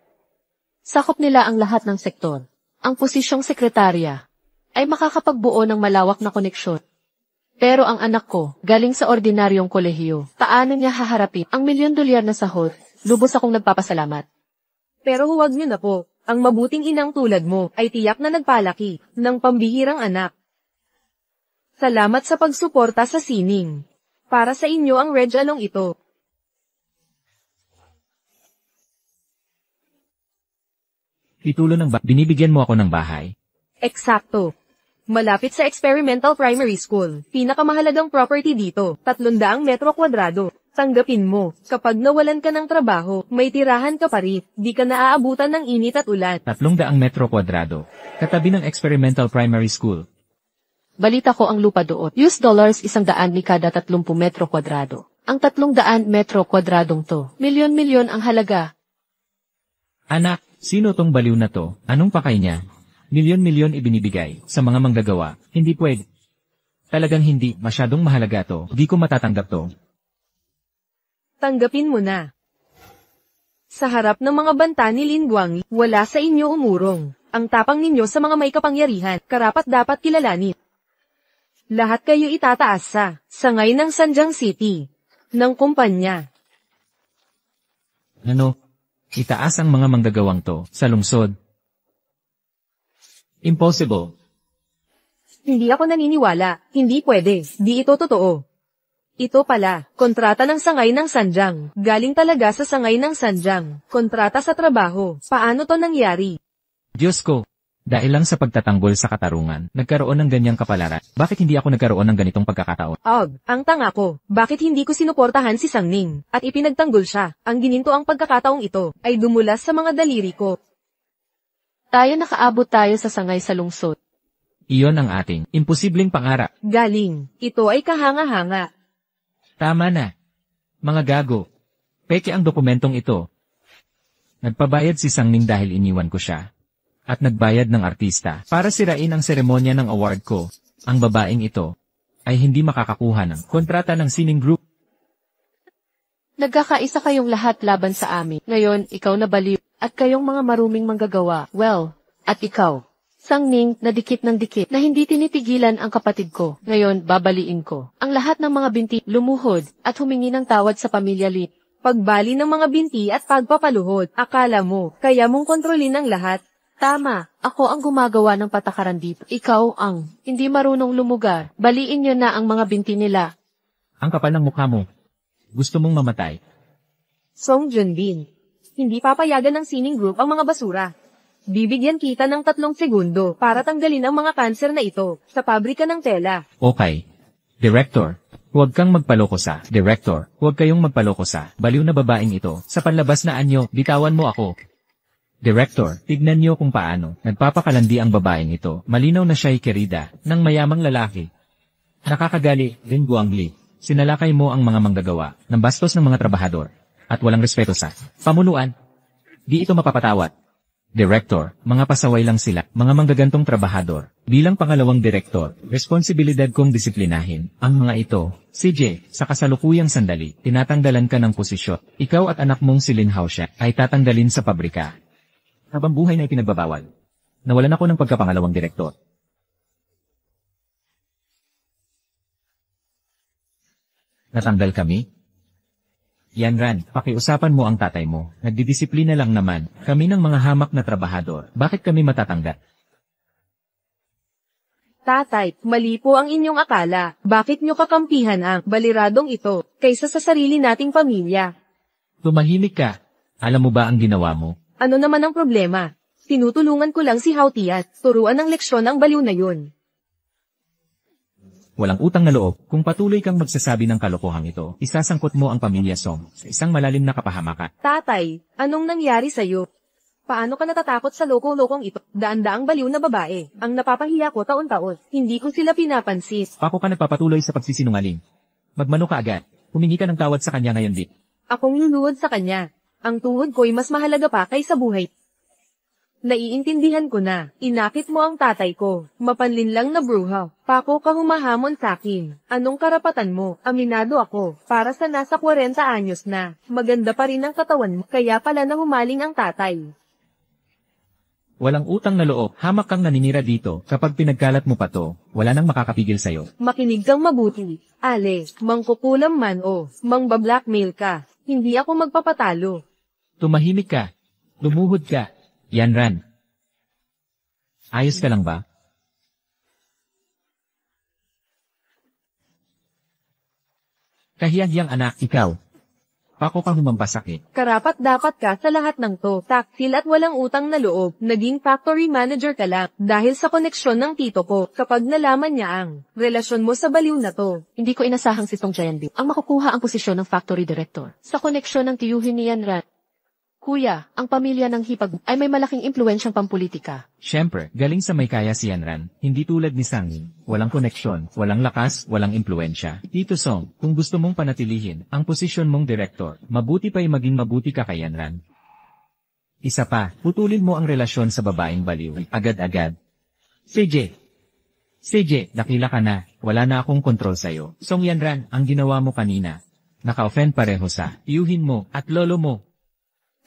Speaker 2: Sakop nila ang lahat ng sektor. Ang posisyong sekretarya ay makakapagbuo ng malawak na koneksyon. Pero ang anak ko, galing sa ordinaryong kolehiyo, paano niya haharapin ang $1,000,000 na sahod? Lubos akong nagpapasalamat.
Speaker 1: Pero huwag niyo na po, ang mabuting inang tulad mo ay tiyak na nagpalaki ng pambihirang anak. Salamat sa pagsuporta sa Sining. Para sa inyo ang Red Along ito.
Speaker 4: Titulo ng binibigyan mo ako ng bahay.
Speaker 1: Eksakto. Malapit sa Experimental Primary School. Pinakamahalagang property dito, 300 metro kwadrado. Tanggapin mo, kapag nawalan ka ng trabaho, may tirahan ka pa rin, di ka naaabutan ng init at ulan.
Speaker 4: 300 metro kwadrado. Katabi ng Experimental Primary School.
Speaker 2: Balita ko ang lupa doon. $100 ni kada 30 metro kwadrado. Ang 300 metro kwadradong to. Milyon-milyon ang halaga.
Speaker 4: Anak, sino tong baliw na to? Anong pakay niya? Milyon-milyon ibinibigay sa mga manggagawa. Hindi pwede. Talagang hindi, masyadong mahalaga to. Di ko matatanggap to.
Speaker 1: Tanggapin mo na. Sa harap ng mga banta ni Lin Guangyi, wala sa inyo umurong. Ang tapang ninyo sa mga may kapangyarihan, karapat dapat kilalanin. Lahat kayo itataas sa sangay ng Sanjiang City, ng kumpanya.
Speaker 4: Ano? Itaas ang mga manggagawang to sa lungsod. Impossible.
Speaker 1: Hindi ako naniniwala, hindi pwede, di ito totoo. Ito pala, kontrata ng sangay ng Sanjiang. Galing talaga sa sangay ng Sanjiang. Kontrata sa trabaho. Paano to nangyari?
Speaker 4: Diyos ko. Dahil lang sa pagtatanggol sa katarungan, nagkaroon ng ganyang kapalaran. Bakit hindi ako nagkaroon ng ganitong pagkakataon?
Speaker 1: Ang tanga ko. Bakit hindi ko sinuportahan si Sangning? At ipinagtanggol siya. Ang gininto ang pagkakataong ito, ay dumulas sa mga daliri ko.
Speaker 2: Nakaabot tayo sa sangay sa lungsod.
Speaker 4: Iyon ang ating imposibleng pangarap.
Speaker 1: Galing. Ito ay kahanga-hanga.
Speaker 4: Tama na. Mga gago. Peke ang dokumentong ito. Nagpabayad si Sangning dahil iniwan ko siya. At nagbayad ng artista para sirain ang seremonya ng award ko. Ang babaeng ito ay hindi makakakuha ng kontrata ng sining group.
Speaker 2: Nagkakaisa kayong lahat laban sa amin. Ngayon, ikaw na baliw. At kayong mga maruming manggagawa. Well, at ikaw. Sangning, nadikit ng dikit, na hindi tinitigilan ang kapatid ko. Ngayon, babaliin ko. Ang lahat ng mga binti, lumuhod, at humingi ng tawad sa pamilya Lee.
Speaker 1: Pagbali ng mga binti at pagpapaluhod, akala mo, kaya mong kontrolin ang lahat.
Speaker 2: Tama, ako ang gumagawa ng patakaran dito. Ikaw ang hindi marunong lumugar. Baliin niyo na ang mga binti nila.
Speaker 4: Ang kapal ng mukha mo. Gusto mong mamatay.
Speaker 1: Song Junbin. Hindi papayagan ng sining group ang mga basura. Bibigyan kita ng 3 segundo para tanggalin ang mga kanser na ito sa pabrika ng tela.
Speaker 4: Okay. Director, huwag kang magpaloko sa. Director, huwag kayong magpaloko sa baliw na babaeng ito. Sa panlabas na anyo, bitawan mo ako. Director, tignan niyo kung paano nagpapakalandi ang babaeng ito. Malinaw na siya'y kerida ng mayamang lalaki. Nakakagali, Lin Guangyi. Sinalakay mo ang mga manggagawa ng bastos ng mga trabahador at walang respeto sa pamunuan. Di ito mapapatawad. Director, mga pasaway lang sila, mga manggagantong trabahador. Bilang pangalawang direktor, responsibilidad kong disiplinahin ang mga ito. CJ, sa kasalukuyang sandali, tinatanggalan ka ng posisyon. Ikaw at anak mong si Lin Haoxia ay tatanggalin sa pabrika. Habang buhay na ipinagbabawal. Nawalan ako ng pagkapangalawang direktor. Natanggal kami? Yan Ran, pakiusapan mo ang tatay mo. Nagdidisiplina lang naman. Kami ng mga hamak na trabahador. Bakit kami matatanggal?
Speaker 1: Tatay, mali po ang inyong akala. Bakit nyo kakampihan ang baliradong ito kaysa sa sarili nating pamilya?
Speaker 4: Tumahimik ka. Alam mo ba ang ginawa mo?
Speaker 1: Ano naman ang problema? Tinutulungan ko lang si Hautiat. Turuan ng leksyon ang baliw na yun.
Speaker 4: Walang utang na loob. Kung patuloy kang magsasabi ng kalokohang ito, isasangkot mo ang pamilya Song sa isang malalim na kapahamakan.
Speaker 1: Tatay, anong nangyari sa'yo? Paano ka natatakot sa loko-lokong ito? Daan-daang baliw na babae. Ang napapahiya ko taon-taon. Hindi ko sila pinapansin.
Speaker 4: Ako ka nagpapatuloy sa pagsisinungaling. Magmano ka agad. Humingi ka ng tawad sa kanya ngayon di.
Speaker 1: Akong luluhod sa kanya. Ang tuhod ko'y mas mahalaga pa kaysa buhay. Naiintindihan ko na, inakit mo ang tatay ko, mapanlin lang na bruha, pako ka humahamon sakin. Anong karapatan mo? Aminado ako, para sa nasa 40 anyos na, maganda pa rin ang katawan mo, kaya pala na humaling ang tatay.
Speaker 4: Walang utang na loob, hamak kang naninira dito, kapag pinagkalat mo pa to, wala nang makakapigil sa'yo.
Speaker 1: Makinig kang mabuti, Ale, mangkukulam man o, mangbablackmail ka, hindi ako magpapatalo.
Speaker 4: Tumahimik ka, lumuhod ka. Yan Ran. Ayos ka lang ba? Kahiyang anak, ikaw. Pako ka humampasak
Speaker 1: Karapat dapat ka sa lahat ng to. Taksil at walang utang na loob. Naging factory manager ka lang dahil sa koneksyon ng tito ko kapag nalaman niya ang relasyon mo sa baliw na to.
Speaker 2: Hindi ko inasahang si Song Jianbin ang makukuha ang posisyon ng factory director. Sa koneksyon ng tiyuhin ni Yanran. Kuya, ang pamilya ng Hipag ay may malaking impluensyang pampolitika.
Speaker 4: Siyempre, galing sa may kaya si Yanran, hindi tulad ni Sangin. Walang koneksyon, walang lakas, walang impluensya. Tito Song, kung gusto mong panatilihin ang posisyon mong direktor, mabuti pa'y maging mabuti ka kay Yanran. Isa pa, putulin mo ang relasyon sa babaeng baliw, agad-agad. CJ, nakila ka na, wala na akong kontrol sa'yo. Song Yanran, ang ginawa mo kanina. Naka-offend pareho sa tiyuhin mo at lolo mo.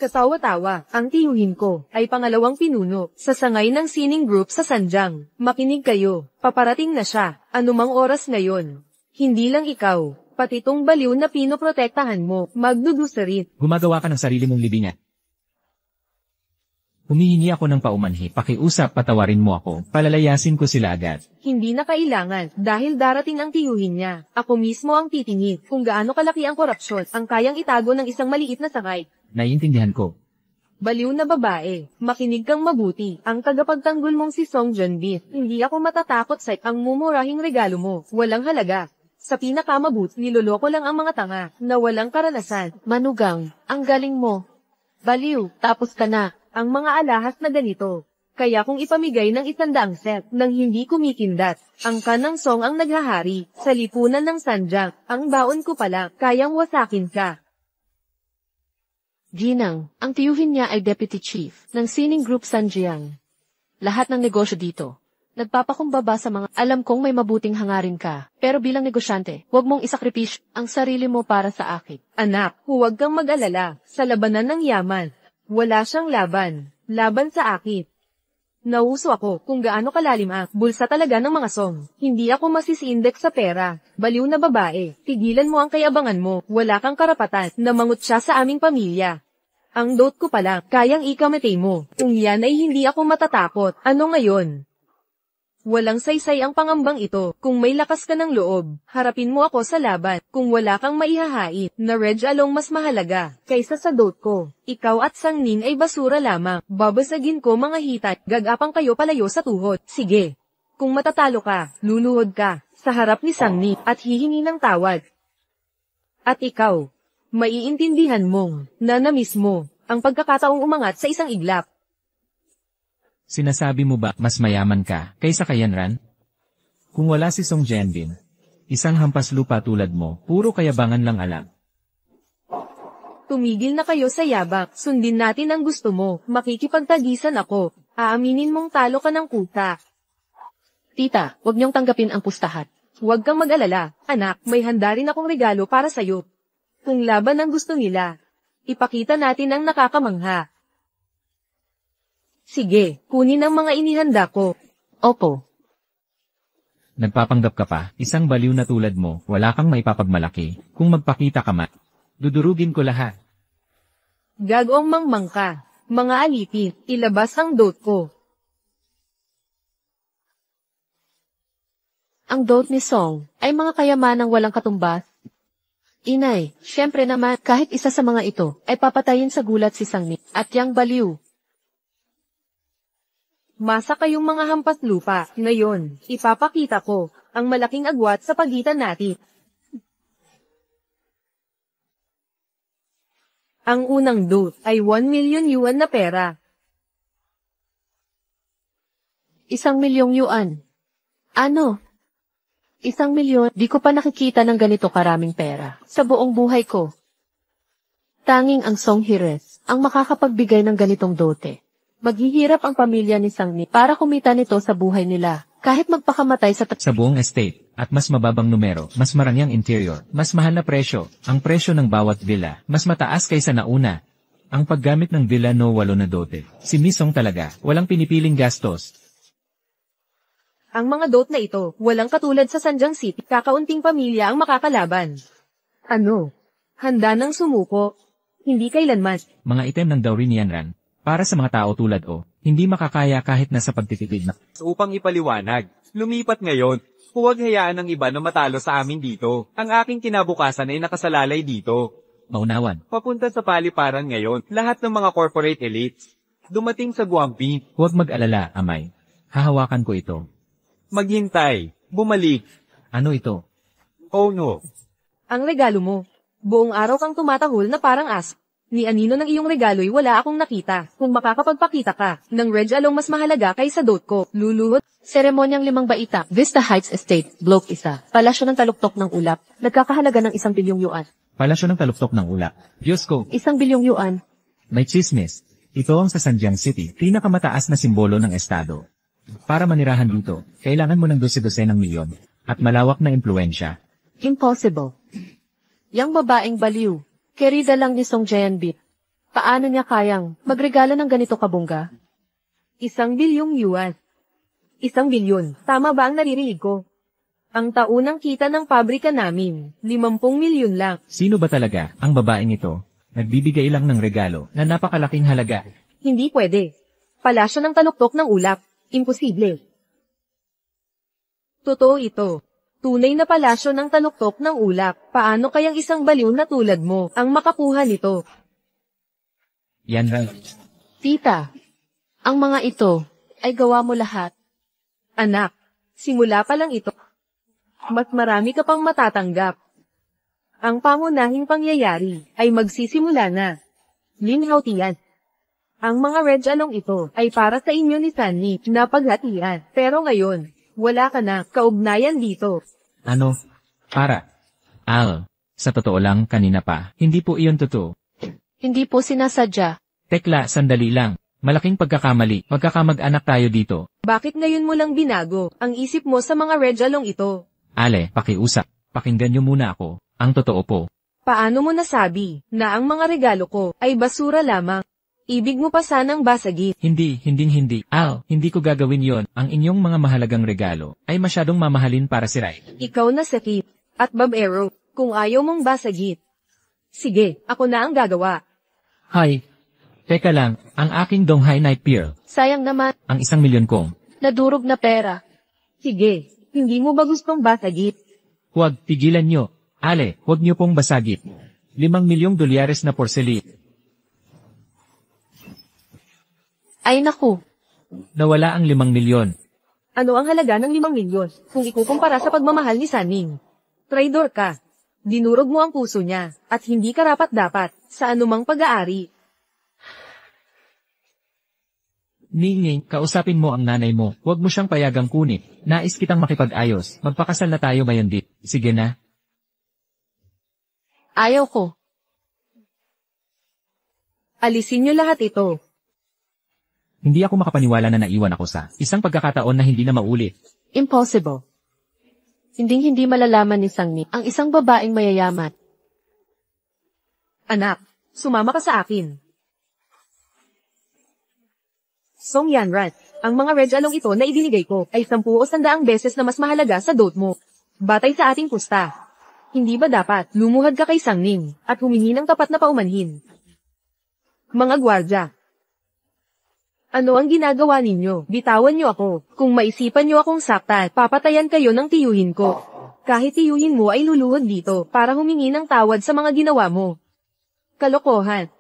Speaker 1: Katawa-tawa, ang tiyuhin ko ay pangalawang pinuno sa sangay ng sining group sa Sanjang. Makinig kayo, paparating na siya, anumang oras ngayon. Hindi lang ikaw, pati tong baliw na pinoprotektahan mo, magdudusarit.
Speaker 4: Gumagawa ka ng sarili mong libingan. Humihingi ako ng paumanhi, pakiusap patawarin mo ako, palalayasin ko sila agad.
Speaker 1: Hindi na kailangan, dahil darating ang tiyuhin niya. Ako mismo ang titingin kung gaano kalaki ang korupsyon, ang kayang itago ng isang maliit na sangay.
Speaker 4: Naiintindihan ko.
Speaker 1: Baliw na babae, makinig kang mabuti. Ang tagapagtanggol mong si Song Jianbin, hindi ako matatakot sa ang mumurahing regalo mo. Walang halaga. Sa pinakamabuti, niloloko lang ang mga tanga na walang karanasan.
Speaker 2: Manugang, ang galing mo. Baliw, tapos ka na.
Speaker 1: Ang mga alahas na ganito. Kaya kung ipamigay ng 100 set nang hindi kumikindat, ang kanang Song ang naghahari sa lipunan ng Sanjang. Ang baon ko pala, kayang wasakin ka.
Speaker 2: Ginang, ang tiyuhin niya ay deputy chief ng sining group Sanjiang. Lahat ng negosyo dito. Nagpapakumbaba sa mga alam kong may mabuting hangarin ka. Pero bilang negosyante, huwag mong isakripisyo ang sarili mo para sa akin.
Speaker 1: Anak, huwag kang mag-alala. Sa labanan ng yaman, wala siyang laban. Laban sa akin. Nauso ako kung gaano kalalim ang bulsa talaga ng mga Song. Hindi ako masisindek sa pera. Baliw na babae, tigilan mo ang kayabangan mo. Wala kang karapatan na mangutya sa aming pamilya. Ang dote ko pala, kayang ikamatay mo. Kung yan ay hindi ako matatakot, ano ngayon? Walang saysay ang pangambang ito. Kung may lakas ka ng loob, harapin mo ako sa laban. Kung wala kang maihahain, na Reg Along mas mahalaga, kaysa sa dote ko. Ikaw at Sangnin ay basura lamang. Babasagin ko mga hitat, gagapang kayo palayo sa tuhod. Sige. Kung matatalo ka, luluhod ka, sa harap ni Sangnin, at hihingi ng tawad. At ikaw, maiintindihan mong, na namiss mo, ang pagkakataong umangat sa isang iglap.
Speaker 4: Sinasabi mo ba mas mayaman ka kaysa kay Yanran? Kung wala si Song Jianbin, isang hampas lupa tulad mo, puro kayabangan lang alam.
Speaker 1: Tumigil na kayo sa yabak, sundin natin ang gusto mo, makikipagtagisan ako, aaminin mong talo ka ng kuta.
Speaker 2: Tita, huwag niyong tanggapin ang pustahan.
Speaker 1: Huwag kang mag-alala, anak, may handa rin akong regalo para sa'yo. Kung laban ang gusto nila, ipakita natin ang nakakamangha. Sige, kunin ang mga inihanda ko.
Speaker 2: Opo.
Speaker 4: Nagpapanggap ka pa, isang baliw na tulad mo, wala kang maipapagmalaki. Kung magpakita ka dudurugin ko lahat.
Speaker 1: Gagawang mangmang ka. Mga alipin, ilabas ang dote ko.
Speaker 2: Ang dote ni Song ay mga kayamanang walang katumbas. Inay, syempre naman, kahit isa sa mga ito ay papatayin sa gulat si Sangni at yang baliw.
Speaker 1: Masa kayong mga hampas lupa. Ngayon, ipapakita ko ang malaking agwat sa pagitan natin. Ang unang dote ay 1 million yuan na pera.
Speaker 2: 1 milyong yuan. Ano? 1 milyon? Di ko pa nakikita ng ganito karaming pera sa buong buhay ko. Tanging ang Song Hires ang makakapagbigay ng ganitong dote. Maghihirap ang pamilya ni Sangni para kumita nito sa buhay nila, kahit magpakamatay sa
Speaker 4: buong estate, at mas mababang numero, mas marangyang interior, mas mahal na presyo, ang presyo ng bawat villa, mas mataas kaysa nauna. Ang paggamit ng villa no walo na dote. Si Miss Song talaga, walang pinipiling gastos.
Speaker 1: Ang mga dote na ito, walang katulad sa Sanjang City, kakaunting pamilya ang makakalaban. Ano? Handa nang sumuko? Hindi kailanman.
Speaker 4: Mga item ng dowry ni Yanran. Para sa mga tao tulad hindi makakaya kahit nasa pagtitipid na.
Speaker 3: Upang ipaliwanag, lumipat ngayon. Huwag hayaan ng iba na matalo sa amin dito. Ang aking kinabukasan ay nakasalalay dito.
Speaker 4: Maunawan.
Speaker 3: Papunta sa paliparan ngayon, lahat ng mga corporate elites. Dumating sa Guampi.
Speaker 4: Huwag mag-alala, Amay. Hahawakan ko ito.
Speaker 3: Maghintay. Bumalik.
Speaker 4: Ano ito?
Speaker 3: Oh no.
Speaker 1: Ang regalo mo. Buong araw kang tumatahol na parang aso. Ni anino ng iyong regalo'y wala akong nakita. Kung makakapagpakita ka ng Reg Along mas mahalaga kaysa dote ko, luluhod.
Speaker 2: Seremonyang 5 baita, Vista Heights Estate, Block 1. Palasyo ng taluktok ng ulap. Nagkakahalaga ng 1 bilyong yuan.
Speaker 4: Palasyo ng taluktok ng ulap. Diyos ko,
Speaker 2: 1 bilyong yuan.
Speaker 4: may chismis. Ito ang sa Sanjiang City, pinakamataas na simbolo ng estado. Para manirahan dito, kailangan mo ng 12 ng milyon at malawak na impluensya.
Speaker 2: Impossible. Yang babaeng baliw. Kerida lang ni Song Jianbit. Paano niya kayang magregalo ng ganito kabungga?
Speaker 1: 1 bilyong yuan. 1 bilyon. Tama ba ang naririnig ko? Ang taunang kita ng pabrika namin, 50 milyon lang.
Speaker 4: Sino ba talaga ang babaeng ito? Nagbibigay lang ng regalo na napakalaking halaga.
Speaker 1: Hindi pwede. Palasyo ng taluktok ng ulap. Imposible. Totoo ito. Tunay na palasyo ng taluktok ng ulap. Paano kayang isang baliw na tulad mo ang makakuha nito?
Speaker 4: Yan lang.
Speaker 2: Tita, ang mga ito ay gawa mo lahat.
Speaker 1: Anak, simula pa lang ito. Mas marami ka pang matatanggap. Ang pangunahing pangyayari ay magsisimula na. Lin Haotian. Ang mga Reg Along ito ay para sa inyo ni Sunny na paghatian. Pero ngayon, wala ka na kaugnayan dito.
Speaker 4: Ano? Al, sa totoo lang kanina pa, hindi po iyon totoo.
Speaker 2: Hindi po sinasadya.
Speaker 4: Tekla, sandali lang. Malaking pagkakamali. Magkakamag-anak tayo dito.
Speaker 1: Bakit ngayon mo lang binago ang isip mo sa mga Reg Along ito?
Speaker 4: Ale, pakiusap. Pakinggan niyo muna ako. Ang totoo po.
Speaker 1: Paano mo nasabi na ang mga regalo ko ay basura lamang? Ibig mo pa sanang basagin.
Speaker 4: Hindi. Al, hindi ko gagawin yon. Ang inyong mga mahalagang regalo ay masyadong mamahalin para si Rai.
Speaker 1: Ikaw na si Kip at Bob Arrow kung ayaw mong basagin. Sige, ako na ang gagawa.
Speaker 4: Hay. Teka lang, ang aking Donghai Night Pearl.
Speaker 2: Sayang naman,
Speaker 4: Ang 1 milyon kong.
Speaker 2: nadurog na pera.
Speaker 1: Sige, hindi mo ba gustong basagin?
Speaker 4: Huwag, tigilan nyo. Ale, huwag nyo pong basagit. 5 milyong dolyares na porcelain.
Speaker 2: Ay naku,
Speaker 4: Nawala ang 5 milyon.
Speaker 1: Ano ang halaga ng 5 milyon kung ikukumpara sa pagmamahal ni Sanning? Traidor ka. Dinurog mo ang puso niya at hindi karapat-dapat sa anumang pag-aari.
Speaker 4: Ningning, kausapin mo ang nanay mo. Huwag mo siyang payagang kunin. Nais kitang makipag-ayos. Magpakasal na tayo mayandit. Sige na.
Speaker 2: ayaw ko.
Speaker 1: Alisin niyo lahat ito.
Speaker 4: Hindi ako makapaniwala na naiwan ako sa isang pagkakataon na hindi na maulit.
Speaker 2: Impossible. Hindi malalaman ni Sangni ang isang babaeng mayayaman.
Speaker 1: Anak, sumama ka sa akin. Song Yanran, ang mga Reg Along ito na ibinigay ko ay 10 o 100 beses na mas mahalaga sa dote mo. Batay sa ating pusta. Hindi ba dapat lumuhad ka kay Sangning at humingi ng tapat na paumanhin? Mga gwardya. Ano ang ginagawa ninyo? Bitawan niyo ako. Kung maisipan niyo akong saktan, papatayan kayo ng tiyuhin ko. Kahit tiyuhin mo ay luluhod dito para humingi ng tawad sa mga ginawa mo. Kalokohan.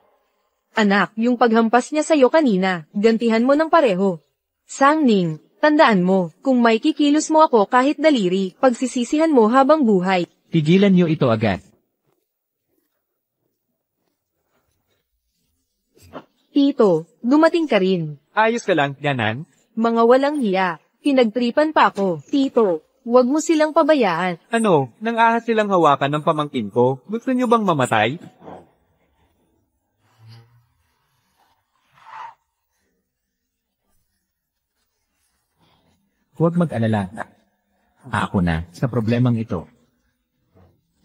Speaker 1: Anak, yung paghampas niya sa'yo kanina, gantihan mo ng pareho. Sangning, tandaan mo, kung may kikilos mo ako kahit daliri, pagsisisihan mo habang buhay.
Speaker 4: Tigilan niyo ito agad.
Speaker 1: Tito, dumating ka rin.
Speaker 3: Ayos ka lang, Yanan?
Speaker 1: Mga walang hiya. Pinagtripan pa ako. Tito, huwag mo silang pabayaan.
Speaker 3: Ano, nang ahas silang hawakan ng pamangkin ko? Gusto niyo bang mamatay?
Speaker 4: Huwag mag-alala. Ako na sa problemang ito.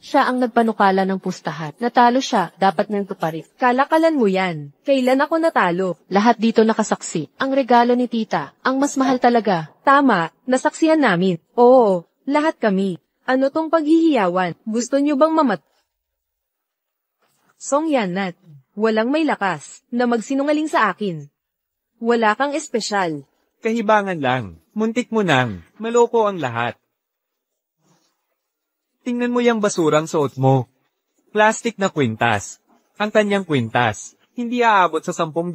Speaker 2: Siya ang nagpanukala ng pustahan. Natalo siya, dapat nang tuparin.
Speaker 1: Kalakalan mo yan. Kailan ako natalo?
Speaker 2: Lahat dito nakasaksi. Ang regalo ni tita, ang mas mahal talaga.
Speaker 1: Tama, nasaksihan namin. Oo, lahat kami. Ano tong paghihiyawan? Gusto niyo bang Song Yanat, walang may lakas na magsinungaling sa akin. Wala kang espesyal.
Speaker 3: Kahibangan lang. Muntik mo nang. Maloko ang lahat. Tingnan mo yung basurang suot mo. Plastic na kwintas. Ang kanyang kwintas, hindi aabot sa $10.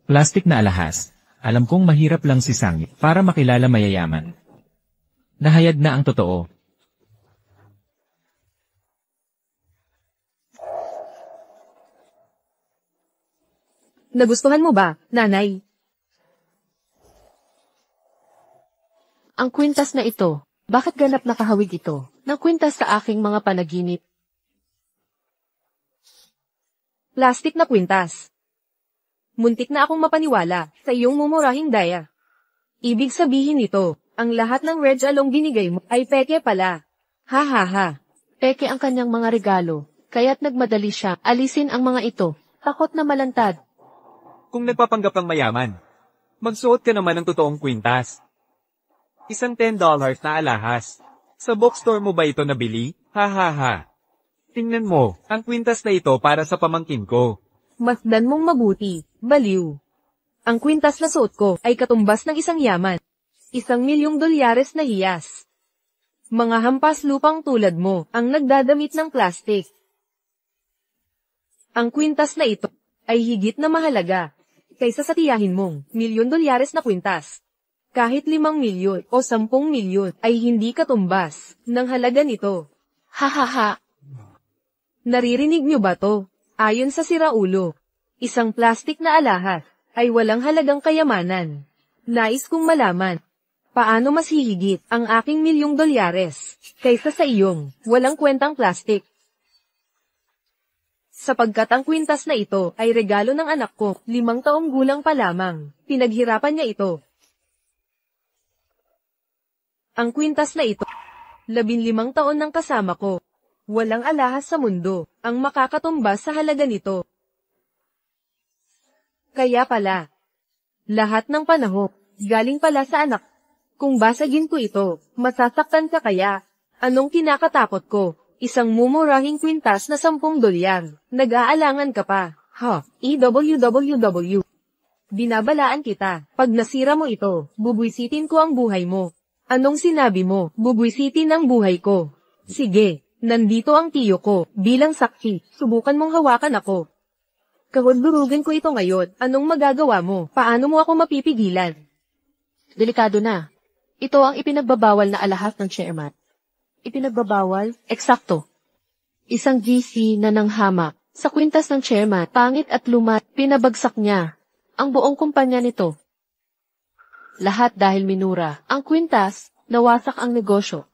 Speaker 4: Plastic na alahas. Alam kong mahirap lang si Sangit para makilala mayayaman. Nahayag na ang totoo.
Speaker 1: Nagustuhan mo ba, nanay?
Speaker 2: Ang kwintas na ito, bakit ganap nakahawig ito? Ng kwintas sa aking mga panaginip.
Speaker 1: Plastic na kwintas. Muntik na akong mapaniwala sa iyong mumurahing daya. Ibig sabihin nito, ang lahat ng Reg Along binigay mo ay peke pala. Ha ha ha.
Speaker 2: Peke ang kanyang mga regalo, kaya't nagmadali siya alisin ang mga ito. Takot na malantad.
Speaker 3: Kung nagpapanggap kang mayaman, magsuot ka naman ng totoong kwintas. Isang $10 na alahas. Sa bookstore mo ba ito nabili? Ha ha ha. Tingnan mo, ang kwintas na ito para sa pamangkin ko.
Speaker 1: Masdan mong mabuti, baliw. Ang kwintas na suot ko ay katumbas ng isang yaman. $1,000,000 na hiyas. Mga hampas lupang tulad mo ang nagdadamit ng plastic. Ang kwintas na ito ay higit na mahalaga kaysa sa tiyahin mong $1,000,000 na kwintas. Kahit 5,000,000 o 10,000,000 ay hindi katumbas ng halaga nito.
Speaker 2: Ha ha ha.
Speaker 1: Naririnig niyo ba to? Ayon sa siraulo, isang plastic na alahas ay walang halagang kayamanan. Nais kong malaman, paano mas hihigit ang aking $1,000,000 kaysa sa iyong walang kwentang plastic? Sapagkat ang kwintas na ito ay regalo ng anak ko, 5 taong gulang pa lamang, pinaghirapan niya ito. Ang kwintas na ito, 15 taon ng kasama ko. Walang alahas sa mundo ang makakatumbas sa halaga nito. Kaya pala, lahat ng panahon, galing pala sa anak. Kung basagin ko ito, masasaktan ka kaya? Anong kinakatakot ko? Isang mumurahing kwintas na $10. Nag-aalangan ka pa. Ha, EWWW. Binabalaan kita, pag nasira mo ito, bubwisitin ko ang buhay mo. Anong sinabi mo? Bubwisitin ang buhay ko. Sige. Nandito ang tiyo ko, bilang saksi, subukan mong hawakan ako. Kahudlurugan ko ito ngayon, anong magagawa mo? Paano mo ako mapipigilan?
Speaker 2: Delikado na. Ito ang ipinagbabawal na alahas ng chairman. Ipinagbabawal? Eksakto. Isang GC na nanghamak sa kwintas ng chairman, pangit at lumat, pinabagsak niya ang buong kumpanya nito. Lahat dahil minura. Ang kwintas, nawasak ang negosyo.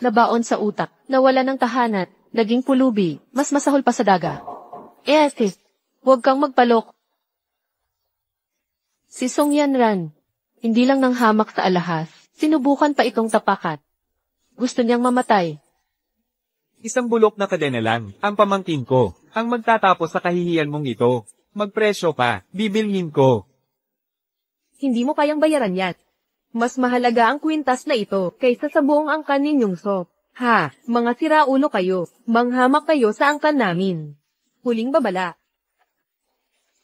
Speaker 2: Nabaon sa utak, nawala ng tahanan, naging pulubi, mas masahol pa sa daga. Sis, huwag kang magpalok. Si Song Yanran, hindi lang nang hamak sa alahas, sinubukan pa itong tapakan. Gusto niyang mamatay.
Speaker 3: Isang bulok na kadena lang, ang pamangkin ko, ang magtatapos sa kahihiyan mong ito. Magpresyo pa, bibilhin ko.
Speaker 1: Hindi mo kayang bayaran yan. Mas mahalaga ang kwintas na ito kaysa sa buong angkan ninyong soap. Ha, mga siraulo kayo, manghamak kayo sa angkan namin. Huling babala.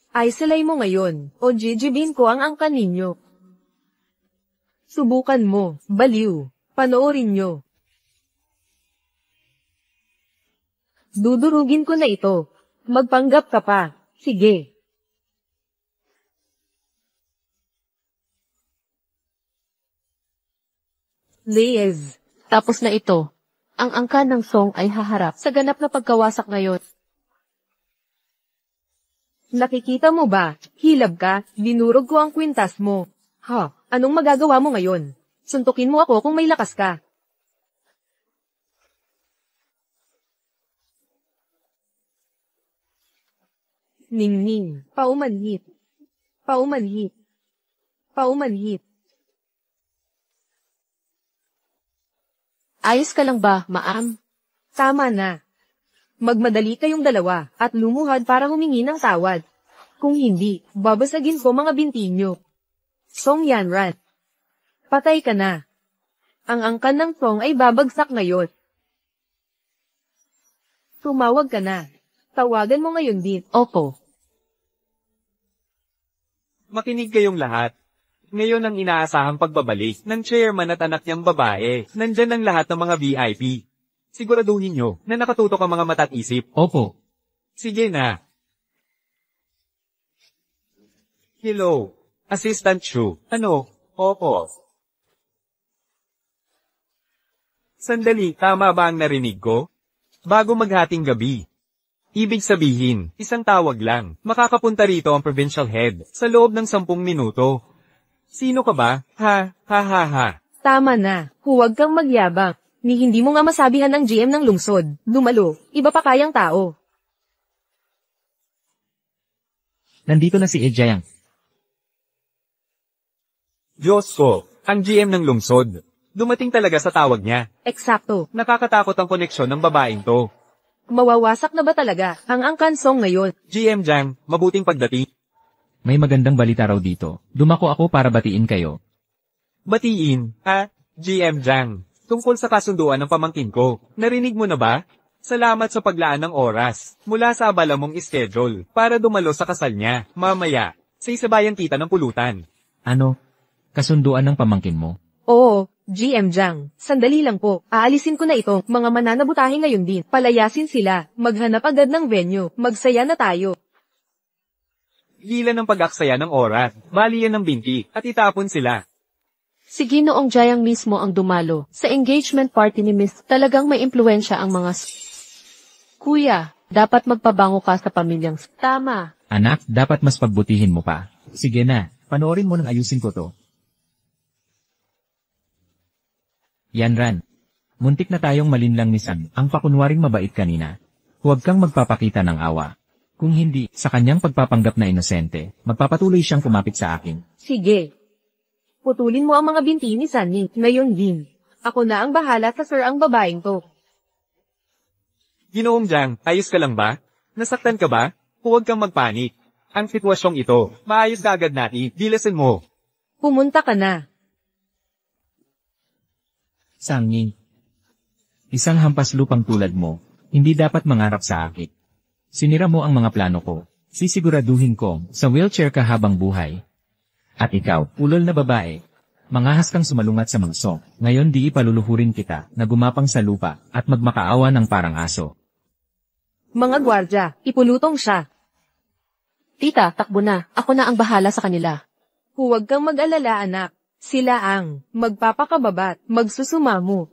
Speaker 1: Isolate mo ngayon, o jijibin ko ang angkan ninyo. Subukan mo, baliw, panoorin nyo. Dudurugin ko na ito, magpanggap ka pa, sige. Liz.
Speaker 2: Tapos na ito. Ang angkan ng Song ay haharap sa ganap na pagkawasak ngayon.
Speaker 1: Nakikita mo ba? Hilab ka, dinurog ko ang kwintas mo. Ha, anong magagawa mo ngayon? Suntukin mo ako kung may lakas ka. Ning-ning, paumanhit. Paumanhit. Paumanhit.
Speaker 2: Ayos ka lang ba, Maam?
Speaker 1: Tama na. Magmadali kayong dalawa at lumuhad para humingi ng tawad. Kung hindi, babasagin ko mga binti nyo. Song Yanran. Patay ka na. Ang angkan ng Song ay babagsak ngayon. Tumawag ka na. Tawagan mo ngayon din.
Speaker 2: Opo.
Speaker 3: Makinig kayong lahat. Ngayon ang inaasahang pagbabalik ng chairman at anak niyang babae. Nandyan ang lahat ng mga VIP. Siguraduhin nyo na nakatutok ang mga mata at isip.
Speaker 4: Opo.
Speaker 3: Sige na. Hello, Assistant Shu. Ano? Opo. Sandali, tama ba ang narinig ko? Bago maghating gabi. Ibig sabihin, isang tawag lang. Makakapunta rito ang provincial head sa loob ng 10 minuto. Sino ka ba? Ha, ha, ha, ha.
Speaker 1: Tama na. Huwag kang magyabang. Ni hindi mo nga masabihan ng GM ng lungsod. Dumalo. Iba pa kayang tao.
Speaker 4: Nandito na si Ejayang.
Speaker 3: Diyos ko, ang GM ng lungsod. Dumating talaga sa tawag niya.
Speaker 1: Eksakto.
Speaker 3: Nakakatakot ang koneksyon ng babaeng to.
Speaker 1: Mawawasak na ba talaga ang angkansong ngayon?
Speaker 3: GM Jang, mabuting pagdating.
Speaker 4: May magandang balita raw dito. Dumako ako para batiin kayo.
Speaker 3: Batiin, ha? GM Jang, tungkol sa kasunduan ng pamangkin ko. Narinig mo na ba? Salamat sa paglaan ng oras mula sa abala mong schedule para dumalo sa kasal niya. Mamaya, sa isabayang kita ng pulutan.
Speaker 4: Ano? Kasunduan ng pamangkin mo?
Speaker 1: Oo, GM Jang. Sandali lang po. Aalisin ko na ito. Mga mananabutahe ngayon din. Palayasin sila. Maghanap agad ng venue. Magsaya na tayo.
Speaker 3: Gilan ng pag-aksaya ng oras. Bali yan ng binti at itapon sila.
Speaker 2: Si Ginoong Jayang mismo ang dumalo. Sa engagement party ni Miss, talagang may impluensya ang mga Kuya, dapat magpabango ka sa pamilyang Tama.
Speaker 4: Anak, dapat mas pagbutihin mo pa. Sige na, panoorin mo nang ayusin ko to. Yan Ran. Muntik na tayong malinlang ni San, ang pakunwaring mabait kanina. Huwag kang magpapakita ng awa. Kung hindi, sa kanyang pagpapanggap na inosente, magpapatuloy siyang kumapit sa akin.
Speaker 1: Sige. Putulin mo ang mga binti ni Sunny. Ngayon din. Ako na ang bahala sa sir ang babaeng to.
Speaker 3: Ginoong Jang, ayos ka lang ba? Nasaktan ka ba? Huwag kang magpanik. Ang sitwasyong ito, maayos ka agad natin. Bilasin mo.
Speaker 1: Pumunta ka na.
Speaker 4: Sanging. Isang hampas lupang tulad mo, hindi dapat mangarap sa akin. Sinira mo ang mga plano ko. Sisiguraduhin ko, sa wheelchair ka habang buhay. At ikaw, ulol na babae. Mangahas kang sumalungat sa mangso. Ngayon di ipaluluhurin kita na gumapang sa lupa at magmakaawa ng parang aso.
Speaker 1: Mga gwardya, ipulutong siya.
Speaker 2: Tita, takbo na. Ako na ang bahala sa kanila.
Speaker 1: Huwag kang mag-alala anak. Sila ang magpapakababat, magsusumamo.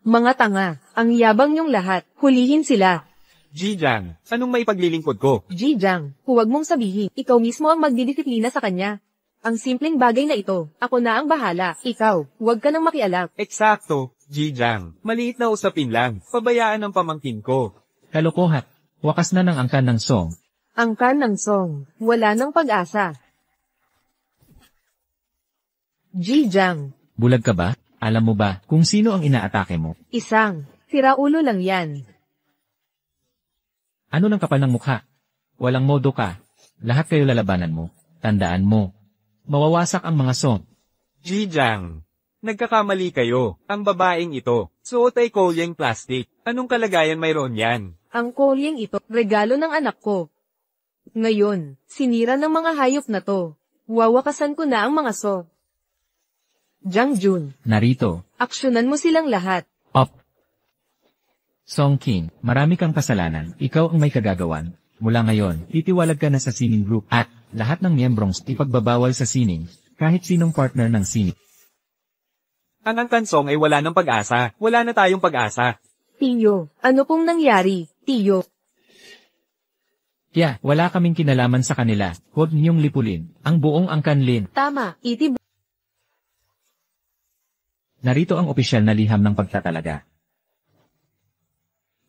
Speaker 1: Mga tanga, ang yabang niyong lahat, hulihin sila.
Speaker 3: Jijang, anong maipaglilingkod ko?
Speaker 1: Jijang, huwag mong sabihin, ikaw mismo ang magdidisiplina sa kanya. Ang simpleng bagay na ito, ako na ang bahala, ikaw, huwag ka nang makialam.
Speaker 3: Eksakto, Jijang. Maliit na usapin lang, pabayaan ang pamangkin ko.
Speaker 4: Kalokohan, wakas na ng angkan ng song.
Speaker 1: Angkan ng song, wala nang pag-asa. Jijang,
Speaker 4: Bulag ka ba? Alam mo ba kung sino ang inaatake mo?
Speaker 1: isang, siraulo lang yan.
Speaker 4: Ano ng kapal ng mukha? Walang modo ka. Lahat kayo lalabanan mo. Tandaan mo. Mawawasak ang mga song.
Speaker 3: Jijang, nagkakamali kayo. Ang babaeng ito, suot ay kolyeng plastic. Anong kalagayan mayroon yan?
Speaker 1: Ang kolyeng ito, regalo ng anak ko. Ngayon, sinira ng mga hayop na to. Wawakasan ko na ang mga so. Jang Jun,
Speaker 4: Narito.
Speaker 1: aksyonan mo silang lahat.
Speaker 4: Up. Song King, marami kang kasalanan. Ikaw ang may kagagawan. Mula ngayon, titiwalag ka na sa sining group at lahat ng miyembrong ipagbabawal sa sining, kahit sinong partner ng sining.
Speaker 3: Ang angkansong ay wala ng pag-asa. Wala na tayong pag-asa.
Speaker 1: Tiyo, ano pong nangyari, Tiyo?
Speaker 4: Kaya, wala kaming kinalaman sa kanila. Huwag niyong lipulin. Ang buong angkanlin.
Speaker 1: Tama, itib.
Speaker 4: Narito ang opisyal na liham ng pagtatalaga.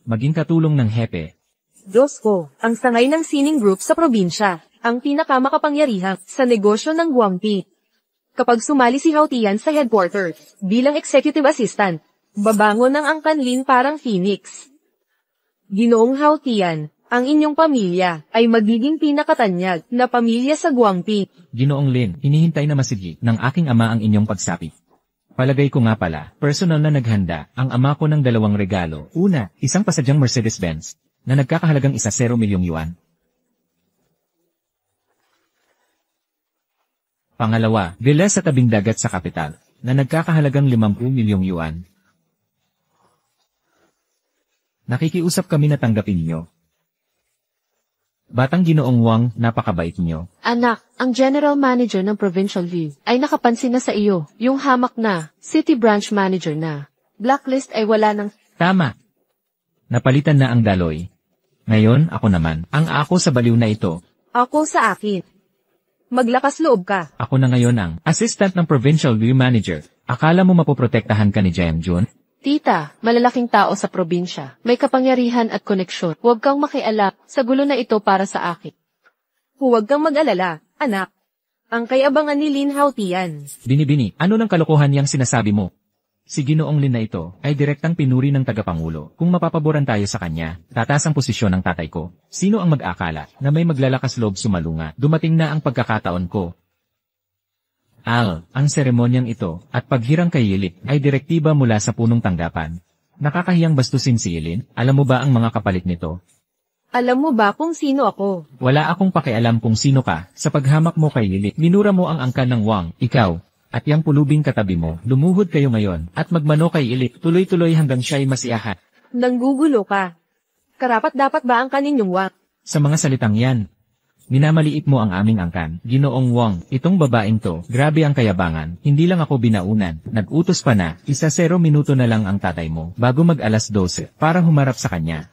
Speaker 4: Maging katulong ng hepe.
Speaker 1: Diyos ko, ang sangay ng sining group sa probinsya, ang pinakamakapangyarihan sa negosyo ng Guangpi. Kapag sumali si Hao Tian sa headquarters, bilang executive assistant, babangon ng angkanlin parang phoenix. Ginoong Hao Tian, ang inyong pamilya ay magiging pinakatanyag na pamilya sa Guangpi.
Speaker 4: Ginoong Lin, hinihintay na masigi ng aking ama ang inyong pagsapi. Palagay ko nga pala, personal na naghanda ang ama ko ng 2 regalo. Una, isang pasadyang Mercedes-Benz na nagkakahalagang 1 milyong yuan. Pangalawa, villa sa tabing dagat sa kapital na nagkakahalagang 50 milyong yuan. Nakikiusap kami na tanggapin niyo. Batang Ginoong Wang, napakabait niyo.
Speaker 2: Anak, ang General Manager ng Provincial View ay nakapansin na sa iyo. Yung hamak na, City Branch Manager na. Blacklist ay wala ng...
Speaker 4: Tama. Napalitan na ang daloy. Ngayon, ako naman, ang ako sa baliw na ito.
Speaker 1: Ako sa akin. Maglakas loob ka.
Speaker 4: Ako na ngayon ang assistant ng Provincial View Manager. Akala mo mapoprotektahan ka ni Jaemjun?
Speaker 2: Tita, malalaking tao sa probinsya. May kapangyarihan at koneksyon. Huwag kang makialap sa gulo na ito para sa akin.
Speaker 1: Huwag kang mag-alala, anak. Ang kayabangan ni Lin Haotian.
Speaker 4: Binibini, ano ng kalokohan yang sinasabi mo? Si Ginoong Lin na ito ay direktang pinuri ng tagapangulo. Kung mapapaboran tayo sa kanya, tataas ang posisyon ng tatay ko. Sino ang mag-akala na may maglalakas loob sumalunga? Dumating na ang pagkakataon ko. Ang seremonyang ito at paghirang kay Yilin ay direktiba mula sa punong tanggapan. Nakakahiyang bastusin si Yilin, alam mo ba ang mga kapalit nito?
Speaker 1: Alam mo ba kung sino ako?
Speaker 4: Wala akong pakialam kung sino ka. Sa paghamak mo kay Yilin, minura mo ang angkan ng Wang, ikaw, at yang pulubing katabi mo. Lumuhod kayo ngayon at magmano kay Yilin, tuloy-tuloy hanggang siya'y masiyahan.
Speaker 1: Nanggugulo ka. Karapat-dapat ba ang kaninyong Wang?
Speaker 4: Sa mga salitang yan, minamaliit mo ang aming angkan. Ginoong Wang, itong babaeng to, grabe ang kayabangan. Hindi lang ako binaunan, nag-utos pa na, 1-0 minuto na lang ang tatay mo, bago mag-alas 12, para humarap sa kanya.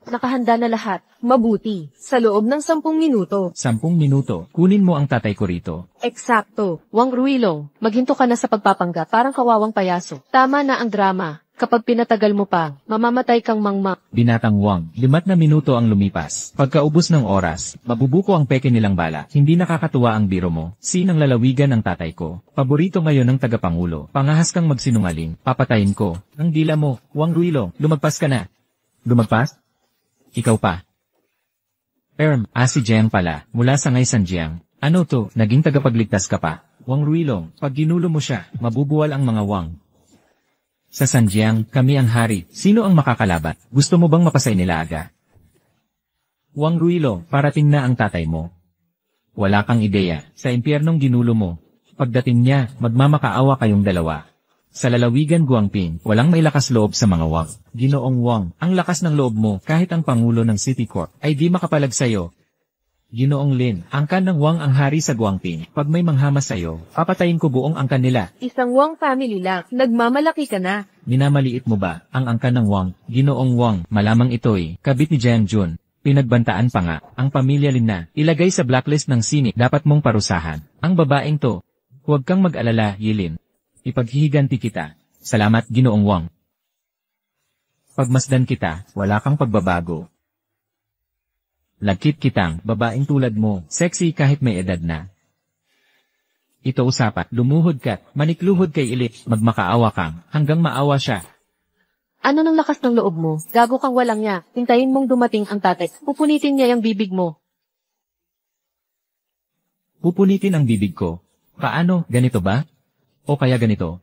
Speaker 2: Nakahanda na lahat.
Speaker 1: Mabuti. Sa loob ng 10 minuto.
Speaker 4: 10 minuto, kunin mo ang tatay ko rito.
Speaker 1: Eksakto.
Speaker 2: Wang Ruilong, maghinto ka na sa pagpapanggap, parang kawawang payaso. Tama na ang drama. Kapag pinatagal mo pa, mamamatay kang mangma.
Speaker 4: Binatang Wang, 5 na minuto ang lumipas. Pagkaubos ng oras, mabubuko ang peke nilang bala. Hindi nakakatuwa ang biro mo. Sinang lalawigan ang tatay ko. Paborito ngayon ng tagapangulo. Pangahas kang magsinungaling. Papatayin ko. Ang dila mo, Wang Ruilong, lumagpas ka na. Lumagpas? Ikaw pa. Si Jiang pala, mula sa Ngay Sanjiang. Ano to, naging tagapagligtas ka pa? Wang Ruilong, pag ginulo mo siya, mabubuwal ang mga Wang. Sa Sanjiang, kami ang hari. Sino ang makakalaban? Gusto mo bang mapasay nila aga? Wang Ruilong, parating na ang tatay mo. Wala kang ideya. Sa impyernong ginulo mo. Pagdating niya, magmamakaawa kayong dalawa. Sa lalawigan Guangping, walang may lakas loob sa mga Wang. Ginoong Wang, ang lakas ng loob mo, kahit ang Pangulo ng City Corp, ay di makapalag sa'yo. Ginoong Lin, angkan ng Wang ang hari sa Guangping. Pag may manghamas sa'yo, papatayin ko buong angkan nila.
Speaker 1: Isang Wang family lang. Nagmamalaki ka na.
Speaker 4: Minamaliit mo ba ang angkan ng Wang? Ginoong Wang, malamang ito'y kabit ni Jiangjun. Pinagbantaan pa nga, ang pamilya Lin na, ilagay sa blacklist ng sini, dapat mong parusahan. Ang babaeng to, huwag kang mag-alala, Yilin. Ipaghihiganti kita. Salamat, Ginoong Wang. Pagmasdan kita, wala kang pagbabago. Lagkit kitang, babaeng tulad mo, sexy kahit may edad na. Ito usapan, lumuhod ka, manikluhod kay Ilit, magmakaawa kang, hanggang maawa siya.
Speaker 2: Ano ng lakas ng loob mo? Gago kang walang niya. Hintayin mong dumating ang tatay. Pupunitin niya yung bibig mo.
Speaker 4: Pupunitin ang bibig ko. Paano, ganito ba? O kaya ganito?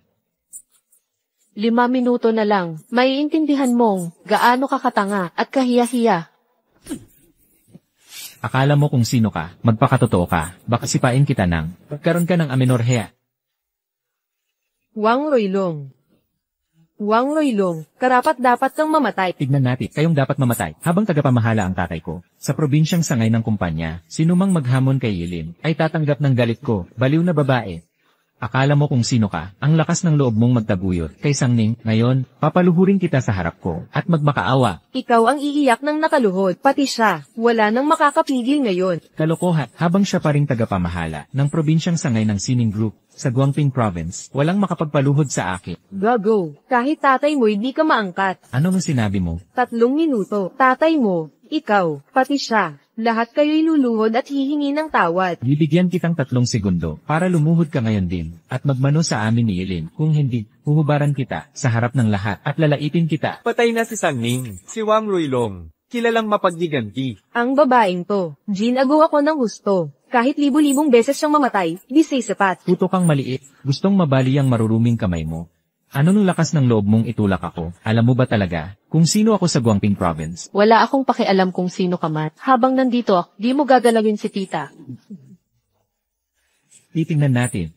Speaker 2: 5 minuto na lang. Maiintindihan mong gaano kakatanga at kahiya-hiya.
Speaker 4: Akala mo kung sino ka, magpakatotoo ka, baka sipain kita nang pagkaroon ka ng amenorhea.
Speaker 1: Wang Ruilong. Wang Ruilong, karapat-dapat kang mamatay.
Speaker 4: Tignan natin, kayong dapat mamatay, habang tagapamahala ang tatay ko. Sa probinsyang sangay ng kumpanya, sinumang maghamon kay Yilin, ay tatanggap ng galit ko, baliw na babae. Akala mo kung sino ka, ang lakas ng loob mong magtaguyod. Kay Sangning, ngayon, papaluhurin kita sa harap ko, at magmakaawa.
Speaker 1: Ikaw ang iiyak ng nakaluhod, pati siya. Wala nang makakapigil ngayon.
Speaker 4: Kalokohan, habang siya pa ring tagapamahala ng probinsyang sangay ng Sining Group, sa Guangping Province, walang makapagpaluhod sa akin.
Speaker 1: Gago, kahit tatay mo hindi ka maangkat.
Speaker 4: Ano ang sinabi mo?
Speaker 1: 3 minuto, tatay mo, ikaw, pati siya. Lahat kayo'y luluhod at hihingi ng tawad.
Speaker 4: Bibigyan kitang 3 segundo para lumuhod ka ngayon din at magmano sa amin ni Yilin. Kung hindi, huhubaran kita sa harap ng lahat at lalaitin kita.
Speaker 3: Patay na si Sangning, si Wang Ruilong. Kilalang mapaggiganti.
Speaker 1: Ang babaeng to, ginago ako ng gusto. Kahit libo-libong beses siyang mamatay, di say sapat.
Speaker 4: Puto kang maliit, gustong mabali ang maruruming kamay mo. Ano nung lakas ng loob mong itulak ako? Alam mo ba talaga kung sino ako sa Guangping Province?
Speaker 2: Wala akong pakialam kung sino ka man. Habang nandito ako, di mo gagalawin si tita.
Speaker 4: Titingnan natin.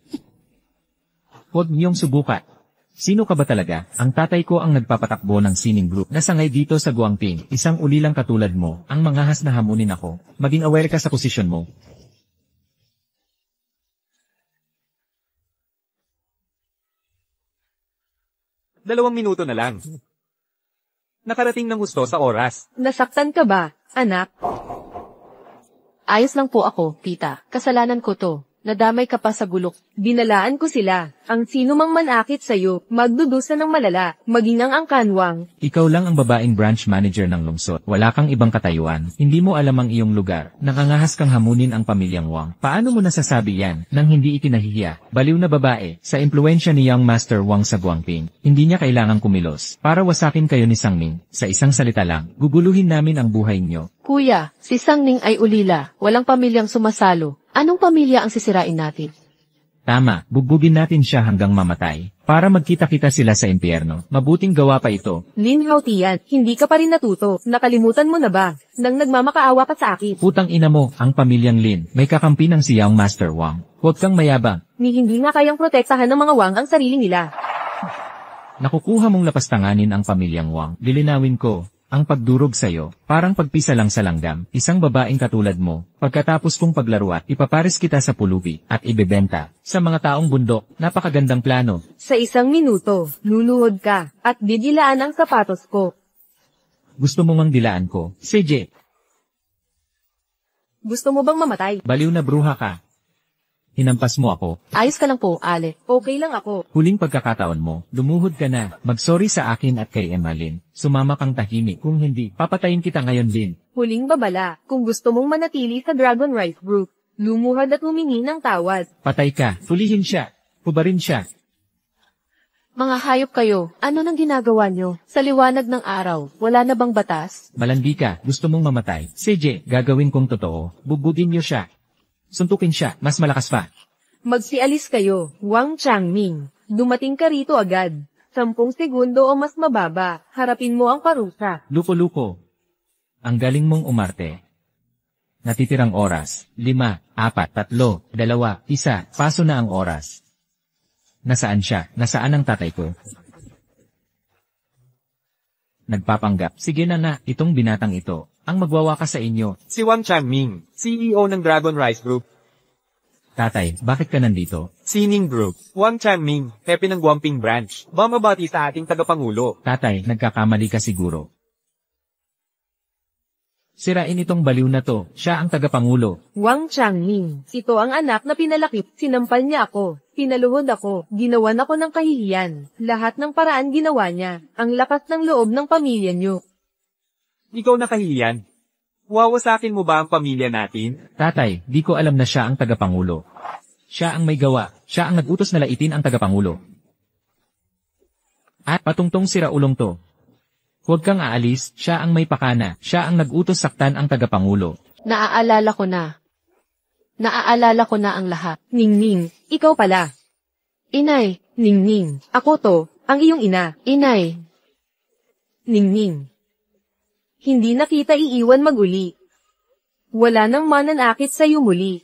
Speaker 4: Huwag niyong subukan. Sino ka ba talaga? Ang tatay ko ang nagpapatakbo ng sining group na sangay dito sa Guangping. Isang ulilang katulad mo, ang mangahas na hamunin ako. Maging aware ka sa posisyon mo.
Speaker 3: Dalawang minuto na lang. Nakarating ng gusto sa oras.
Speaker 1: Nasaktan ka ba, anak?
Speaker 2: Ayos lang po ako, tita. Kasalanan ko to. Nadamay ka pa sa gulok.
Speaker 1: Binalaan ko sila. Ang sino mang manakit sa'yo, magdudusa ng malala, maging ang angkanwang.
Speaker 4: Ikaw lang ang babaeng branch manager ng lungsod. Wala kang ibang katayuan. Hindi mo alam ang iyong lugar. Nakangahas kang hamunin ang pamilyang Wang. Paano mo nasasabi yan nang hindi ikinahihiya? Baliw na babae, sa impluensya ni Young Master Wang sa Guangping. Hindi niya kailangang kumilos. Para wasakin kayo ni Sangming. Sa isang salita lang, guguluhin namin ang buhay niyo.
Speaker 2: Kuya, si Sangning ay ulila. Walang pamilyang sumasalo. Anong pamilya ang sisirain natin?
Speaker 4: Tama, bugbugin natin siya hanggang mamatay. Para magkita-kita sila sa impyerno. Mabuting gawa pa ito.
Speaker 1: Lin Haotian, hindi ka pa rin natuto. Nakalimutan mo na ba? Nang nagmamakaawa ka sa akin.
Speaker 4: Putang ina mo, ang pamilyang Lin. May kakampi ng si Young Master Wang. Huwag kang mayabang.
Speaker 1: Ni hindi nga kayang protektahan ng mga Wang ang sarili nila.
Speaker 4: Nakukuha mong lapastanganin ang pamilyang Wang. Lilinawin ko. Ang pagdurog sa'yo, parang pagpisa lang sa langgam, isang babaeng katulad mo, pagkatapos kong paglaruat, ipapares kita sa pulubi, at ibebenta. Sa mga taong bundok, napakagandang plano.
Speaker 1: Sa 1 minuto, luluhod ka, at didilaan ang sapatos ko.
Speaker 4: Gusto mo mang dilaan ko, CJ?
Speaker 1: Gusto mo bang mamatay?
Speaker 4: Baliw na bruha ka. Hinampas mo ako.
Speaker 2: Ayos ka lang po, Ale.
Speaker 1: Okay lang ako.
Speaker 4: Huling pagkakataon mo, lumuhod ka na. Mag-sorry sa akin at kay Emmalyn. Sumama kang tahimik. Kung hindi, papatayin kita ngayon din.
Speaker 1: Huling babala, kung gusto mong manatili sa Dragon Rice Group, lumuhad at humingi ng tawad.
Speaker 4: Patay ka. Tulihin siya. Pubarin siya.
Speaker 2: Mga hayop kayo, ano nang ginagawa nyo? Sa liwanag ng araw, wala na bang batas?
Speaker 4: Malandi ka. Gusto mong mamatay. CJ, gagawin kong totoo. Bugbugin niyo siya. Suntukin siya, mas malakas pa.
Speaker 1: Magsialis kayo, Wang Changming. Dumating ka rito agad. 10 segundo o mas mababa, harapin mo ang parusa.
Speaker 4: Luko-luko. Ang galing mong umarte. Natitirang oras, 5, 4, 3, 2, 1, paso na ang oras. Nasaan siya? Nasaan ang tatay ko? Nagpapanggap. Sige na, itong binatang ito. Ang magwawaka sa inyo.
Speaker 3: Si Wang Changming, CEO ng Dragon Rice Group.
Speaker 4: Tatay, bakit ka nandito?
Speaker 3: Sining Group. Wang Changming, hepe ng Guangping Branch. Bumabati sa ating tagapangulo.
Speaker 4: Tatay, nagkakamali ka siguro. Sirain itong baliw na to. Siya ang tagapangulo.
Speaker 1: Wang Changming, ito ang anak na pinalaki, sinampal niya ako. Pinaluhod ako, ginawan ako ng kahihiyan. Lahat ng paraan ginawa niya. Ang lakas ng loob ng pamilya niyo.
Speaker 3: Ikaw nakahiyan. Wawasakin mo ba ang pamilya natin?
Speaker 4: Tatay, di ko alam na siya ang tagapangulo. Siya ang may gawa. Siya ang nagutos na laitin ang tagapangulo. At patungtong siraulong to. Huwag kang aalis, siya ang may pakana. Siya ang nagutos saktan ang tagapangulo.
Speaker 2: Naaalala ko na. Naaalala ko na ang lahat.
Speaker 1: Ningning, ikaw pala.
Speaker 2: Inay,
Speaker 1: Ningning, ako to, ang iyong ina.
Speaker 2: inay,
Speaker 1: Ningning. Hindi na kita iiwan maguli. Wala nang mananakit sa'yo muli.